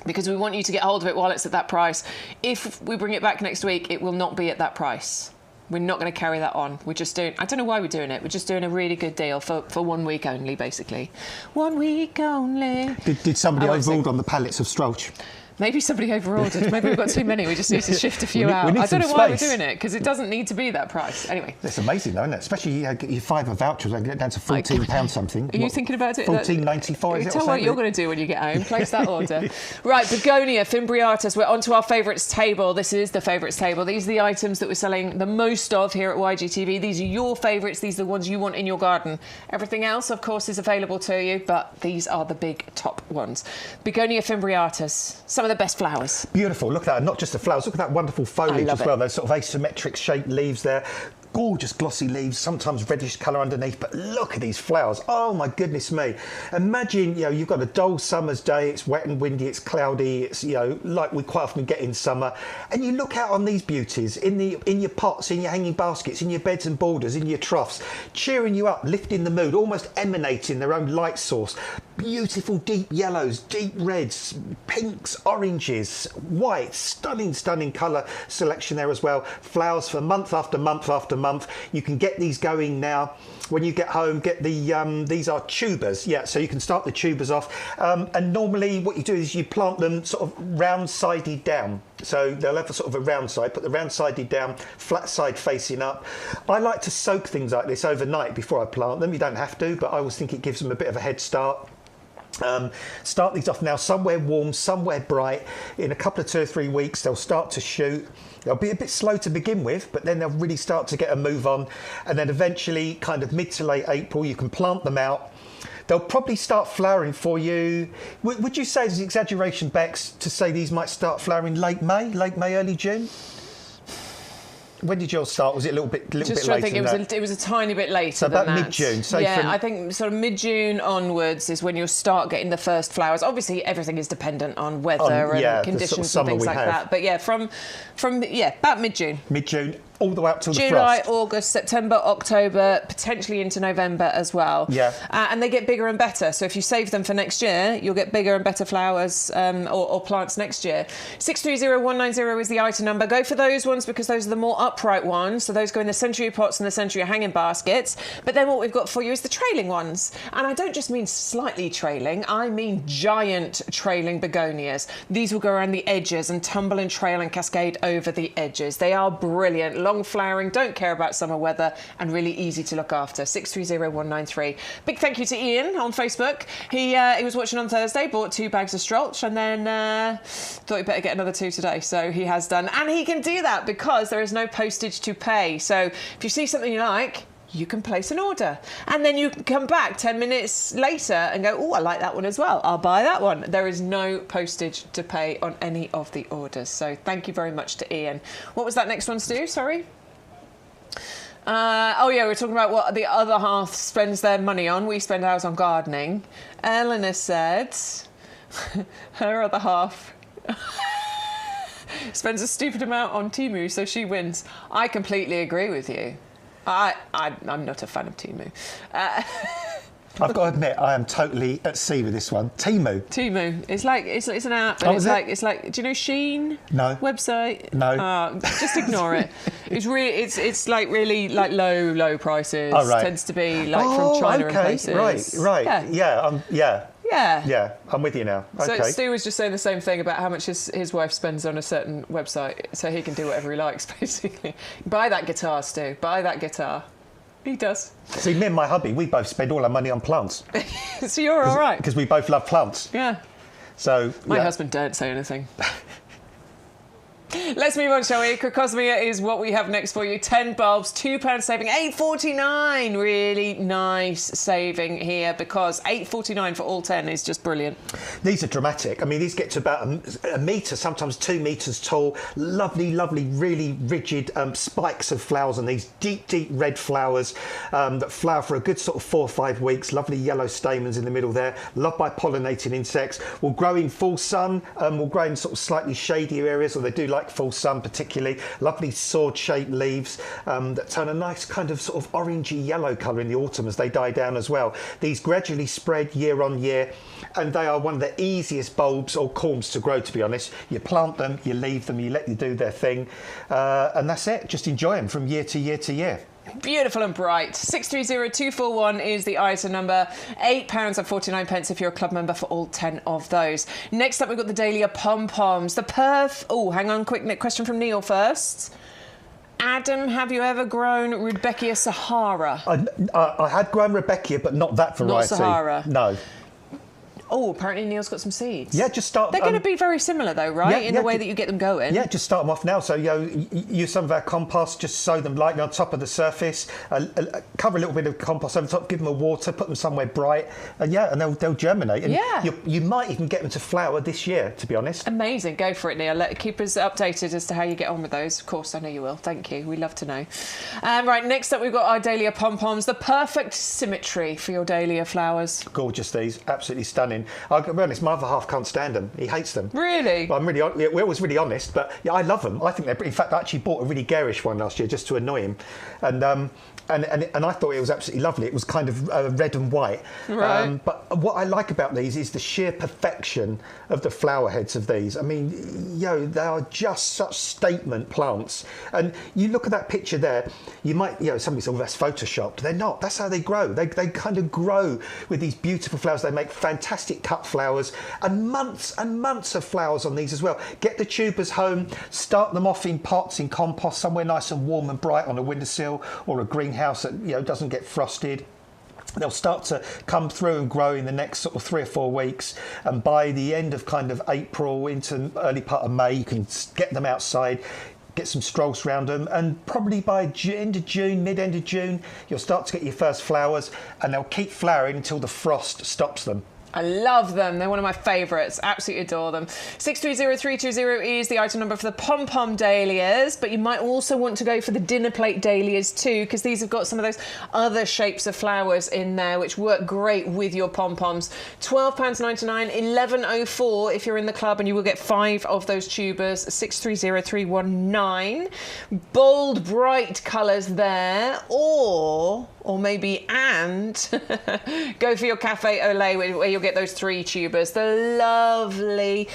because we want you to get hold of it while it's at that price. If we bring it back next week, it will not be at that price. We're not going to carry that on. We're just doing... I don't know why we're doing it. We're just doing a really good deal for 1 week only, basically. 1 week only. Did somebody overruled on the pallets of Strulch? Maybe somebody over-ordered. Maybe we've got too many. We just need to shift a few out. I don't know why we're doing it, because it doesn't need to be that price. Anyway. It's amazing, though, isn't it? Especially you get your £5 vouchers and get it down to £14 something. Are you thinking about it? £14.95. Tell what you're going to do when you get home. Place that order. Right, Begonia fimbriatus. We're on to our favourites table. This is the favourites table. These are the items that we're selling the most of here at YGTV. These are your favourites. These are the ones you want in your garden. Everything else, of course, is available to you, but these are the big top ones. Begonia fimbriatus. Some of the best flowers. Beautiful. Look at that. Not just the flowers. Look at that wonderful foliage as well. Those sort of asymmetric shaped leaves there. Gorgeous glossy leaves, sometimes reddish colour underneath, but look at these flowers. Oh my goodness me. Imagine, you've got a dull summer's day, it's wet and windy, it's cloudy, it's, like we quite often get in summer, and you look out on these beauties in your pots, in your hanging baskets, in your beds and borders, in your troughs, cheering you up, lifting the mood, almost emanating their own light source. Beautiful deep yellows, deep reds, pinks, oranges, whites, stunning colour selection there as well. Flowers for month after month after month. You can get these going now. When you get home, get these are tubers. Yeah, so you can start the tubers off. And normally what you do is you plant them sort of round-sided down. So they'll have a sort of a round side, put the round sided down, flat side facing up. I like to soak things like this overnight before I plant them. You don't have to, but I always think it gives them a bit of a head start. Start these off now somewhere warm, somewhere bright. In a couple of 2 or 3 weeks, they'll start to shoot. They'll be a bit slow to begin with, but then they'll really start to get a move on. And then eventually, kind of mid to late April, you can plant them out. They'll probably start flowering for you. Would you say there's exaggeration, Bex, to say these might start flowering late May, early June? When did yours start? Was it a little bit later? Just trying to think, it was a tiny bit later. So than about that. mid-June. I think sort of mid-June onwards is when you'll start getting the first flowers. Obviously, everything is dependent on weather and conditions sort of and things like that. But yeah, from about mid-June. Mid-June. All the way up till the July, frost. August, September, October, potentially into November as well. Yeah. And they get bigger and better. So if you save them for next year, you'll get bigger and better flowers or plants next year. 630190 is the item number. Go for those ones because those are the more upright ones. So those go in the centre of your pots and the centre of your hanging baskets. But then what we've got for you is the trailing ones. And I don't just mean slightly trailing. I mean giant trailing begonias. These will go around the edges and tumble and trail and cascade over the edges. They are brilliant. Long flowering, don't care about summer weather, and really easy to look after. 630193. Big thank you to Ian on Facebook. He was watching on Thursday, bought 2 bags of strolch, and then thought he'd better get another 2 today. So he has done, and he can do that because there is no postage to pay. So if you see something you like, you can place an order and then you can come back 10 minutes later and go, oh, I like that one as well, I'll buy that one. There is no postage to pay on any of the orders. So thank you very much to Ian. What was that next one, Stu? Sorry. We're talking about what the other half spends their money on. We spend ours on gardening. Eleanor said her other half spends a stupid amount on Temu, so she wins. I completely agree with you. I'm not a fan of Temu. I've got to admit, I am totally at sea with this one. Temu. It's like it's an app, and it's like. Do you know Shein? No. Website? No. Just ignore it. It's like really like low prices. Oh, right. Tends to be like from China and places. Right. Yeah, I'm with you now. Okay. So Stu was just saying the same thing about how much his wife spends on a certain website, so he can do whatever he likes, basically. Buy that guitar, Stu. Buy that guitar. He does. See, me and my hubby, we both spend all our money on plants. So you're all right. Because we both love plants. Yeah. So my husband daren't say anything. Let's move on, shall we? Crocosmia is what we have next for you. 10 bulbs, £2 saving, £8.49. Really nice saving here because £8.49 for all 10 is just brilliant. These are dramatic. I mean, these get to about a metre, sometimes 2 metres tall. Lovely, really rigid spikes of flowers on these deep red flowers that flower for a good sort of 4 or 5 weeks. Lovely yellow stamens in the middle there. Loved by pollinating insects. Will grow in full sun. Will grow in sort of slightly shadier areas, or they do like full sun particularly. Lovely sword-shaped leaves that turn a nice kind of sort of orangey yellow colour in the autumn as they die down as well. These gradually spread year on year, and they are one of the easiest bulbs or corms to grow, to be honest. You plant them, you leave them, you let them do their thing, and that's it. Just enjoy them from year to year to year. Beautiful and bright. 630241 is the item number. £8.49 if you're a club member for all 10 of those. Next up, we've got the Dahlia pom-poms. The hang on, quick question from Neil first. Adam, have you ever grown Rudbeckia Sahara? I had grown Rudbeckia, but not that variety. Not Sahara? No. Oh, apparently Neil's got some seeds. Yeah, just start. They're going to be very similar, though, right? In the way that you get them going. Yeah, just start them off now. So, use some of our compost, just sow them lightly on top of the surface, cover a little bit of compost over top, give them a water, put them somewhere bright, and they'll germinate. And you might even get them to flower this year, to be honest. Amazing. Go for it, Neil. Keep us updated as to how you get on with those. Of course, I know you will. Thank you. We love to know. Right, next up, we've got our Dahlia pom-poms. The perfect symmetry for your Dahlia flowers. Gorgeous, these. Absolutely stunning. I'll be honest, my other half can't stand them. He hates them. Really? We're always really honest, but yeah, I love them. I think they're. In fact, I actually bought a really garish one last year just to annoy him, and I thought it was absolutely lovely. It was kind of red and white. Right. But what I like about these is the sheer perfection of the flower heads of these. I mean, they are just such statement plants. And you look at that picture there, you might, somebody said, well, that's photoshopped. They're not. That's how they grow. They kind of grow with these beautiful flowers. They make fantastic cut flowers and months of flowers on these as well. Get the tubers home, start them off in pots, in compost, somewhere nice and warm and bright on a windowsill or a greenhouse that doesn't get frosted. They'll start to come through and grow in the next sort of 3 or 4 weeks, and by the end of kind of April into early part of May, you can get them outside, get some strolls around them, and probably by end of June, mid-end of June, you'll start to get your first flowers, and they'll keep flowering until the frost stops them. I love them. They're one of my favourites. Absolutely adore them. 630320 is the item number for the pom-pom dahlias, but you might also want to go for the dinner plate dahlias too, because these have got some of those other shapes of flowers in there which work great with your pom-poms. £12.99, £11.04 if you're in the club, and you will get 5 of those tubers. 630319. Bold, bright colours there, or maybe go for your Cafe au lait, where you'll get those 3 tubers. The lovely,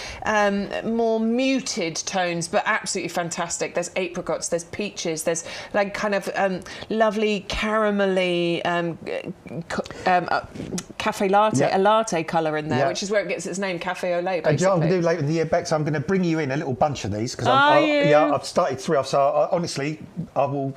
more muted tones, but absolutely fantastic. There's apricots, there's peaches, there's like kind of lovely caramelly cafe latte, a latte colour in there, which is where it gets its name, Cafe au lait, basically. And I'm going to do later in the year, Bex, I'm going to bring you in a little bunch of these, because I've started 3 off, so honestly, I'll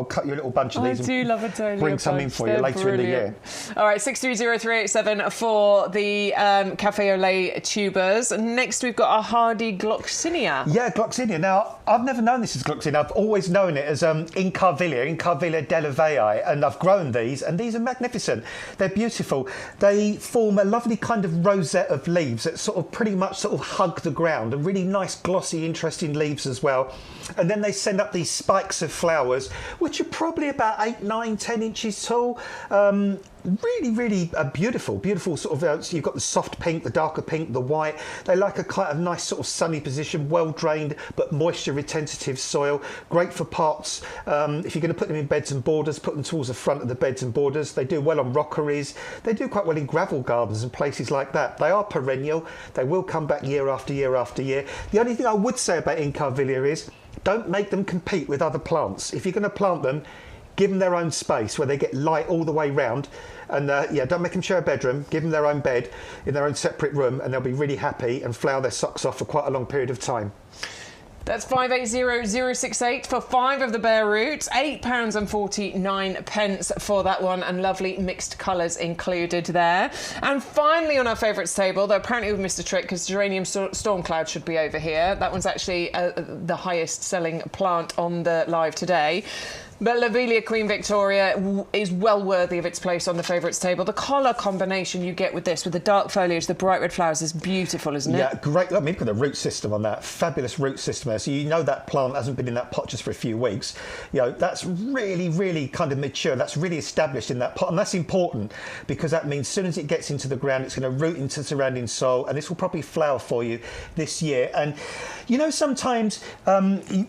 cut you a little bunch of these. I do love a dahlia. Bring some in for you later in the year. All right, 630387 for the Cafe au lait tubers. Next, we've got a hardy Gloxinia. Yeah, Gloxinia. Now, I've never known this as Gloxinia. I've always known it as Incarvilla delavei, and I've grown these, and these are magnificent. They're beautiful. They form a lovely kind of rosette of leaves that sort of pretty much sort of hug the ground, and really nice, glossy, interesting leaves as well. And then they send up these spikes of flowers, which are probably about 8, 9, 10 inches tall. Really beautiful sort of, you've got the soft pink, the darker pink, the white. They like a kind of nice sort of sunny position, well drained but moisture retentive soil. Great for pots. If you're going to put them in beds and borders, put them towards the front of the beds and borders. They do well on rockeries. They do quite well in gravel gardens and places like that. They are perennial. They will come back year after year after year. The only thing I would say about Incarvilla is don't make them compete with other plants. If you're going to plant them, give them their own space where they get light all the way round. And don't make them share a bedroom. Give them their own bed in their own separate room, and they'll be really happy and flower their socks off for quite a long period of time. That's 580068 for 5 of the bare roots, £8.49 for that one, and lovely mixed colours included there. And finally on our favourites table, though apparently we've missed a trick because Geranium Stormcloud should be over here. That one's actually the highest selling plant on the live today. But Lobelia Queen Victoria is well worthy of its place on the favourites table. The colour combination you get with this, with the dark foliage, the bright red flowers, is beautiful, isn't it? Yeah, great. Let me look at the root system on that. Fabulous root system there. So you know that plant hasn't been in that pot just for a few weeks. You know, that's really kind of mature. That's really established in that pot. And that's important because that means as soon as it gets into the ground, it's going to root into the surrounding soil, and this will probably flower for you this year. And, you know, sometimes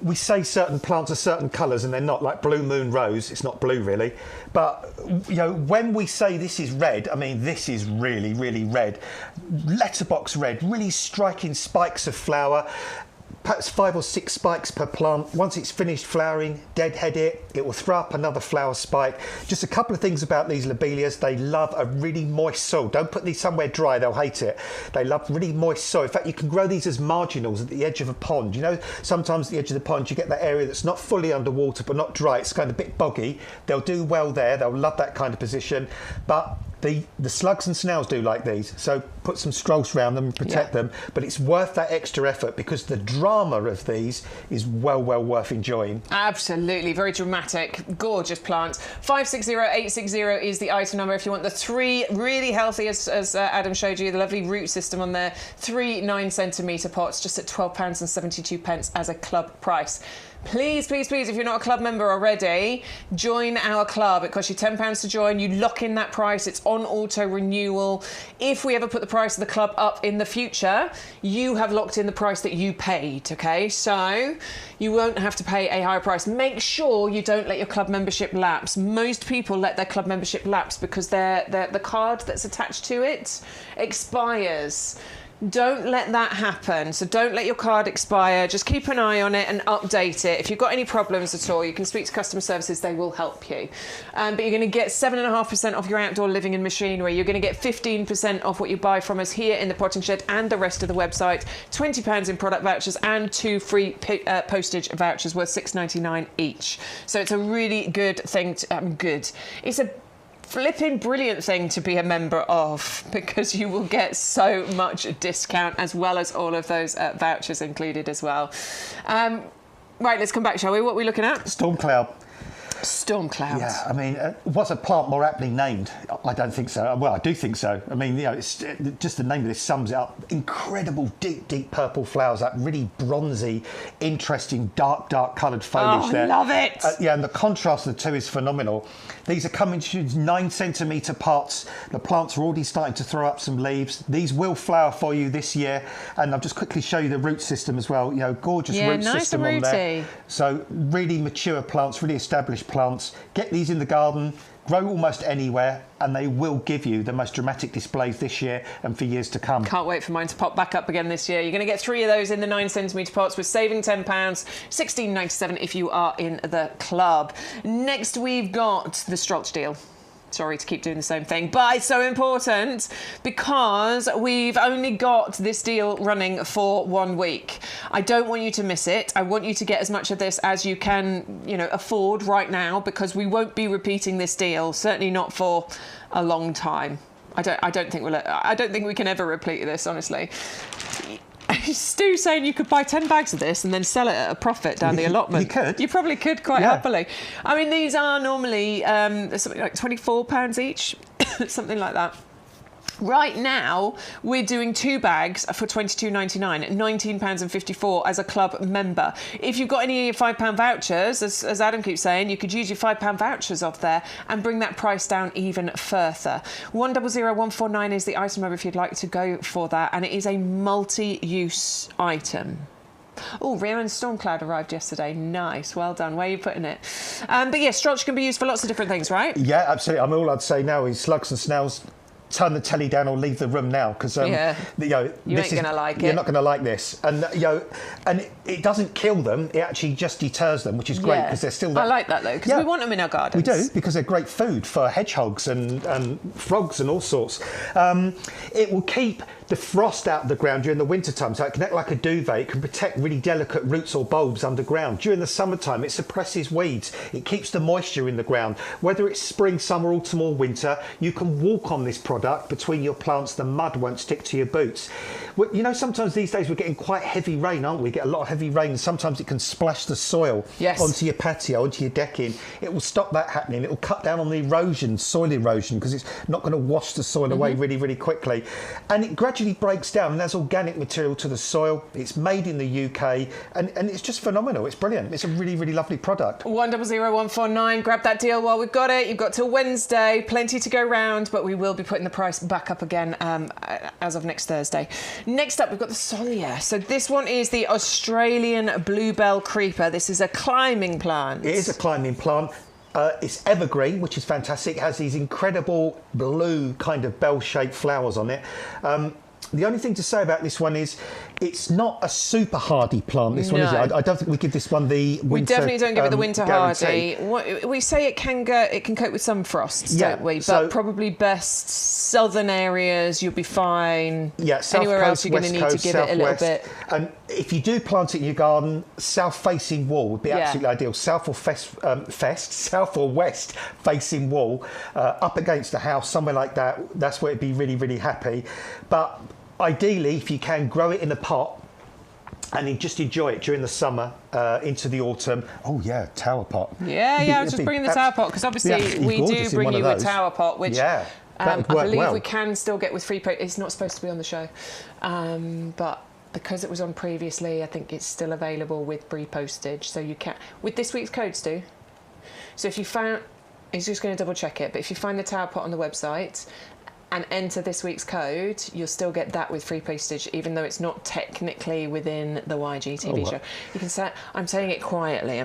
we say certain plants are certain colours and they're not, like Blue Moon Rose. It's not blue really, but you know, when we say this is red, I mean this is really red, letterbox red, really striking spikes of flower. Perhaps 5 or 6 spikes per plant. Once it's finished flowering, deadhead it. It will throw up another flower spike. Just a couple of things about these lobelias. They love a really moist soil. Don't put these somewhere dry, they'll hate it. They love really moist soil. In fact, you can grow these as marginals at the edge of a pond. You know, sometimes at the edge of the pond, you get that area that's not fully underwater, but not dry. It's kind of a bit boggy. They'll do well there. They'll love that kind of position. But the slugs and snails do like these, so put some strolls around them and protect them, but it's worth that extra effort because the drama of these is well worth enjoying. Absolutely, very dramatic, gorgeous plants. 560860 is the item number if you want the 3 really healthy, as Adam showed you, the lovely root system on there, 3 9cm pots just at £12.72 as a club price. Please, if you're not a club member already, join our club. It costs you £10 to join. You lock in that price. It's on auto renewal. If we ever put the price of the club up in the future, you have locked in the price that you paid, okay? So you won't have to pay a higher price. Make sure you don't let your club membership lapse. Most people let their club membership lapse because the card that's attached to it expires. Don't let that happen. So don't let your card expire. Just keep an eye on it and update it. If you've got any problems at all, you can speak to customer services. They will help you. But you're going to get 7.5% off your outdoor living and machinery. You're going to get 15% off what you buy from us here in the potting shed and the rest of the website. £20 in product vouchers and 2 free postage vouchers worth $6.99 each. So it's a really good thing. It's a flipping brilliant thing to be a member of, because you will get so much discount as well as all of those vouchers included as well. Right, let's come back, shall we? What are we looking at? Storm cloud. Storm clouds. Yeah, I mean, was a plant more aptly named? I don't think so. Well, I do think so. I mean, it's just the name of this sums it up. Incredible deep purple flowers, that really bronzy, interesting, dark coloured foliage there. I love it. Yeah, and the contrast of the two is phenomenal. These are coming to 9 centimetre pots. The plants are already starting to throw up some leaves. These will flower for you this year. And I'll just quickly show you the root system as well. Gorgeous root system on there. So really mature plants, really established plants. Get these in the garden, grow almost anywhere, and they will give you the most dramatic displays this year and for years to come. Can't wait for mine to pop back up again this year. You're going to get 3 of those in the 9 centimetre pots. We're saving £10, $16.97 if you are in the club. Next, we've got the Strolch deal. Sorry to keep doing the same thing, but it's so important because we've only got this deal running for 1 week. I don't want you to miss it. I want you to get as much of this as you can, afford right now, because we won't be repeating this deal, certainly not for a long time. I don't think we can ever repeat this, honestly. Stu saying you could buy 10 bags of this and then sell it at a profit down the allotment. You could. You probably could quite happily. I mean, these are normally something like £24 each, something like that. Right now, we're doing 2 bags for £22.99, £19.54 as a club member. If you've got any £5 vouchers, as Adam keeps saying, you could use your £5 vouchers off there and bring that price down even further. 100149 is the item number if you'd like to go for that, and it is a multi-use item. Oh, Rio and Stormcloud arrived yesterday. Nice, well done. Where are you putting it? But yeah, Strolch can be used for lots of different things, right? Yeah, absolutely. I mean, all I'd say now is slugs and snails, turn the telly down or leave the room now, because you ain't going to like it. You're not going to like this, and and it doesn't kill them. It actually just deters them, which is great, because they're still. I like that though, because we want them in our gardens. We do, because they're great food for hedgehogs and frogs and all sorts. It will keep the frost out of the ground during the winter time, so it can act like a duvet. It can protect really delicate roots or bulbs underground. During the summertime, it suppresses weeds. It keeps the moisture in the ground. Whether it's spring, summer, autumn or winter, you can walk on this product between your plants. The mud won't stick to your boots. Well, sometimes these days we're getting quite heavy rain, aren't we? We get a lot of heavy rain, and sometimes it can splash the soil onto your patio, onto your decking. It will stop that happening. It will cut down on the erosion, soil erosion, because it's not going to wash the soil away really, really quickly. And it gradually breaks down and adds organic material to the soil. It's made in the UK, and it's just phenomenal. It's brilliant. It's a really, really lovely product. 100149. Grab that deal while we've got it. You've got till Wednesday. Plenty to go round, but we will be putting the price back up again as of next Thursday. Next up, we've got the Solia. So this one is the Australian bluebell creeper. This is a climbing plant. It is a climbing plant. It's evergreen, which is fantastic. It has these incredible blue kind of bell-shaped flowers on it. The only thing to say about this one is it's not a super hardy plant, this one, is it? I don't think we give this one the winter. We definitely don't give it the winter guarantee. hardy. We say it can cope with some frosts, don't we? But probably best southern areas, you'll be fine. Yeah, South Anywhere Coast, else you're going to need to give it a little bit. And if you do plant it in your garden, south-facing wall would be absolutely ideal. South or west facing wall, up against the house, somewhere like that. That's where it'd be really, really happy. But ideally, if you can, grow it in a pot and just enjoy it during the summer into the autumn. Oh yeah, tower pot. I was just bringing the tower pot because obviously we do bring you a tower pot, which I believe we can still get with free postage. It's not supposed to be on the show, but because it was on previously, I think it's still available with free postage. So you can, with this week's code, Stu. So if you found, he's just going to double check it, but if you find the tower pot on the website and enter this week's code, you'll still get that with free postage, even though it's not technically within the YG TV show. You can say, I'm saying it quietly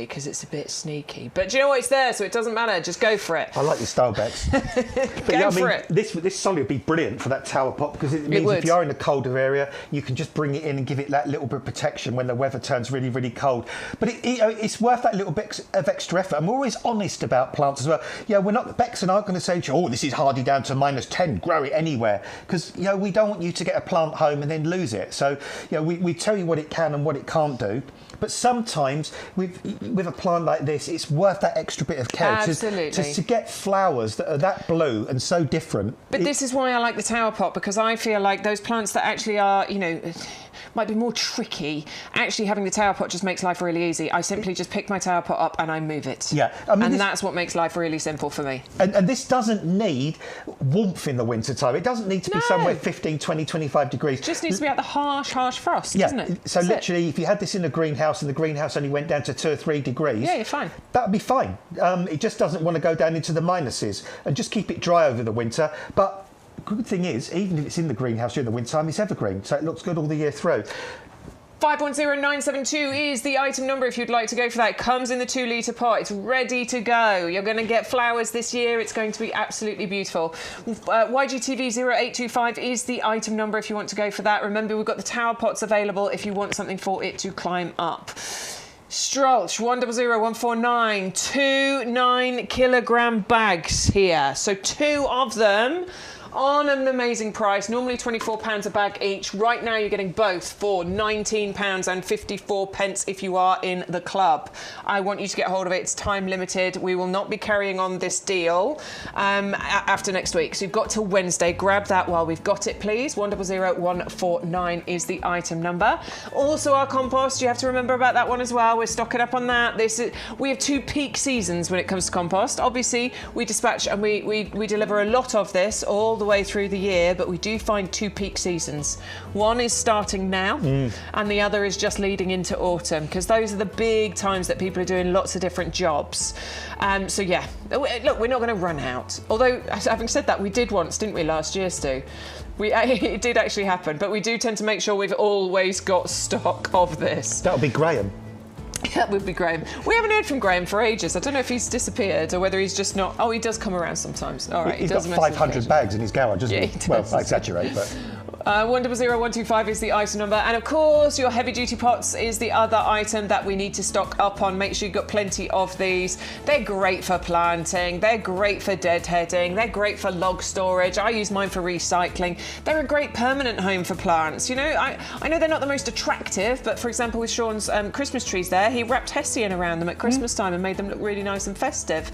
because it's a bit sneaky. But do you know what? It's there, so it doesn't matter. Just go for it. I like your style, Bex. Go for it. This Solia would be brilliant for that tower pot, because it means if you are in a colder area, you can just bring it in and give it that little bit of protection when the weather turns really, really cold. But it's worth that little bit of extra effort. And we're always honest about plants as well. We're not, Bex and I are going to say, oh, this is hardy down to -10, grow it anywhere. Because, you know, we don't want you to get a plant home and then lose it. So, you know, we tell you what it can and what it can't do. But sometimes with a plant like this, it's worth that extra bit of care to get flowers that are that blue and so different. But this is why I like the tower pot, because I feel like those plants that actually are, you know, might be more tricky, actually having the tower pot just makes life really easy. I simply just pick my tower pot up and I move it. Yeah. I mean, and that's what makes life really simple for me. And this doesn't need warmth in the winter time. It doesn't need to be somewhere 15, 20, 25 degrees. It just needs to be at the harsh frost, doesn't it? So literally, if you had this in a greenhouse and the greenhouse only went down to 2 or 3 degrees... Yeah, you're fine. That would be fine. It just doesn't want to go down into the minuses, and just keep it dry over the winter. But the good thing is, even if it's in the greenhouse during the winter time, it's evergreen, so it looks good all the year through. 510972 is the item number if you'd like to go for that. It comes in the 2 litre pot. It's ready to go. You're going to get flowers this year. It's going to be absolutely beautiful. YGTV 0825 is the item number if you want to go for that. Remember, we've got the tower pots available if you want something for it to climb up. Strolch 100149, 2 9-kilogram bags here. So 2 of them on an amazing price, normally £24 a bag each. Right now you're getting both for £19.54 if you are in the club. I want you to get hold of it. It's time limited. We will not be carrying on this deal after next week. So you've got till Wednesday. Grab that while we've got it, please. 100149 is the item number. Also our compost, you have to remember about that one as well. We're stocking up on that. We have 2 peak seasons when it comes to compost. Obviously we dispatch and we deliver a lot of this all the way through the year, but we do find 2 peak seasons. One is starting now and the other is just leading into autumn, because those are the big times that people are doing lots of different jobs. So yeah, look, we're not going to run out. Although, having said that, we did once, didn't we, last year, Stu? It did actually happen, but we do tend to make sure we've always got stock of this. That'll be Graham. That would be Graham. We haven't heard from Graham for ages. I don't know if he's disappeared or whether he's just not... Oh, he does come around sometimes. All right, he's got 500 bags in his garage, doesn't he? Does. Well, I exaggerate, but... 100125 is the item number, and of course your heavy duty pots is the other item that we need to stock up on. Make sure you've got plenty of these. They're great for planting, they're great for deadheading, they're great for log storage. I use mine for recycling. They're a great permanent home for plants. You know, I know they're not the most attractive, but for example with Sean's Christmas trees there, he wrapped hessian around them at Christmas time and made them look really nice and festive.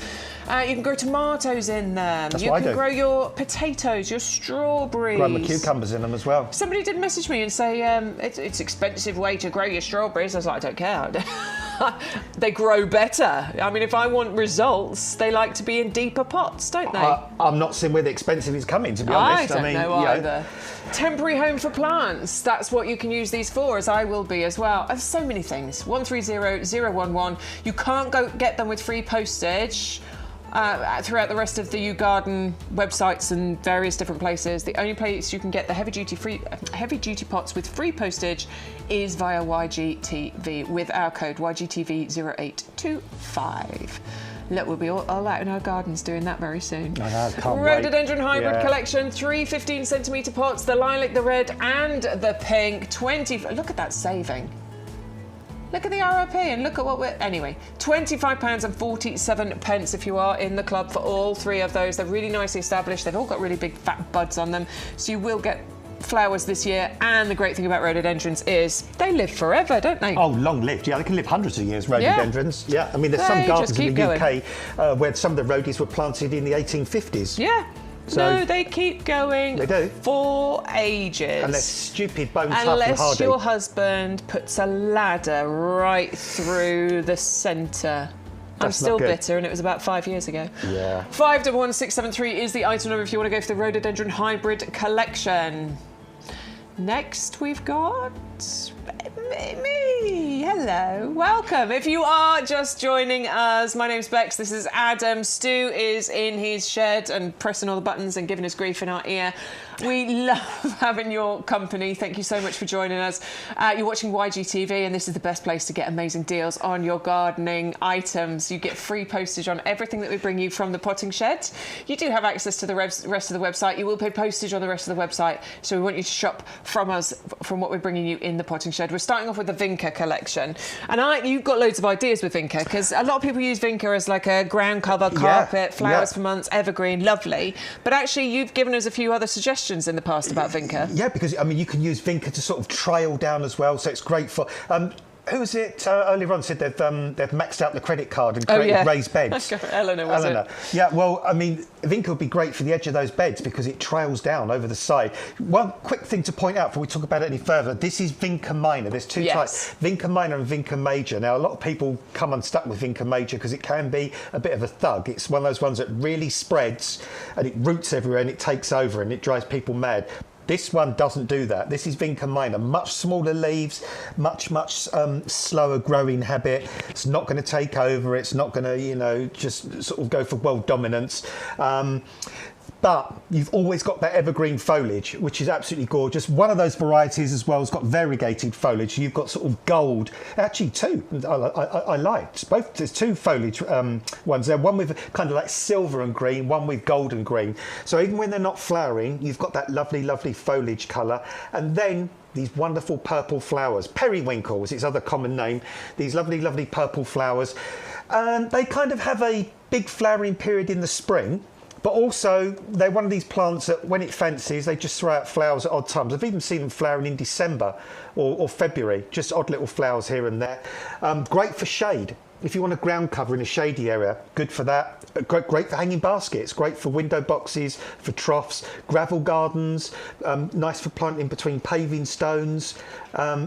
You can grow tomatoes in them. That's you what I can do. grow your potatoes, your strawberries. Grow my cucumbers in them as well. Somebody did message me and say it's expensive way to grow your strawberries. I was like, I don't care. They grow better. I mean, if I want results, they like to be in deeper pots, don't they? I'm not seeing where the expensive is coming, to be honest. I don't know either. Temporary home for plants. That's what you can use these for, as I will be as well. There's so many things. 130011. You can't go get them with free postage. Throughout the rest of the YouGarden websites and various different places. The only place you can get the heavy duty pots with free postage is via YGTV with our code YGTV0825. Look, we'll be all out in our gardens doing that very soon. I know, can't wait. Rhododendron hybrid collection, 3 15cm pots, the lilac, the red and the pink. 20. Look at that saving. Look at the RRP and look at what we're... Anyway, £25.47 if you are in the club for all 3 of those. They're really nicely established. They've all got really big fat buds on them. So you will get flowers this year. And the great thing about rhododendrons is they live forever, don't they? Oh, long-lived. Yeah, they can live hundreds of years, rhododendrons. Yeah, I mean, there's some gardens in the UK where some of the rhodies were planted in the 1850s. Yeah. So no, they keep going. They do. For ages. And they're stupid, bone tough and Unless hardy. your husband puts a ladder right through the centre. I'm still bitter, and it was about 5 years ago. Yeah. 511673 is the item number if you want to go for the Rhododendron Hybrid Collection. Next, we've got me. Hello, welcome. If you are just joining us, my name's Bex. This is Adam. Stu is in his shed and pressing all the buttons and giving us grief in our ear. We love having your company. Thank you so much for joining us. You're watching YGTV, and this is the best place to get amazing deals on your gardening items. You get free postage on everything that we bring you from the potting shed. You do have access to the rest of the website. You will pay postage on the rest of the website, so we want you to shop from us, from what we're bringing you in the potting shed. We're starting off with the Vinca collection. again. And you've got loads of ideas with Vinca, because a lot of people use Vinca as like a ground cover, carpet, flowers for months, evergreen, lovely. But actually, you've given us a few other suggestions in the past about Vinca. Yeah, because, I mean, you can use Vinca to sort of trail down as well, so it's great for... who was it earlier on said they've maxed out the credit card and created raised beds? Eleanor, was it? Yeah, well, I mean, Vinca would be great for the edge of those beds because it trails down over the side. One quick thing to point out before we talk about it any further, this is Vinca Minor. There's two types, Vinca Minor and Vinca Major. Now, a lot of people come unstuck with Vinca Major because it can be a bit of a thug. It's one of those ones that really spreads and it roots everywhere and it takes over and it drives people mad. This one doesn't do that. This is Vinca Minor. Much smaller leaves, much slower growing habit. It's not going to take over. It's not going to, you know, just sort of go for world dominance. But you've always got that evergreen foliage, which is absolutely gorgeous. One of those varieties as well has got variegated foliage. You've got sort of gold. Actually, two. I liked both. There's two foliage ones there. One with kind of like silver and green, one with gold and green. So even when they're not flowering, you've got that lovely, lovely foliage colour. And then these wonderful purple flowers. Periwinkle is its other common name. These lovely, lovely purple flowers. They kind of have a big flowering period in the spring. But also, they're one of these plants that when it fancies, they just throw out flowers at odd times. I've even seen them flowering in December or February, just odd little flowers here and there. Great for shade. If you want a ground cover in a shady area, good for that. Great for hanging baskets, great for window boxes, for troughs, gravel gardens, nice for planting between paving stones,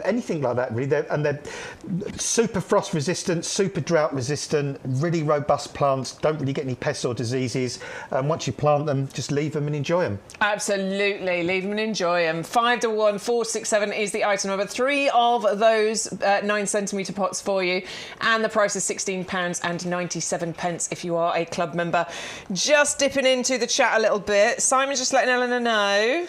anything like that really. They're super frost resistant, super drought resistant, really robust plants, don't really get any pests or diseases. Once you plant them, just leave them and enjoy them. Absolutely, leave them and enjoy them. 511467 is the item number. 3 of those 9cm pots for you, and the price is £16.97 if you are a club member. Just dipping into the chat a little bit. Simon's just letting Eleanor know.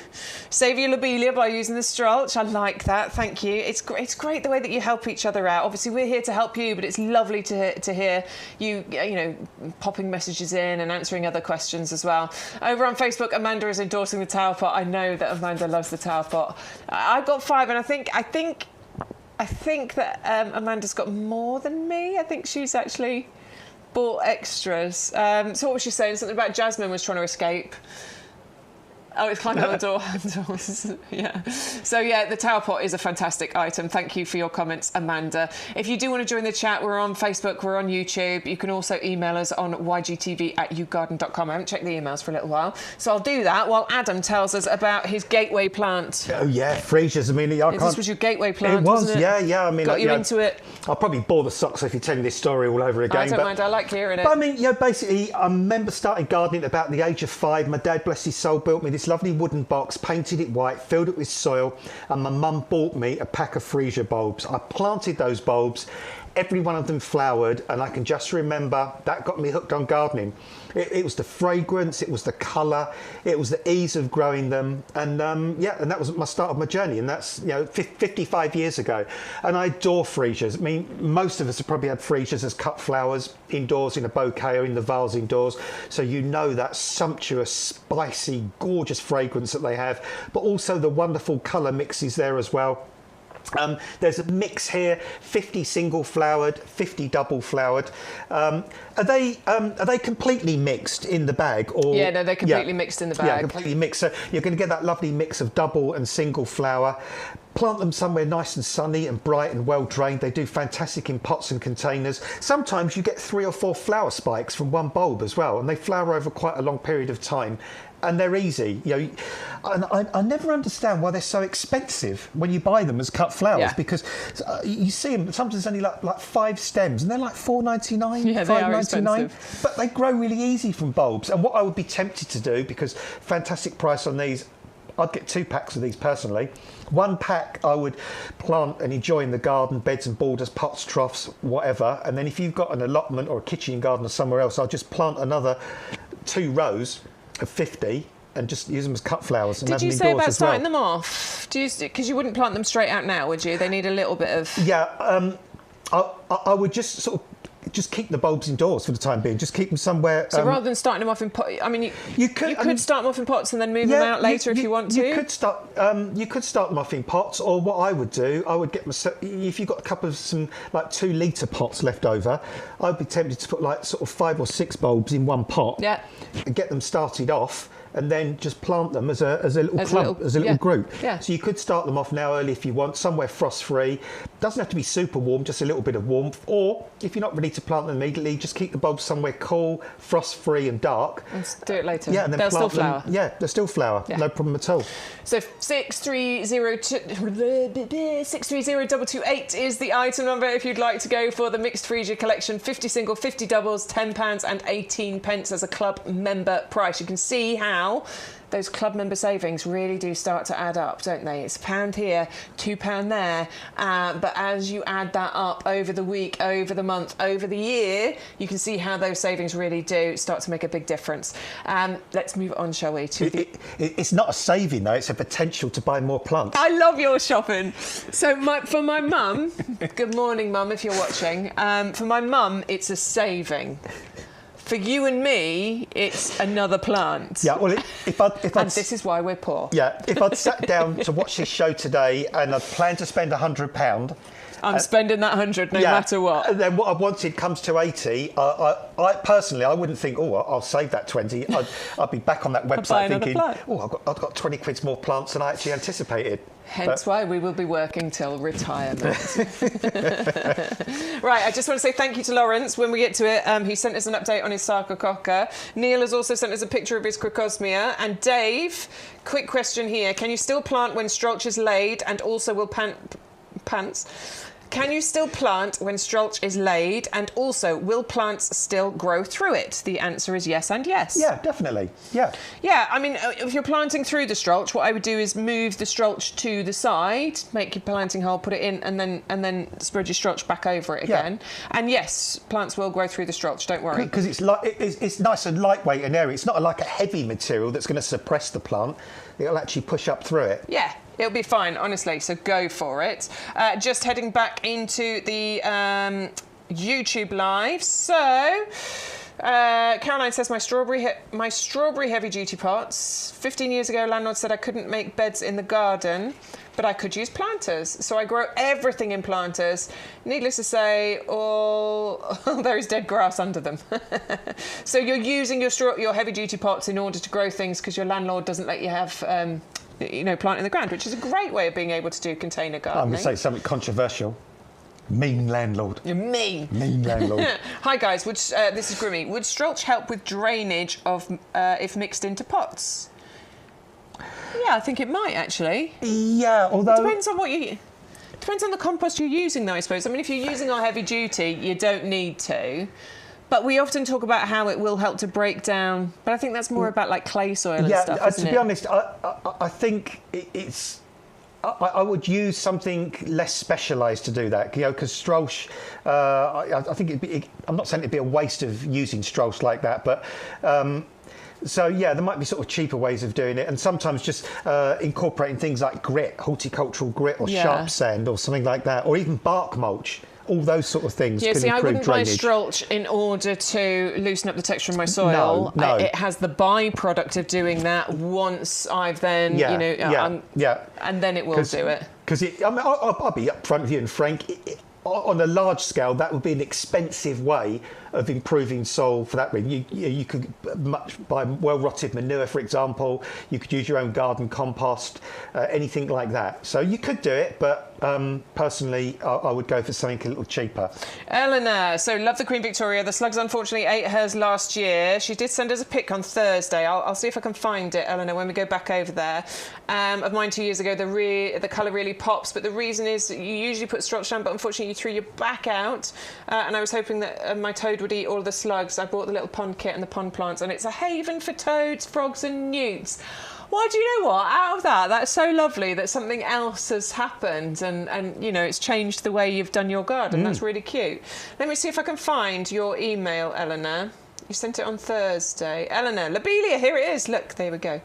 Save your lobelia by using the strulch. I like that. Thank you. It's great the way that you help each other out. Obviously, we're here to help you, but it's lovely to hear you know, popping messages in and answering other questions as well. Over on Facebook, Amanda is endorsing the towel pot. I know that Amanda loves the towel pot. I've got 5, and I think that Amanda's got more than me. I think she's actually bought extras. So what was she saying? Something about Jasmine was trying to escape. Oh, it's climbing on the door handles. Yeah. So, yeah, the towel pot is a fantastic item. Thank you for your comments, Amanda. If you do want to join the chat, we're on Facebook, we're on YouTube. You can also email us on ygtv@yougarden.com. I haven't checked the emails for a little while, so I'll do that while Adam tells us about his gateway plant. Oh, yeah, freesias. I mean, This was your gateway plant, It was, wasn't it? yeah. I mean, got you into it. I'll probably bore the socks if you tell me this story all over again. I don't mind. I like hearing it. But I mean, yeah, basically, I remember starting gardening at about the age of 5. My dad, bless his soul, built me this lovely wooden box, painted it white, filled it with soil, and my mum bought me a pack of freesia bulbs. I planted those bulbs. Every one of them flowered, and I can just remember that got me hooked on gardening. It was the fragrance, it was the colour, it was the ease of growing them, and and that was my start of my journey, and that's 55 years ago. And I adore freesias. I mean, most of us have probably had freesias as cut flowers indoors in a bouquet or in the vase indoors, so you know that sumptuous, spicy, gorgeous fragrance that they have, but also the wonderful colour mixes there as well. There's a mix here: 50 single flowered, 50 double flowered. Are they completely mixed in the bag? Or yeah, no, they're completely mixed in the bag. Yeah, completely mixed. So you're going to get that lovely mix of double and single flower. Plant them somewhere nice and sunny and bright and well drained. They do fantastic in pots and containers. Sometimes you get 3 or 4 flower spikes from one bulb as well, and they flower over quite a long period of time. And they're easy, and I never understand why they're so expensive when you buy them as cut flowers, because you see them sometimes only like 5 stems, and they're like $4.99, yeah, $5.99, but they grow really easy from bulbs. And what I would be tempted to do, because fantastic price on these, I'd get 2 packs of these personally. 1 pack I would plant and enjoy in the garden, beds and borders, pots, troughs, whatever. And then if you've got an allotment or a kitchen garden or somewhere else, I'll just plant another 2 rows of 50 and just use them as cut flowers. And did you say about starting them off? Because you wouldn't plant them straight out now, would you? They need a little bit of... Yeah, I would just sort of just keep the bulbs indoors for the time being. Just keep them somewhere. So rather than starting them off in pots, I mean, you could start them off in pots and then move them out later if you want to. You could start them off in pots, or what I would do, I would get myself, if you've got a couple of some like 2 litre pots left over, I'd be tempted to put like sort of 5 or 6 bulbs in one pot, and get them started off, and then just plant them as a little clump, as a little group. Yeah. So you could start them off now early if you want, somewhere frost-free. Doesn't have to be super warm, just a little bit of warmth. Or if you're not ready to plant them immediately, just keep the bulbs somewhere cool, frost-free and dark. And do it later. Yeah, and then they'll still flower. flower. Yeah, they'll still flower. Yeah. No problem at all. So 6302228 is the item number if you'd like to go for the Mixed Freesia collection. 50 single, 50 doubles, £10 and 18 pence as a club member price. You can see how those club member savings really do start to add up, don't they? It's £1 here, £2 there, but as you add that up over the week, over the month, over the year, you can see how those savings really do start to make a big difference. Let's move on, shall we? It's not a saving though, it's a potential to buy more plants. I love your shopping. So for my mum, good morning mum if you're watching, for my mum it's a saving. For you and me, it's another plant. Yeah, well, if I'd and this is why we're poor. Yeah, if I'd sat down to watch this show today and I'd planned to spend £100, I'm spending that 100 no matter what. And then what I wanted comes to 80. I personally, I wouldn't think, oh, I'll save that 20. I'd be back on that website thinking, oh, I've got 20 quid more plants than I actually anticipated. Hence why we will be working till retirement. Right, I just want to say thank you to Lawrence. When we get to it, he sent us an update on his Sarcococca. Neil has also sent us a picture of his Crocosmia. And Dave, quick question here. Can you still plant when Strolch is laid, and also will pants? Can you still plant when Strolch is laid, and also will plants still grow through it? The answer is yes and yes. Yeah, definitely. Yeah. Yeah, I mean, if you're planting through the Strolch, what I would do is move the Strolch to the side, make your planting hole, put it in, and then spread your Strolch back over it again. And yes, plants will grow through the Strolch. Don't worry. Because it's nice and lightweight and airy. It's not like a heavy material that's going to suppress the plant. It'll actually push up through it. Yeah. It'll be fine, honestly, so go for it. Just heading back into the YouTube live. So, Caroline says, my strawberry heavy-duty pots. 15 years ago, landlord said I couldn't make beds in the garden, but I could use planters. So I grow everything in planters. Needless to say, there is dead grass under them. So you're using your heavy-duty pots in order to grow things because your landlord doesn't let you have... plant in the ground, which is a great way of being able to do container gardening. I'm going to say something controversial. Mean landlord. You're mean. Mean landlord. Hi guys, this is Grimmy. Would Strolch help with drainage if mixed into pots? Yeah, I think it might actually. Yeah, although... It depends on depends on the compost you're using though, I suppose. I mean, if you're using our heavy duty, you don't need to. But we often talk about how it will help to break down. But I think that's more about like clay soil and stuff, isn't it? To be honest, I think it's... I would use something less specialised to do that, because Strolch, I think I'm not saying it'd be a waste of using Strolch like that, but... So, yeah, there might be sort of cheaper ways of doing it, and sometimes just incorporating things like grit, horticultural grit or sharp sand or something like that, or even bark mulch. All those sort of things can improve I wouldn't drainage. buy Strolch in order to loosen up the texture of my soil. No. It has the byproduct of doing that once I've then, and then it will do it. Because I'll be upfront with you and frank. On a large scale, that would be an expensive way of improving soil for that reason. You could buy well-rotted manure, for example. You could use your own garden compost, anything like that. So you could do it, but personally, I would go for something a little cheaper. Eleanor, so love the Queen Victoria. The slugs unfortunately ate hers last year. She did send us a pic on Thursday. I'll see if I can find it, Eleanor, when we go back over there. Of mine 2 years ago, the colour really pops, but the reason is you usually put Strolch down, but unfortunately you threw your back out, and I was hoping that my toad would eat all of the slugs. I bought the little pond kit and the pond plants, and it's a haven for toads, frogs and newts. Well, do you know what? Out of that's so lovely that something else has happened and it's changed the way you've done your garden. That's really cute. Let me see if I can find your email, Eleanor. You sent it on Thursday. Eleanor, Lobelia, here it is. Look, there we go.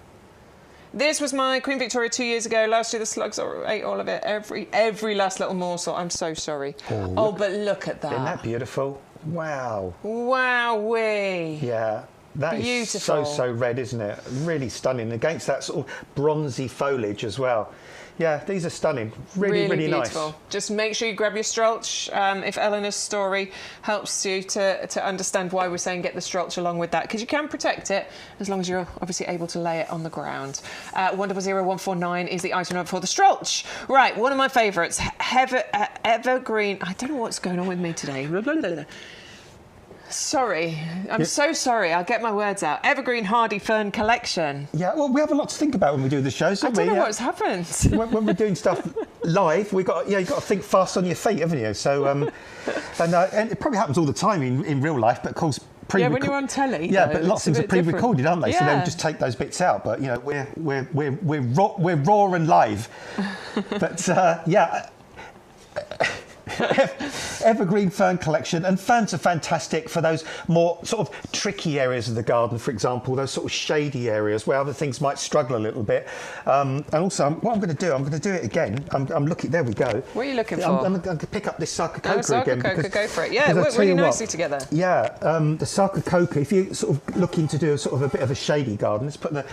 This was my Queen Victoria 2 years ago. Last year the slugs ate all of it, every last little morsel. I'm so sorry. But look at that. Isn't that beautiful? Wow. Wowee. Yeah. That Beautiful. is so red, isn't it? Really stunning against that sort of bronzy foliage as well. Yeah, these are stunning. Really beautiful. nice. Just make sure you grab your strolch. If Eleanor's story helps you to understand why we're saying get the strolch along with that, because you can protect it as long as you're obviously able to lay it on the ground. 100149 is the item number for the strolch. Right, one of my favourites, evergreen. I don't know what's going on with me today. Sorry, I'm so sorry. I'll get my words out. Evergreen hardy fern collection. Yeah, well, we have a lot to think about when we do the shows, don't we? I don't know what's happened. When we're doing stuff live, you've got to think fast on your feet, haven't you? So, and it probably happens all the time in real life, but of course. Yeah, when you're on telly. Yeah, though, but lots of things are pre-recorded, aren't they? Yeah. So they'll just take those bits out. But you know, we're raw and live. But yeah. Evergreen fern collection, and ferns are fantastic for those more sort of tricky areas of the garden, for example, those sort of shady areas where other things might struggle a little bit. And also, what I'm going to do it again. I'm looking. There we go. What are you looking for? I'm going to pick up this Sarcococa again. Go for it. Yeah, it worked really nicely together. Yeah, the Sarcococa. If you're sort of looking to do a bit of a shady garden, let's put the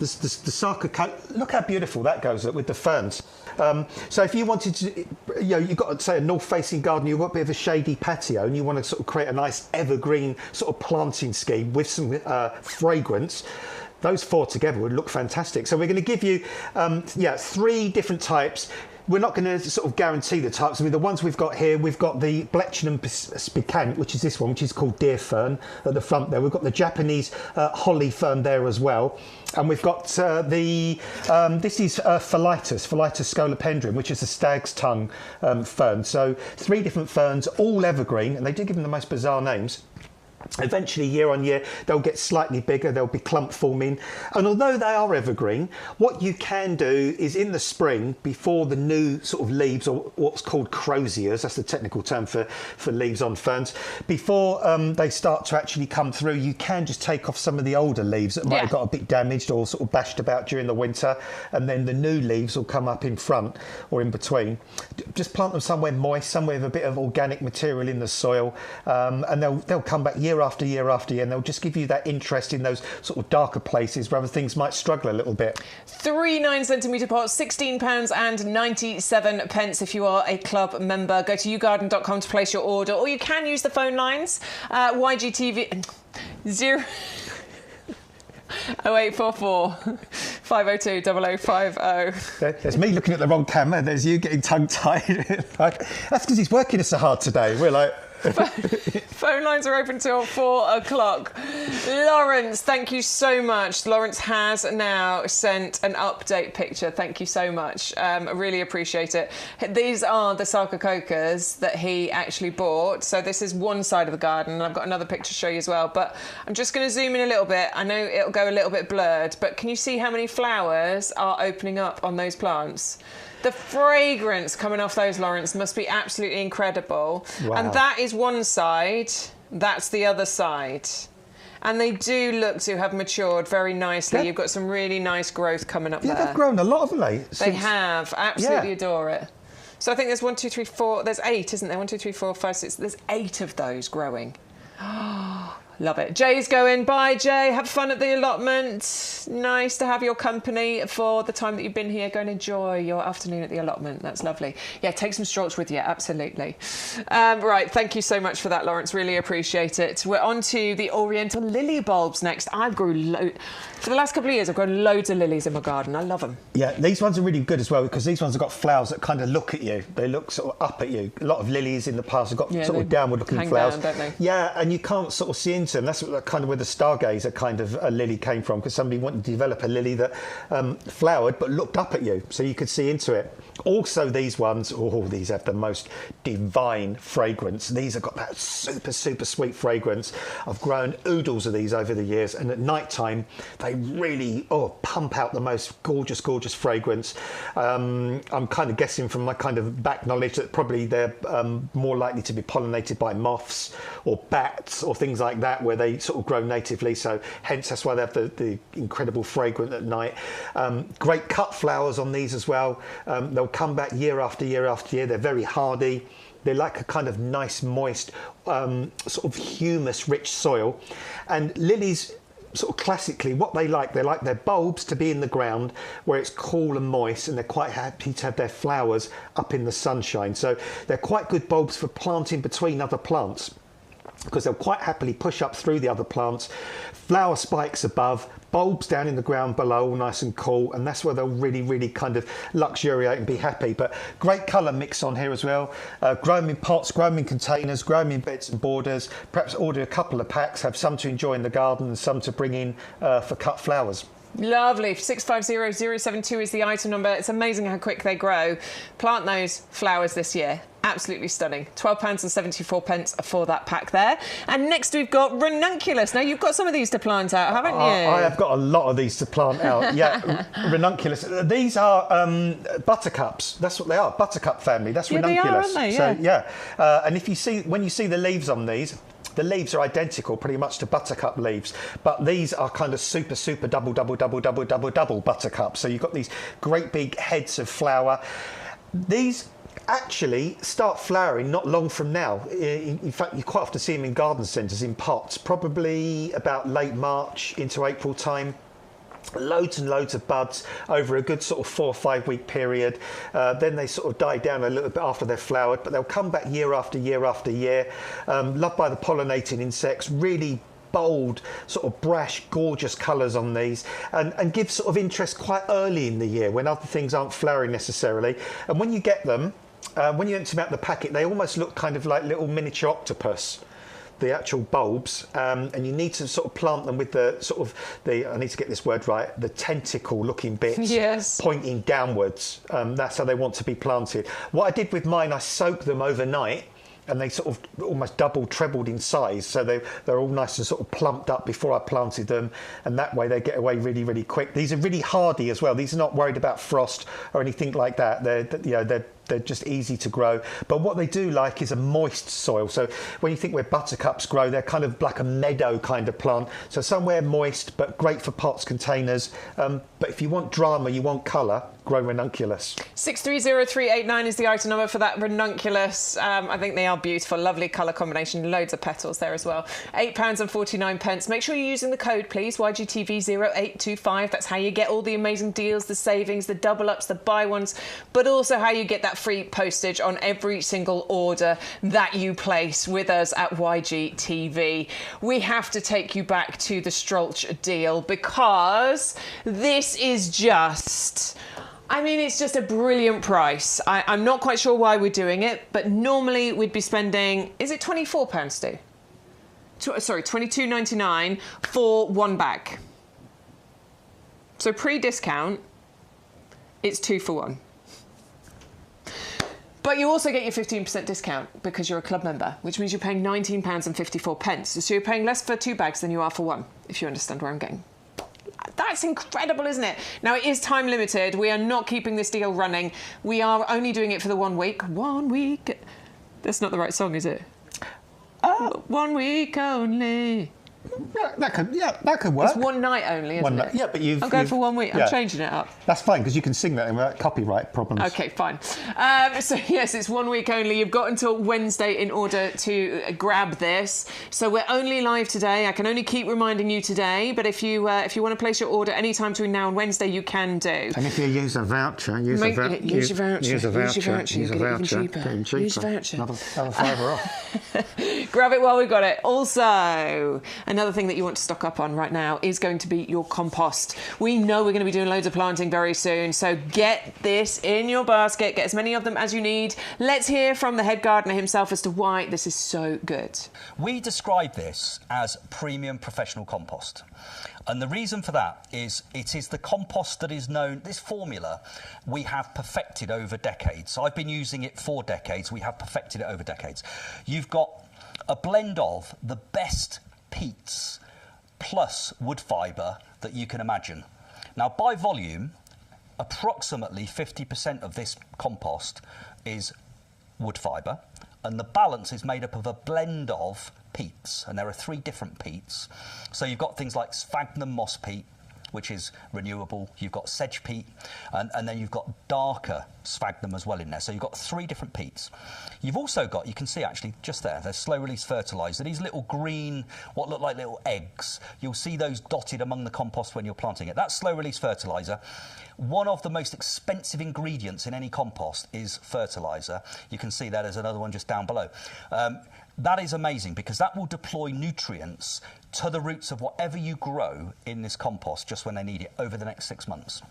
Sarcococa. Look how beautiful that goes with the ferns. So if you wanted to, you've got, say, a north-facing garden, you've got a bit of a shady patio, and you want to sort of create a nice evergreen sort of planting scheme with some fragrance, those four together would look fantastic. So we're going to give you, 3 different types. We're not going to sort of guarantee the types. I mean, the ones we've got here, we've got the Blechnum spicant, which is this one, which is called deer fern at the front there. We've got the Japanese holly fern there as well. And we've got this is Philitis scolopendrum, which is a stag's tongue fern. So 3 different ferns, all evergreen, and they do give them the most bizarre names. Eventually, year on year, they'll get slightly bigger, they'll be clump forming. And although they are evergreen, what you can do is in the spring, before the new sort of leaves, or what's called croziers, that's the technical term for leaves on ferns, before they start to actually come through, you can just take off some of the older leaves that might have got a bit damaged or sort of bashed about during the winter, and then the new leaves will come up in front or in between. Just plant them somewhere moist, somewhere with a bit of organic material in the soil, and they'll come back year after year after year, and they'll just give you that interest in those sort of darker places where other things might struggle a little bit. 3 9cm pots, £16.97 if you are a club member. Go to YouGarden.com to place your order, or you can use the phone lines. YGTV 0844 502 0050. There's me looking at the wrong camera. There's you getting tongue-tied. That's because he's working so hard today. We're like... Phone lines are open till 4 o'clock. Lawrence, thank you so much. Lawrence has now sent an update picture. Thank you so much. I really appreciate it. These are the Sarcococas that he actually bought. So this is one side of the garden, and I've got another picture to show you as well. But I'm just going to zoom in a little bit. I know it'll go a little bit blurred, but can you see how many flowers are opening up on those plants? The fragrance coming off those, Lawrence, must be absolutely incredible. Wow. And that is one side, that's the other side. And they do look to have matured very nicely. You've got some really nice growth coming up there. Yeah, they've grown a lot, haven't they? They have. Absolutely adore it. So I think there's 1, 2, 3, 4. There's 8, isn't there? 1, 2, 3, 4, 5, 6. There's 8 of those growing. Love it. Jay's going. Bye, Jay. Have fun at the allotment. Nice to have your company for the time that you've been here. Go and enjoy your afternoon at the allotment. That's lovely. Yeah, take some strolch with you. Absolutely. Right. Thank you so much for that, Lawrence. Really appreciate it. We're on to the Oriental lily bulbs next. I've grew for the last couple of years, I've grown loads of lilies in my garden. I love them. Yeah, these ones are really good as well because these ones have got flowers that kind of look at you. They look sort of up at you. A lot of lilies in the past have got sort of downward-looking flowers. Down, don't they? Yeah, and you can't sort of see into them. That's kind of where the stargazer kind of a lily came from, because somebody wanted to develop a lily that flowered but looked up at you, so you could see into it. Also, these ones, these have the most divine fragrance. These have got that super, super sweet fragrance. I've grown oodles of these over the years, and at night time, they really pump out the most gorgeous, gorgeous fragrance. I'm kind of guessing from my kind of back knowledge that probably they're more likely to be pollinated by moths or bats or things like that, where they sort of grow natively. So hence that's why they have the incredible fragrance at night. Great cut flowers on these as well. They'll come back year after year after year. They're very hardy. They like a kind of nice, moist, sort of humus-rich soil. And lilies, sort of classically, what they like their bulbs to be in the ground where it's cool and moist, and they're quite happy to have their flowers up in the sunshine. So they're quite good bulbs for planting between other plants, because they'll quite happily push up through the other plants, flower spikes above, bulbs down in the ground below, all nice and cool, and that's where they'll really, really kind of luxuriate and be happy. But great colour mix on here as well. Grow them in pots, grow them in containers, grow them in beds and borders. Perhaps order a couple of packs, have some to enjoy in the garden and some to bring in for cut flowers. Lovely. 650072 is the item number. It's amazing how quick they grow. Plant those flowers this year. Absolutely stunning. £12.74 for that pack there. And next we've got ranunculus. Now, you've got some of these to plant out, haven't you? I have got a lot of these to plant out. Yeah, ranunculus. These are buttercups. That's what they are. Buttercup family. That's ranunculus. They are, aren't they? Yeah. So, and when you see the leaves on these, the leaves are identical pretty much to buttercup leaves, but these are kind of super double buttercups. So you've got these great big heads of flower. These actually start flowering not long from now. In fact, you quite often see them in garden centres in pots, probably about late March into April time. Loads and loads of buds over a good sort of 4 or 5 week period. Then they sort of die down a little bit after they're flowered, but they'll come back year after year after year. Loved by the pollinating insects, really bold, sort of brash, gorgeous colours on these, and give sort of interest quite early in the year when other things aren't flowering necessarily. And when you get them, when you empty them out the packet, they almost look kind of like little miniature octopus, the actual bulbs, and you need to sort of plant them with I need to get this word right, the tentacle looking bits, yes, pointing downwards. That's how they want to be planted. What I did with mine, I soaked them overnight, and they sort of almost trebled in size, so they're all nice and sort of plumped up before I planted them, and that way they get away really, really quick. These are really hardy as well. These are not worried about frost or anything like that. They're just easy to grow. But what they do like is a moist soil. So when you think where buttercups grow, they're kind of like a meadow kind of plant. So somewhere moist, but great for pots, containers. But if you want drama, you want colour, grow ranunculus. 630389 is the item number for that ranunculus. I think they are beautiful. Lovely colour combination. Loads of petals there as well. £8.49. Make sure you're using the code, please. YGTV0825. That's how you get all the amazing deals, the savings, the double ups, the buy ones, but also how you get that free postage on every single order that you place with us at YGTV. We have to take you back to the Strolch deal, because this is just... it's just a brilliant price. I'm not quite sure why we're doing it, but normally we'd be spending... Is it £24, Stu? Sorry, £22.99 for one bag. So pre-discount, it's 2 for 1. But you also get your 15% discount because you're a club member, which means you're paying £19.54. So you're paying less for 2 bags than you are for 1, if you understand where I'm going. That's incredible, isn't it? Now, it is time limited. We are not keeping this deal running. We are only doing it for the 1 week. 1 week. That's not the right song, is it? 1 week only. That could work. It's one night only, isn't it? Yeah, but I'm going for 1 week. I'm changing it up. That's fine, because you can sing that without copyright problems. OK, fine. So, yes, it's 1 week only. You've got until Wednesday in order to grab this. So we're only live today. I can only keep reminding you today. But if you want to place your order any time between now and Wednesday, you can do. And if you use a voucher, use your voucher. Use a voucher. Use your voucher. Get it even cheaper. Use your voucher. Another £5 off. Grab it while we've got it. Also, another thing that you want to stock up on right now is going to be your compost. We know we're going to be doing loads of planting very soon, so get this in your basket. Get as many of them as you need. Let's hear from the head gardener himself as to why this is so good. We describe this as premium professional compost. And the reason for that is it is the compost that is known, this formula we have perfected over decades. So I've been using it for decades. We have perfected it over decades. You've got a blend of the best peats plus wood fibre that you can imagine. Now, by volume, approximately 50% of this compost is wood fibre, and the balance is made up of a blend of peats, and there are 3 different peats. So you've got things like sphagnum moss peat, which is renewable. You've got sedge peat, and then you've got darker sphagnum as well in there. So you've got 3 different peats. You've also got, you can see actually just there, there's slow release fertiliser. These little green, what look like little eggs, you'll see those dotted among the compost when you're planting it. That's slow release fertiliser. One of the most expensive ingredients in any compost is fertiliser. You can see there's another one just down below. That is amazing because that will deploy nutrients to the roots of whatever you grow in this compost just when they need it over the next 6 months.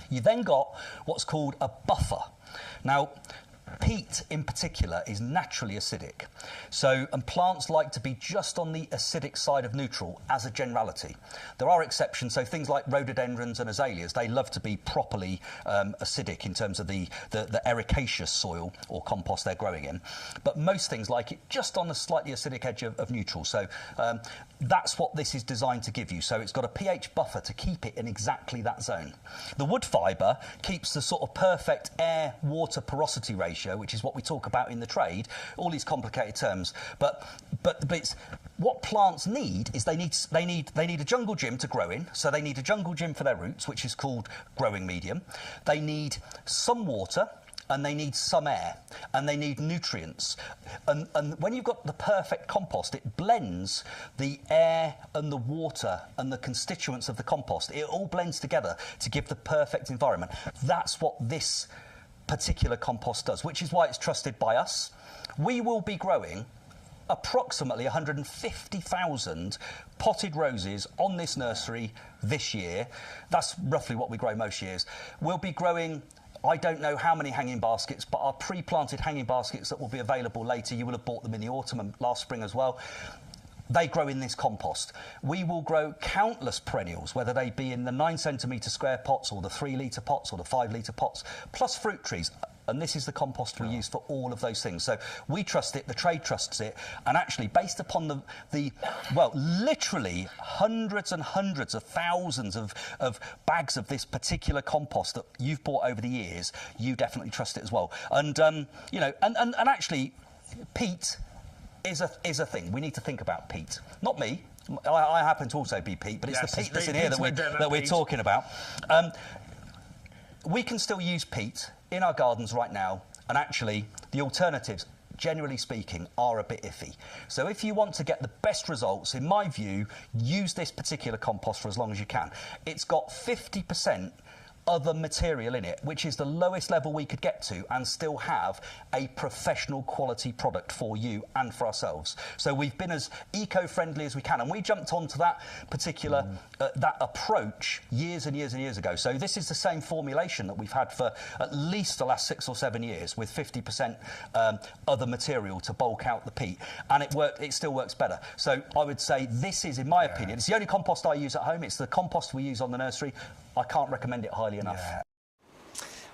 You then got what's called a buffer. Now, peat in particular is naturally acidic. And plants like to be just on the acidic side of neutral as a generality. There are exceptions, so things like rhododendrons and azaleas, they love to be properly acidic in terms of the ericaceous soil or compost they're growing in. But most things like it just on the slightly acidic edge of neutral. So that's what this is designed to give you. So it's got a pH buffer to keep it in exactly that zone. The wood fibre keeps the sort of perfect air-water porosity ratio, which is what we talk about in the trade, all these complicated terms. But it's, what plants need is they need a jungle gym to grow in. So they need a jungle gym for their roots, which is called growing medium. They need some water, and they need some air, and they need nutrients. And when you've got the perfect compost, it blends the air and the water and the constituents of the compost. It all blends together to give the perfect environment. That's what this particular compost does, which is why it's trusted by us. We will be growing approximately 150,000 potted roses on this nursery this year. That's roughly what we grow most years. We'll be growing, I don't know how many hanging baskets, but our pre-planted hanging baskets that will be available later, you will have bought them in the autumn and last spring as well. They grow in this compost. We will grow countless perennials, whether they be in the 9 centimetre square pots or the 3 litre pots or the 5 litre pots, plus fruit trees. And this is the compost we use for all of those things. So we trust it, the trade trusts it, and actually based upon the well, literally hundreds and hundreds of thousands of bags of this particular compost that you've bought over the years, you definitely trust it as well. And, you know, and actually, peat is a thing. We need to think about peat. Not me. I happen to also be peat, but it's the peat that's in here that we're talking about. We can still use peat in our gardens right now, and actually the alternatives, generally speaking, are a bit iffy. So if you want to get the best results, in my view, use this particular compost for as long as you can. It's got 50% other material in it, which is the lowest level we could get to and still have a professional quality product for you and for ourselves. So we've been as eco-friendly as we can, and we jumped onto that particular that approach years and years and years ago. So this is the same formulation that we've had for at least the last 6 or 7 years, with 50% other material to bulk out the peat, and it still works better. So I would say this is, in my opinion, it's the only compost I use at home. It's the compost we use on the nursery. I can't recommend it highly enough.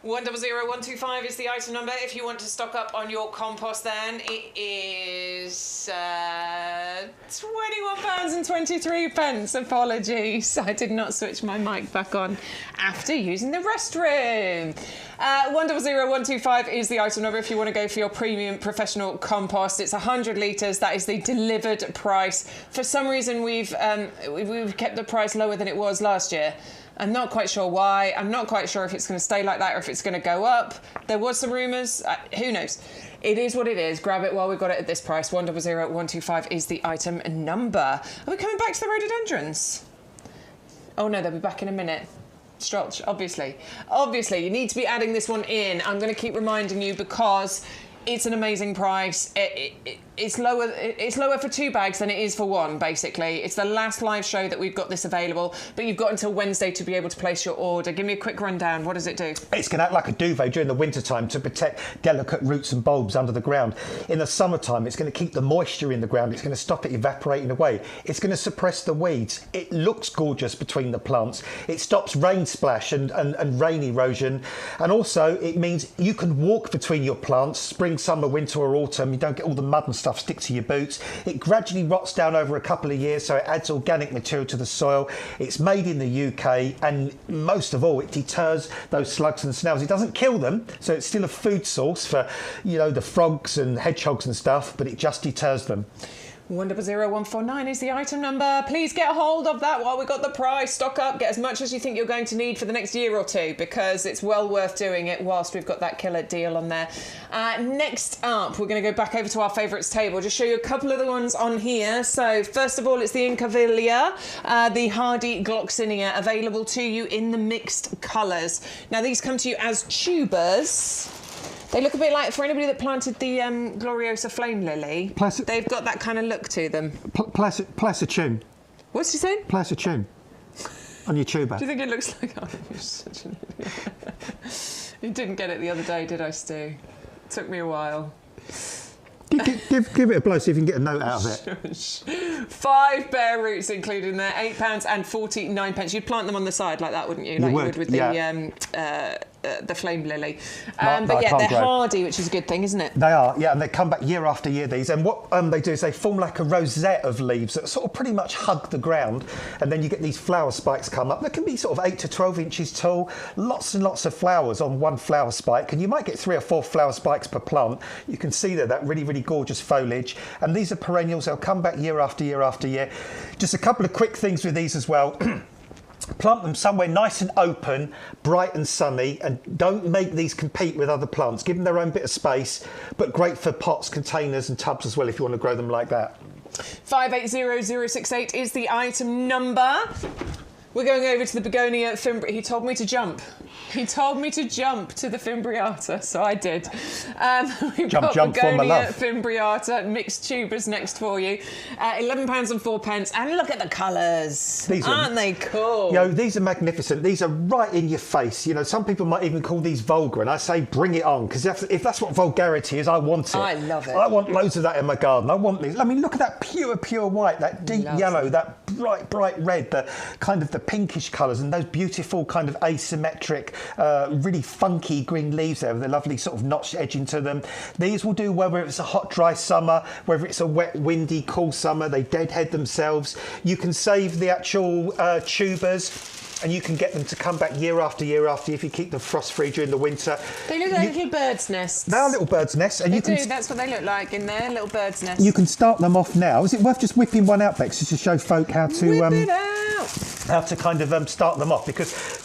100125 is the item number. If you want to stock up on your compost, then it is £21.23. Apologies, I did not switch my mic back on after using the restroom. 100125 is the item number if you want to go for your premium professional compost. It's 100 litres. That is the delivered price. For some reason, we've kept the price lower than it was last year. I'm not quite sure why. I'm not quite sure if it's going to stay like that or if it's going to go up. There was some rumours. Who knows? It is what it is. Grab it while we've got it at this price. 100125 is the item number. Are we coming back to the rhododendrons? Oh no, they'll be back in a minute. Strolch, obviously. Obviously, you need to be adding this one in. I'm going to keep reminding you because it's an amazing price. It's lower for 2 bags than it is for 1, basically. It's the last live show that we've got this available, but you've got until Wednesday to be able to place your order. Give me a quick rundown. What does it do? It's going to act like a duvet during the winter time to protect delicate roots and bulbs under the ground. In the summertime, it's going to keep the moisture in the ground. It's going to stop it evaporating away. It's going to suppress the weeds. It looks gorgeous between the plants. It stops rain splash and rain erosion. And also, it means you can walk between your plants, spring, summer, winter or autumn. You don't get all the mud and stuff stick to your boots. It gradually rots down over a couple of years, so it adds organic material to the soil. It's made in the UK, and most of all, it deters those slugs and snails. It doesn't kill them, so it's still a food source for, you know, the frogs and hedgehogs and stuff, but it just deters them. 100149 is the item number. Please get a hold of that while we got the price. Stock up, get as much as you think you're going to need for the next year or two, because it's well worth doing it whilst we've got that killer deal on there. Next up, we're going to go back over to our favourites table. Just show you a couple of the ones on here. So first of all, it's the Incaviglia, the Hardy Gloxinia, available to you in the mixed colours. Now these come to you as tubers. They look a bit like, for anybody that planted the Gloriosa Flame Lily, they've got that kind of look to them. Placitune. What's he saying? Placitune. On your tuber. Do you think it looks like... Oh, you're such an idiot. You didn't get it the other day, did I, Stu? It took me a while. Give it a blow, see if you can get a note out of it. 5 bare roots included in there, £8.49. You'd plant them on the side like that, wouldn't you? Like you would with the Flame Lily. But yeah, they're hardy, which is a good thing, isn't it? They are, yeah, and they come back year after year, these. And what they do is they form like a rosette of leaves that sort of pretty much hug the ground, and then you get these flower spikes come up. They can be sort of 8 to 12 inches tall, lots and lots of flowers on one flower spike, and you might get 3 or 4 flower spikes per plant. You can see there that really, really gorgeous foliage. And these are perennials. They'll come back year after year after year. Just a couple of quick things with these as well. Plant them somewhere nice and open, bright and sunny, and don't make these compete with other plants. Give them their own bit of space, but great for pots, containers and tubs as well if you want to grow them like that. 580068 is the item number. We're going over to the Begonia Fimbri. He told me to jump. He told me to jump to the Fimbriata, so I did. We've got Begonia Fimbriata mixed tubers next for you. £11.04. And look at the colours. Aren't they cool? You know, these are magnificent. These are right in your face. You know, some people might even call these vulgar, and I say bring it on, because if that's what vulgarity is, I want it. I love it. I want loads of that in my garden. I want these. I mean, look at that pure white, that deep yellow, that bright red, the kind of the pinkish colours, and those beautiful kind of asymmetric, really funky green leaves there with a lovely sort of notch edge into them. These will do whether it's a hot, dry summer, whether it's a wet, windy, cool summer. They deadhead themselves. You can save the actual tubers, and you can get them to come back year after year after if you keep them frost-free during the winter. They look like little birds' nests. They are little birds' nests. And that's what they look like in there, little birds' nests. You can start them off now. Is it worth just whipping one out, Bex, just to show folk how to... Whip it out! How to kind of start them off, because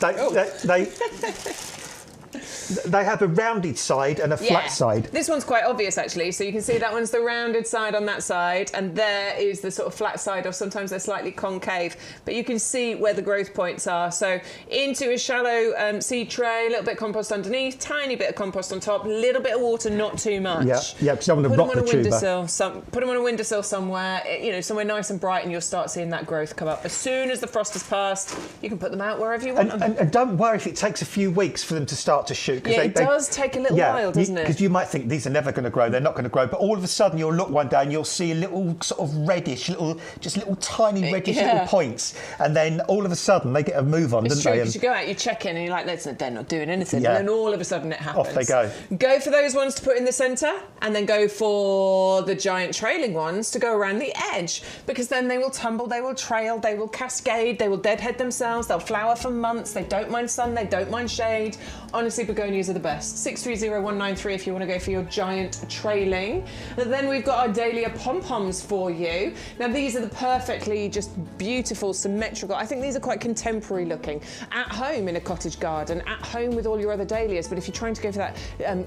they have a rounded side and a flat side. This one's quite obvious, actually. So you can see that one's the rounded side on that side, and there is the sort of flat side, or sometimes they're slightly concave. But you can see where the growth points are. So into a shallow seed tray, a little bit of compost underneath, tiny bit of compost on top, a little bit of water, not too much. Yeah, because you don't want to rot the tuber. Put them on a windowsill somewhere, you know, somewhere nice and bright, and you'll start seeing that growth come up. As soon as the frost has passed, you can put them out wherever you want them. And don't worry if it takes a few weeks for them to start to shoot. Yeah, it does take a little while, doesn't it? Because you might think these are never going to grow, they're not going to grow, but all of a sudden you'll look one day and you'll see a little sort of reddish, little tiny reddish little points, and then all of a sudden they get a move on, don't they? Because you go out, you check in, and you're like, they're not doing anything, and then all of a sudden it happens. Off they go. Go for those ones to put in the centre, and then go for the giant trailing ones to go around the edge, because then they will tumble, they will trail, they will cascade, they will deadhead themselves, they'll flower for months, they don't mind sun, they don't mind shade. Honestly, begonias are the best. 630193 if you want to go for your giant trailing. And then we've got our dahlia pom-poms for you. Now these are the perfectly just beautiful, symmetrical. I think these are quite contemporary looking. At home in a cottage garden, at home with all your other dahlias, but if you're trying to go for that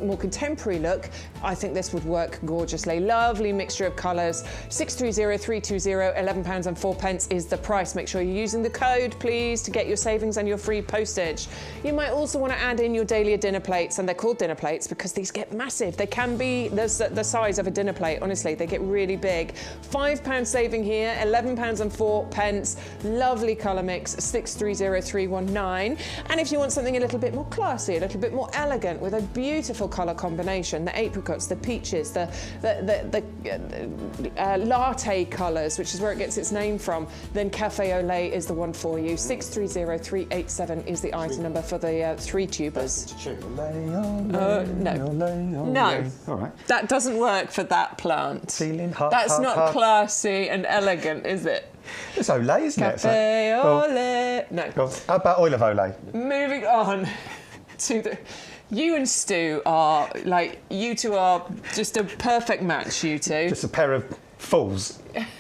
more contemporary look, I think this would work gorgeously. Lovely mixture of colours. 630320, £11.04 is the price. Make sure you're using the code, please, to get your savings and your free postage. You might also want to add in your dahlia dinner plates, and they're called dinner plates because these get massive. They can be the size of a dinner plate, honestly. They get really big. £5 saving here, £11.04. Lovely colour mix, 630319. And if you want something a little bit more classy, a little bit more elegant, with a beautiful colour combination, the apricots, the peaches, the latte colours, which is where it gets its name from, then Cafe au lait is the one for you. 630387 is the item number for the 3 tubers. No. All right. That doesn't work for that plant. Feeling hot. That's not classy and elegant, is it? It's Olay, isn't it? Cafe au lait. No. How about oil of Olay? Moving on to the... You and Stu are, like, you two are just a perfect match, you two. Just a pair of Fools.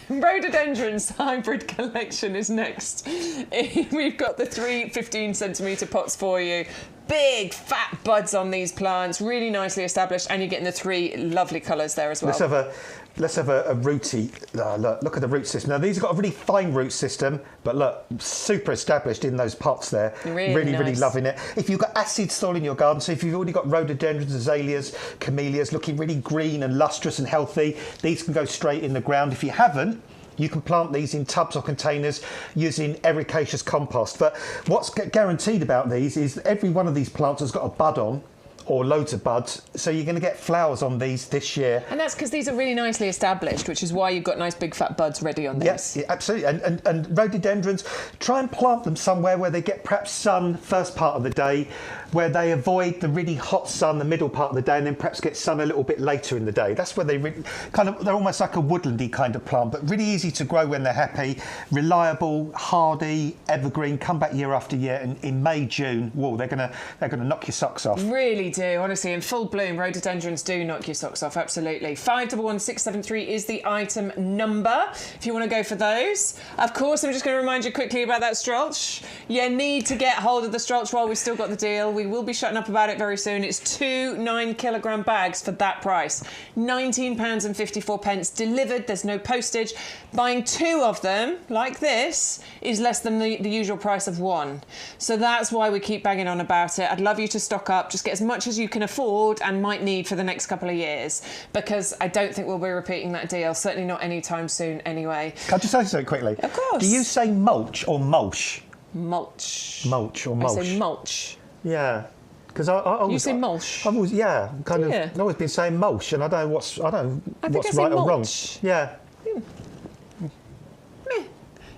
Rhododendrons hybrid collection is next. We've got the 3 15cm pots for you. Big fat buds on these plants, really nicely established, and you're getting the 3 lovely colours there as well. Let's have a rooty. Look at the root system. Now these have got a really fine root system, but look, super established in those pots there. Really nice. loving it. If you've got acid soil in your garden, so if you've already got rhododendrons, azaleas, camellias looking really green and lustrous and healthy, these can go straight in the ground. If you haven't, you can plant these in tubs or containers using ericaceous compost. But what's guaranteed about these is every one of these plants has got a bud on, or loads of buds, so you're going to get flowers on these this year. And that's because these are really nicely established, which is why you've got nice big fat buds ready on these. Yes, yeah, absolutely. And rhododendrons, try and plant them somewhere where they get perhaps sun first part of the day, where they avoid the really hot sun the middle part of the day, and then perhaps get sun a little bit later in the day. That's where they're almost like a woodlandy kind of plant, but really easy to grow when they're happy, reliable, hardy, evergreen, come back year after year. And in May, June, whoa, they're gonna knock your socks off. Really do, honestly, in full bloom, rhododendrons do knock your socks off, absolutely. 511673 is the item number if you want to go for those. Of course, I'm just going to remind you quickly about that Strolch. You need to get hold of the Strolch while we've still got the deal. We will be shutting up about it very soon. It's 2 9-kilogram bags for that price. £19.54 delivered. There's no postage. Buying 2 of them, like this, is less than the usual price of 1. So that's why we keep banging on about it. I'd love you to stock up. Just get as much as you can afford and might need for the next couple of years, because I don't think we'll be repeating that deal. Certainly not anytime soon anyway. Can I just say something quickly? Of course. Do you say mulch or mulch? Mulch. Mulch or mulch? I say mulch. Yeah. Because I always... You say mulch? I've always, I've always been saying mulch, and I don't know what's right or wrong. Yeah.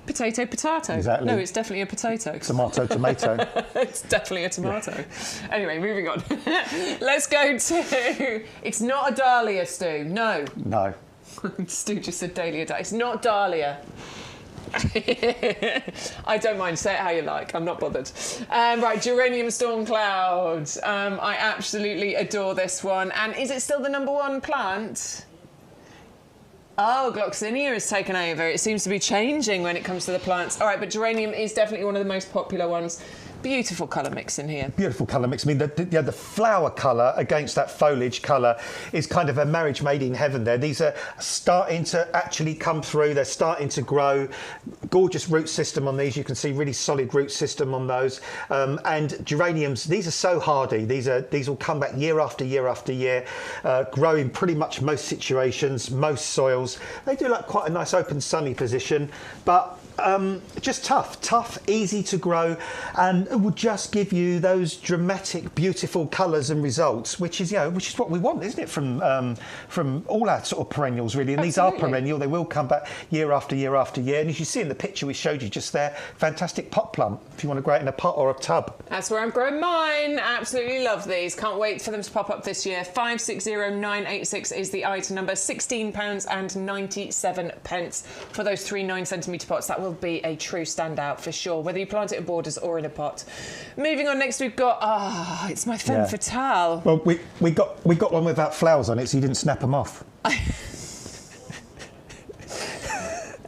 Potato. Exactly. No, it's definitely a potato. Tomato. It's definitely a tomato. Yeah. Anyway, moving on. Let's go to... It's not a dahlia, Stu. No. Stu just said dahlia. It's not dahlia. I don't mind. Say it how you like. I'm not bothered. Right, geranium storm cloud. I absolutely adore this one. And is it still the #1 plant? Oh, Gloxinia has taken over. It seems to be changing when it comes to the plants. All right, but geranium is definitely one of the most popular ones. Beautiful colour mix in here. Beautiful colour mix. I mean, the flower colour against that foliage colour is kind of a marriage made in heaven there. These are starting to actually come through. They're starting to grow. Gorgeous root system on these. You can see really solid root system on those. And geraniums, these are so hardy. These will come back year after year after year, grow in pretty much most situations, most soils. They do like quite a nice open sunny position, but just tough, easy to grow, and it will just give you those dramatic, beautiful colours and results, which is what we want, isn't it? From all our sort of perennials, really. And Absolutely. These are perennial; they will come back year after year after year. And as you see in the picture we showed you just there, fantastic pot plant if you want to grow it in a pot or a tub. That's where I'm growing mine. Absolutely love these. Can't wait for them to pop up this year. 560986 is the item number. £16.97 for those 3 9-centimetre pots. That will be a true standout for sure, whether you plant it in borders or in a pot. Moving on, next we've got it's my femme fatale. Well, we got one without flowers on it, so you didn't snap them off.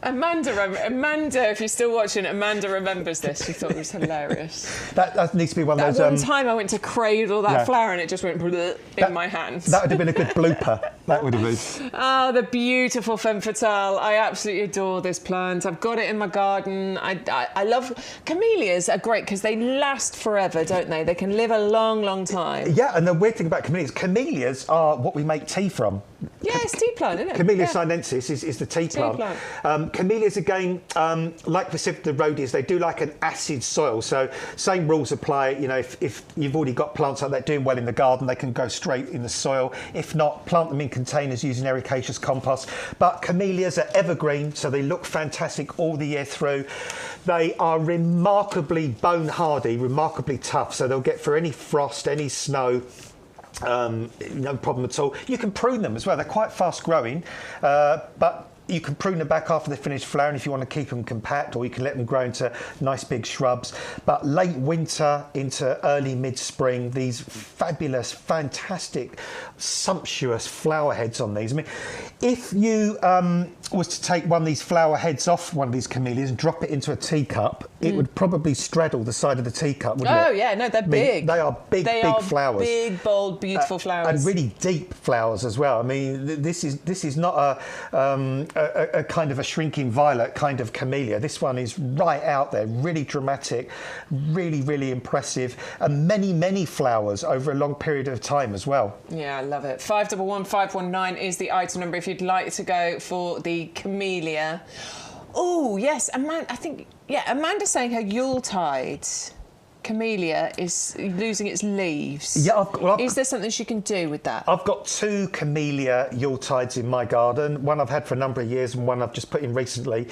Amanda, if you're still watching, Amanda remembers this. She thought it was hilarious. That needs to be one of those. One time I went to cradle that flower and it just went in my hands. That would have been a good blooper. That would have been. Oh, the beautiful femme fatale. I absolutely adore this plant. I've got it in my garden. I love... Camellias are great because they last forever, don't they? They can live a long, long time. Yeah, and the weird thing about camellias are what we make tea from. Yeah, it's tea plant, isn't it? Camellia sinensis is the tea plant. Camellias, again, like we said, the rhodias, they do like an acid soil. So same rules apply. You know, if you've already got plants like that doing well in the garden, they can go straight in the soil. If not, plant them in containers using ericaceous compost. But camellias are evergreen, so they look fantastic all the year through. They are remarkably bone hardy, remarkably tough, so they'll get through any frost, any snow. No problem at all. You can prune them as well. They're quite fast growing, but you can prune them back after they finish flowering if you want to keep them compact, or you can let them grow into nice big shrubs. But late winter into early mid-spring, these fabulous, fantastic, sumptuous flower heads on these. I mean, if you was to take one of these flower heads off one of these camellias and drop it into a teacup, it would probably straddle the side of the teacup, wouldn't it? Oh, yeah, no, they're big. They are big flowers. Big, bold, beautiful flowers. And really deep flowers as well. I mean, this is not a kind of a shrinking violet kind of camellia. This one is right out there, really dramatic, really, really impressive, and many, many flowers over a long period of time as well. Yeah, I love it. 511519 is the item number if you'd like to go for the camellia. Oh, yes, Amanda's saying her Yuletide camellia is losing its leaves. Yeah, is there something she can do with that? I've got 2 camellia Yuletides in my garden. One I've had for a number of years and one I've just put in recently.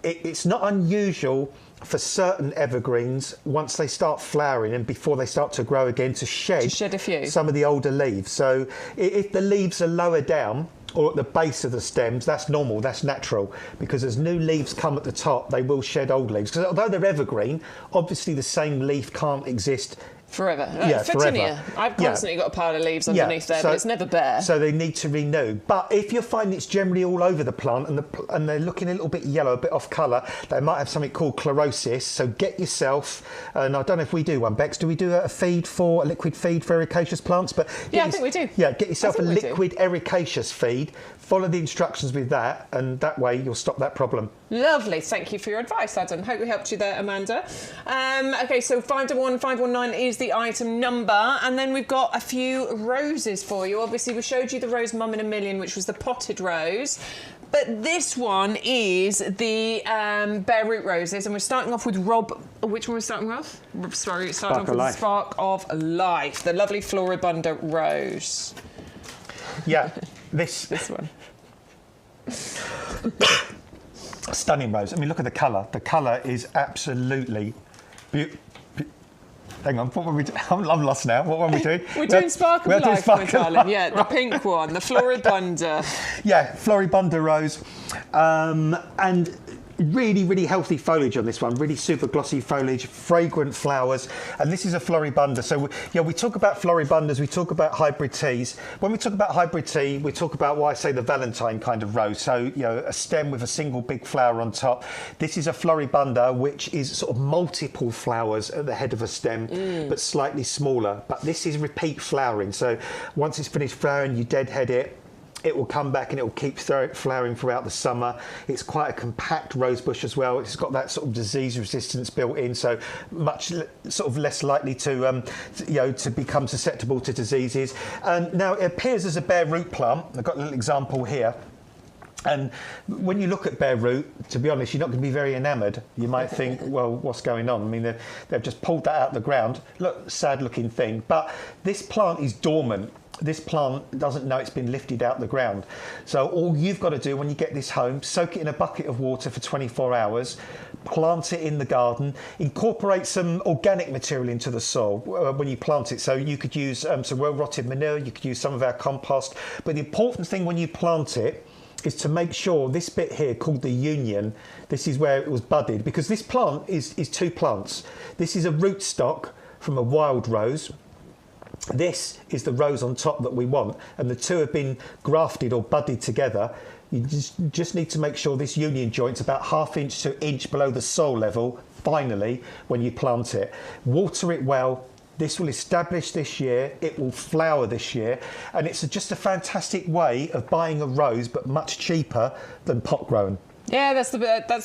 It's not unusual for certain evergreens, once they start flowering and before they start to grow again, to shed a few. Some of the older leaves. So if the leaves are lower down or at the base of the stems, that's normal, that's natural, because as new leaves come at the top, they will shed old leaves. Because although they're evergreen, obviously the same leaf can't exist forever. Yeah, Fittinia. forever. I've constantly got a pile of leaves underneath there, but it's never bare. So they need to renew. But if you're finding it's generally all over the plant and they're looking a little bit yellow, a bit off colour, they might have something called chlorosis. So get yourself, and I don't know if we do one, Bex, do we do a liquid feed for ericaceous plants? But yeah, I think we do. Yeah, get yourself a liquid ericaceous feed. Follow the instructions with that, and that way you'll stop that problem. Lovely. Thank you for your advice, Adam. Hope we helped you there, Amanda. OK, so 511519 is the item number. And then we've got a few roses for you. Obviously, we showed you the rose Mum in a Million, which was the potted rose. But this one is the bare root roses. And we're starting off with Which one we're starting with? Sorry, starting off with the Spark of Life, the lovely Floribunda rose. Yeah, this one. Stunning rose. I mean, look at the colour. The colour is absolutely beautiful. Hang on, what were we doing? I'm lost now. What were we doing? We're doing Spark of Life, my darling. Yeah, the pink one, the Floribunda. Yeah, Floribunda rose. And really, really healthy foliage on this one. Really super glossy foliage, fragrant flowers. And this is a Floribunda. So, we talk about Floribundas, we talk about hybrid teas. When we talk about hybrid tea, we talk about what I say the Valentine kind of rose. So, a stem with a single big flower on top. This is a Floribunda, which is sort of multiple flowers at the head of a stem, but slightly smaller. But this is repeat flowering. So, once it's finished flowering, you deadhead it. It will come back and it will keep flowering throughout the summer. It's quite a compact rose bush as well. It's got that sort of disease resistance built in, so much sort of less likely to to become susceptible to diseases. And now it appears as a bare root plant. I've got a little example here. And when you look at bare root, to be honest, you're not going to be very enamoured. You might think, well, what's going on? I mean, they've just pulled that out of the ground. Look, sad looking thing. But this plant is dormant. This plant doesn't know it's been lifted out the ground. So all you've got to do when you get this home, soak it in a bucket of water for 24 hours, plant it in the garden, incorporate some organic material into the soil when you plant it. So you could use some well-rotted manure, you could use some of our compost. But the important thing when you plant it is to make sure this bit here called the union, this is where it was budded, because this plant is 2 plants. This is a rootstock from a wild rose. This is the rose on top that we want, and the 2 have been grafted or budded together. You just need to make sure this union joint's about 1/2 inch to inch below the soil level, finally, when you plant it. Water it well. This will establish this year, it will flower this year, and it's just a fantastic way of buying a rose, but much cheaper than pot grown. Yeah, that's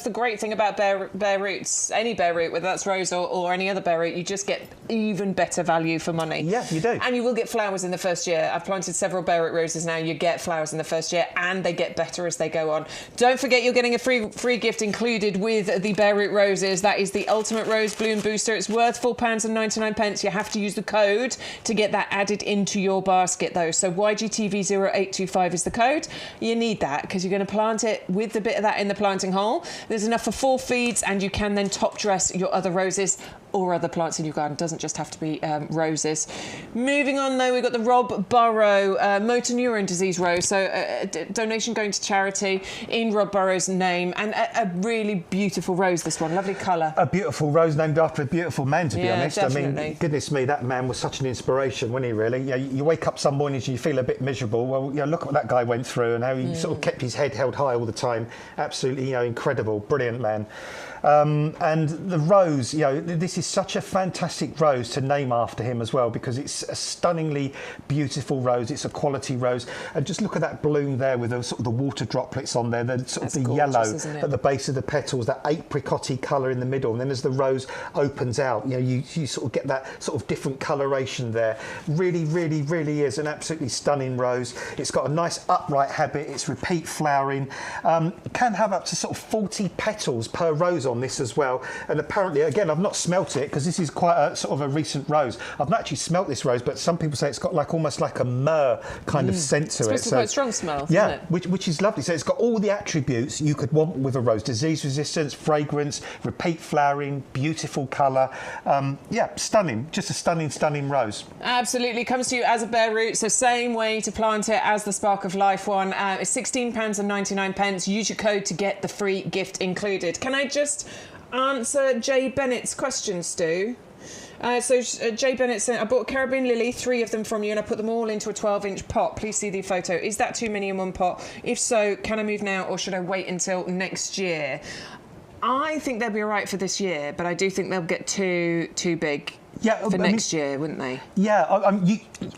the great thing about bare roots. Any bare root, whether that's rose or any other bare root, you just get even better value for money. Yeah, you do. And you will get flowers in the first year. I've planted several bare root roses now. You get flowers in the first year, and they get better as they go on. Don't forget, you're getting a free gift included with the bare root roses. That is the Ultimate Rose Bloom Booster. It's worth £4.99. You have to use the code to get that added into your basket, though. So YGTV0825 is the code. You need that because you're going to plant it with the bit of that in the the planting hole. There's enough for 4 feeds, and you can then top dress your other roses or other plants in your garden. Doesn't just have to be roses. Moving on, though, we've got the Rob Burrow motor neuron disease rose. So donation going to charity in Rob Burrow's name, and a really beautiful rose, this one. Lovely colour. A beautiful rose named after a beautiful man, to be honest. Definitely. I mean, goodness me, that man was such an inspiration, wasn't he, really? You wake up some mornings and you feel a bit miserable. Well, look what that guy went through and how he sort of kept his head held high all the time. Absolutely, incredible, brilliant man. And the rose, this is such a fantastic rose to name after him as well, because it's a stunningly beautiful rose. It's a quality rose, and just look at that bloom there with the sort of the water droplets on there. The sort of the gorgeous, yellow at the base of the petals, that apricot-y colour in the middle, and then as the rose opens out, you sort of get that sort of different coloration there. Really, really, really is an absolutely stunning rose. It's got a nice upright habit. It's repeat flowering. Can have up to sort of 40 petals per rose on this as well, and apparently, again, I've not smelt it because this is quite a sort of a recent rose. I've not actually smelt this rose, but some people say it's got almost like a myrrh kind of scent to it. It's quite a strong smell, yeah, isn't it? which is lovely. So it's got all the attributes you could want with a rose: disease resistance, fragrance, repeat flowering, beautiful colour. Stunning. Just a stunning rose. Absolutely. Comes to you as a bare root, so same way to plant it as the Spark of Life one. It's £16.99. Use your code to get the free gift included. Can I just answer Jay Bennett's question, Stu? Jay Bennett said, I bought Caribbean Lily, 3 of them from you, and I put them all into a 12-inch pot. Please see the photo. Is that too many in one pot? If so, can I move now, or should I wait until next year? I think they'll be all right for this year, but I do think they'll get too big. Yeah, for next year, wouldn't they? Yeah,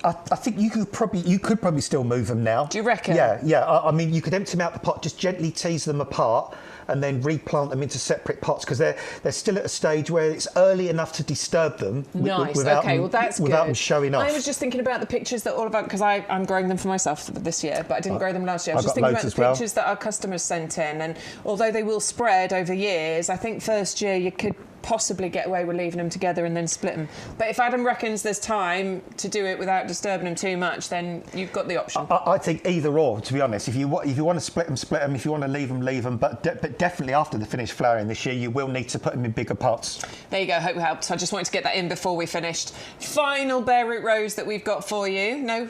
I think you could probably still move them now. Do you reckon? Yeah. I mean, you could empty them out the pot, just gently tease them apart, and then replant them into separate pots, because they're still at a stage where it's early enough to disturb them. Nice. Without Okay. Well, that's without good. them showing off. I was just thinking about the pictures that all about, because I'm growing them for myself this year, but I didn't grow them last year. I was just thinking about the pictures that our customers sent in, and although they will spread over years, I think first year you could possibly get away with leaving them together and then split them. But if Adam reckons there's time to do it without disturbing them too much, then you've got the option. I think either or, to be honest. If you want to split them. If you want to leave them, leave them. But definitely after the finished flowering this year, you will need to put them in bigger pots. There you go. Hope it helps. I just wanted to get that in before we finished. Final bare root rose that we've got for you. No.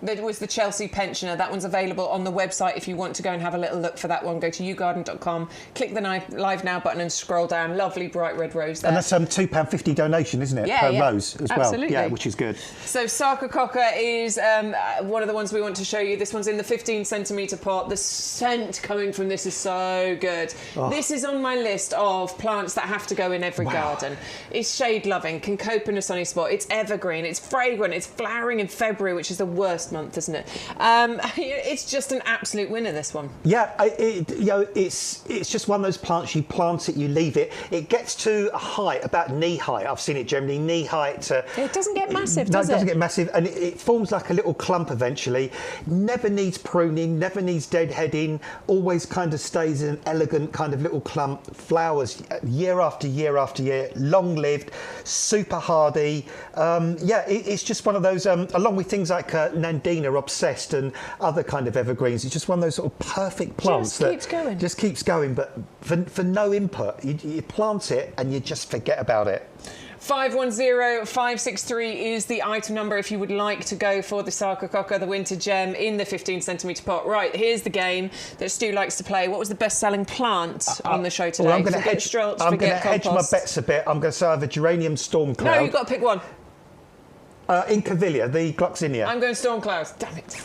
There was the Chelsea Pensioner. That one's available on the website if you want to go and have a little look for that one. Go to yougarden.com, click the Live Now button and scroll down. Lovely bright red rose there. And that's £2.50 donation, isn't it, per rose as Absolutely. well? Yeah, which is good. So Sarcococca is one of the ones we want to show you. This one's in the 15cm pot. The scent coming from this is so good. Oh. This is on my list of plants that have to go in every garden. It's shade loving, can cope in a sunny spot. It's evergreen, it's fragrant, it's flowering in February, which is the worst month, isn't it? It's just an absolute winner, this one. Yeah, it's just one of those plants. You plant it, you leave it. It gets to a height about knee height. I've seen it generally knee height. It doesn't get massive, does it? No, it doesn't get massive, and it forms like a little clump eventually. Never needs pruning, never needs deadheading. Always kind of stays in an elegant kind of little clump. Flowers year after year after year. Long lived, super hardy. It's just one of those. Along with things like Nandina, Obsessed, and other kind of evergreens, it's just one of those sort of perfect plants just keeps going, but for no input. You plant it and you just forget about it. 510563 is the item number if you would like to go for the Sarcococca, the winter gem, in the 15cm pot. Right, here's the game that Stu likes to play. What was the best-selling plant on the show today? Well, I'm going to hedge my bets a bit. I'm going to say either geranium stormcloud. No, you've got to pick one. Incavilla, the Gloxinia. I'm going stormcloud. Damn it.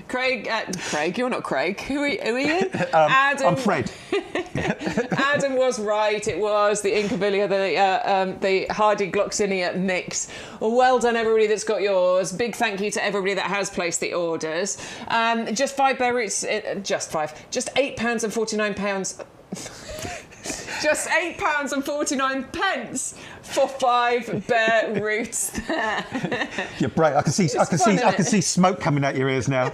Craig, you're not Craig. Who are you? Adam. I'm Fred. Adam was right. It was the Incavilla, the hardy Gloxinia mix. Well done, everybody that's got yours. Big thank you to everybody that has placed the orders. Just 5 bare roots. Just £8 and £49. Just £8.49 for 5 bare roots there. You're bright. I can see smoke coming out your ears now.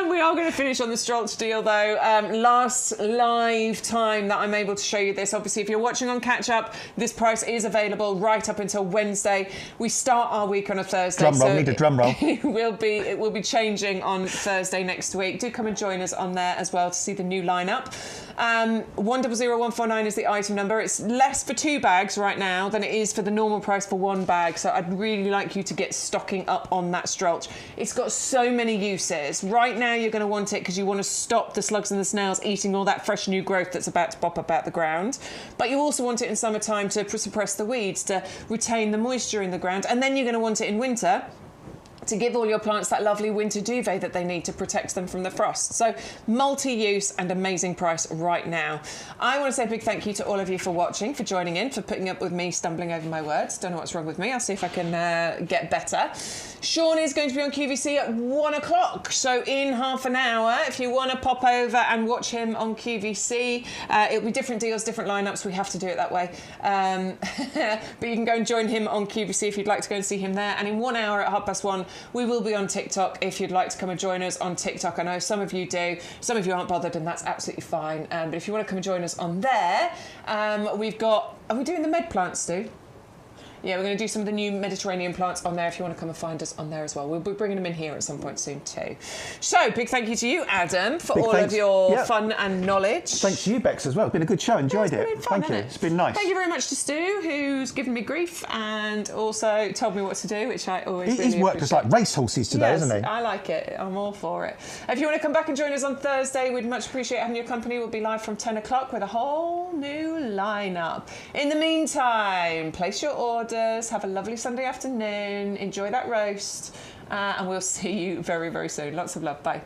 We are going to finish on the Strolch deal though. Last live time that I'm able to show you this. Obviously, if you're watching on catch up, this price is available right up until Wednesday. We start our week on a Thursday. Drum roll, need a drum roll. It will be changing on Thursday next week. Do come and join us on there as well to see the new lineup. 100149 is the item number. It's less for 2 bags right now than it is for the normal price for 1 bag. So I'd really like you to get stocking up on that Strolch. It's got so many uses. Right now you're going to want it because you want to stop the slugs and the snails eating all that fresh new growth that's about to pop up out the ground. But you also want it in summertime to suppress the weeds, to retain the moisture in the ground. And then you're going to want it in winter to give all your plants that lovely winter duvet that they need to protect them from the frost. So multi-use and amazing price right now. I want to say a big thank you to all of you for watching, for joining in, for putting up with me stumbling over my words. Don't know what's wrong with me. I'll see if I can get better. Sean is going to be on QVC at 1 o'clock. So in half an hour, if you want to pop over and watch him on QVC, it'll be different deals, different lineups. We have to do it that way. But you can go and join him on QVC if you'd like to go and see him there. And in 1 hour at 1:30, we will be on TikTok if you'd like to come and join us on TikTok. I know some of you do, some of you aren't bothered, and that's absolutely fine. But if you want to come and join us on there, we've got... Are we doing the med plants, Stu? Yeah, we're going to do some of the new Mediterranean plants on there if you want to come and find us on there as well. We'll be bringing them in here at some point soon too. So, big thank you to you, Adam, for all of your fun and knowledge. Thanks to you, Bex, as well. It's been a good show. Enjoyed it. Thank you. It's been nice. Thank you very much to Stu, who's given me grief and also told me what to do, which I always really He's worked us like racehorses today, hasn't he? I like it. I'm all for it. If you want to come back and join us on Thursday, we'd much appreciate having your company. We'll be live from 10 o'clock with a whole new lineup. In the meantime, place your orders. Have a lovely Sunday afternoon. Enjoy that roast. And we'll see you very, very soon. Lots of love. Bye.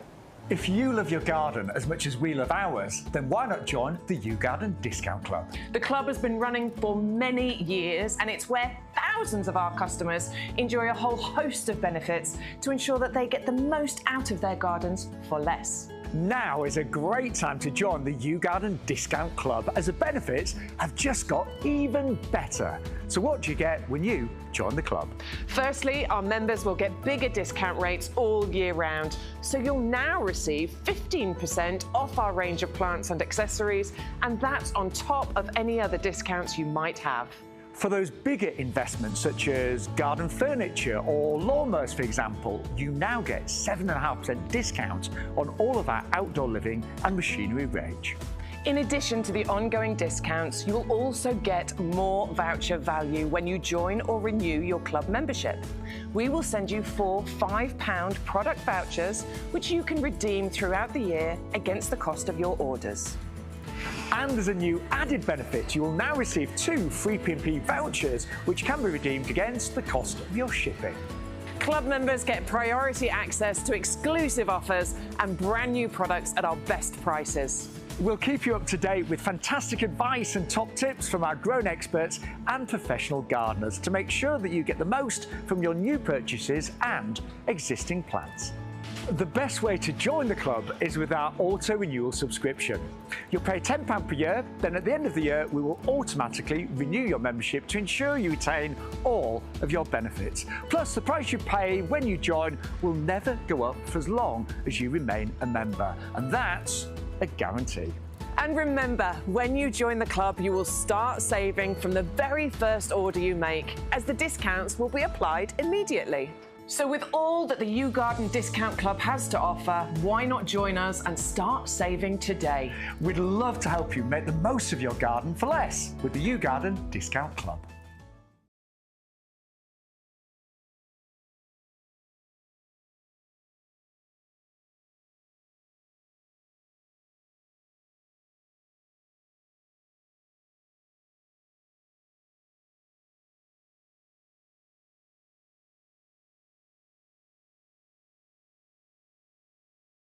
If you love your garden as much as we love ours, then why not join the YouGarden Discount Club? The club has been running for many years, and it's where thousands of our customers enjoy a whole host of benefits to ensure that they get the most out of their gardens for less. Now is a great time to join the YouGarden Discount Club, as the benefits have just got even better. So what do you get when you join the club? Firstly, our members will get bigger discount rates all year round. So you'll now receive 15% off our range of plants and accessories, and that's on top of any other discounts you might have. For those bigger investments, such as garden furniture or lawnmowers, for example, you now get 7.5% discount on all of our outdoor living and machinery range. In addition to the ongoing discounts, you'll also get more voucher value when you join or renew your club membership. We will send you 4 £5 product vouchers, which you can redeem throughout the year against the cost of your orders. And as a new added benefit, you will now receive 2 free P&P vouchers, which can be redeemed against the cost of your shipping. Club members get priority access to exclusive offers and brand new products at our best prices. We'll keep you up to date with fantastic advice and top tips from our grown experts and professional gardeners to make sure that you get the most from your new purchases and existing plants. The best way to join the club is with our auto-renewal subscription. You'll pay £10 per year, then at the end of the year we will automatically renew your membership to ensure you retain all of your benefits. Plus, the price you pay when you join will never go up for as long as you remain a member, and that's a guarantee. And remember, when you join the club, you will start saving from the very first order you make, as the discounts will be applied immediately. So with all that the YouGarden Discount Club has to offer, why not join us and start saving today? We'd love to help you make the most of your garden for less with the YouGarden Discount Club.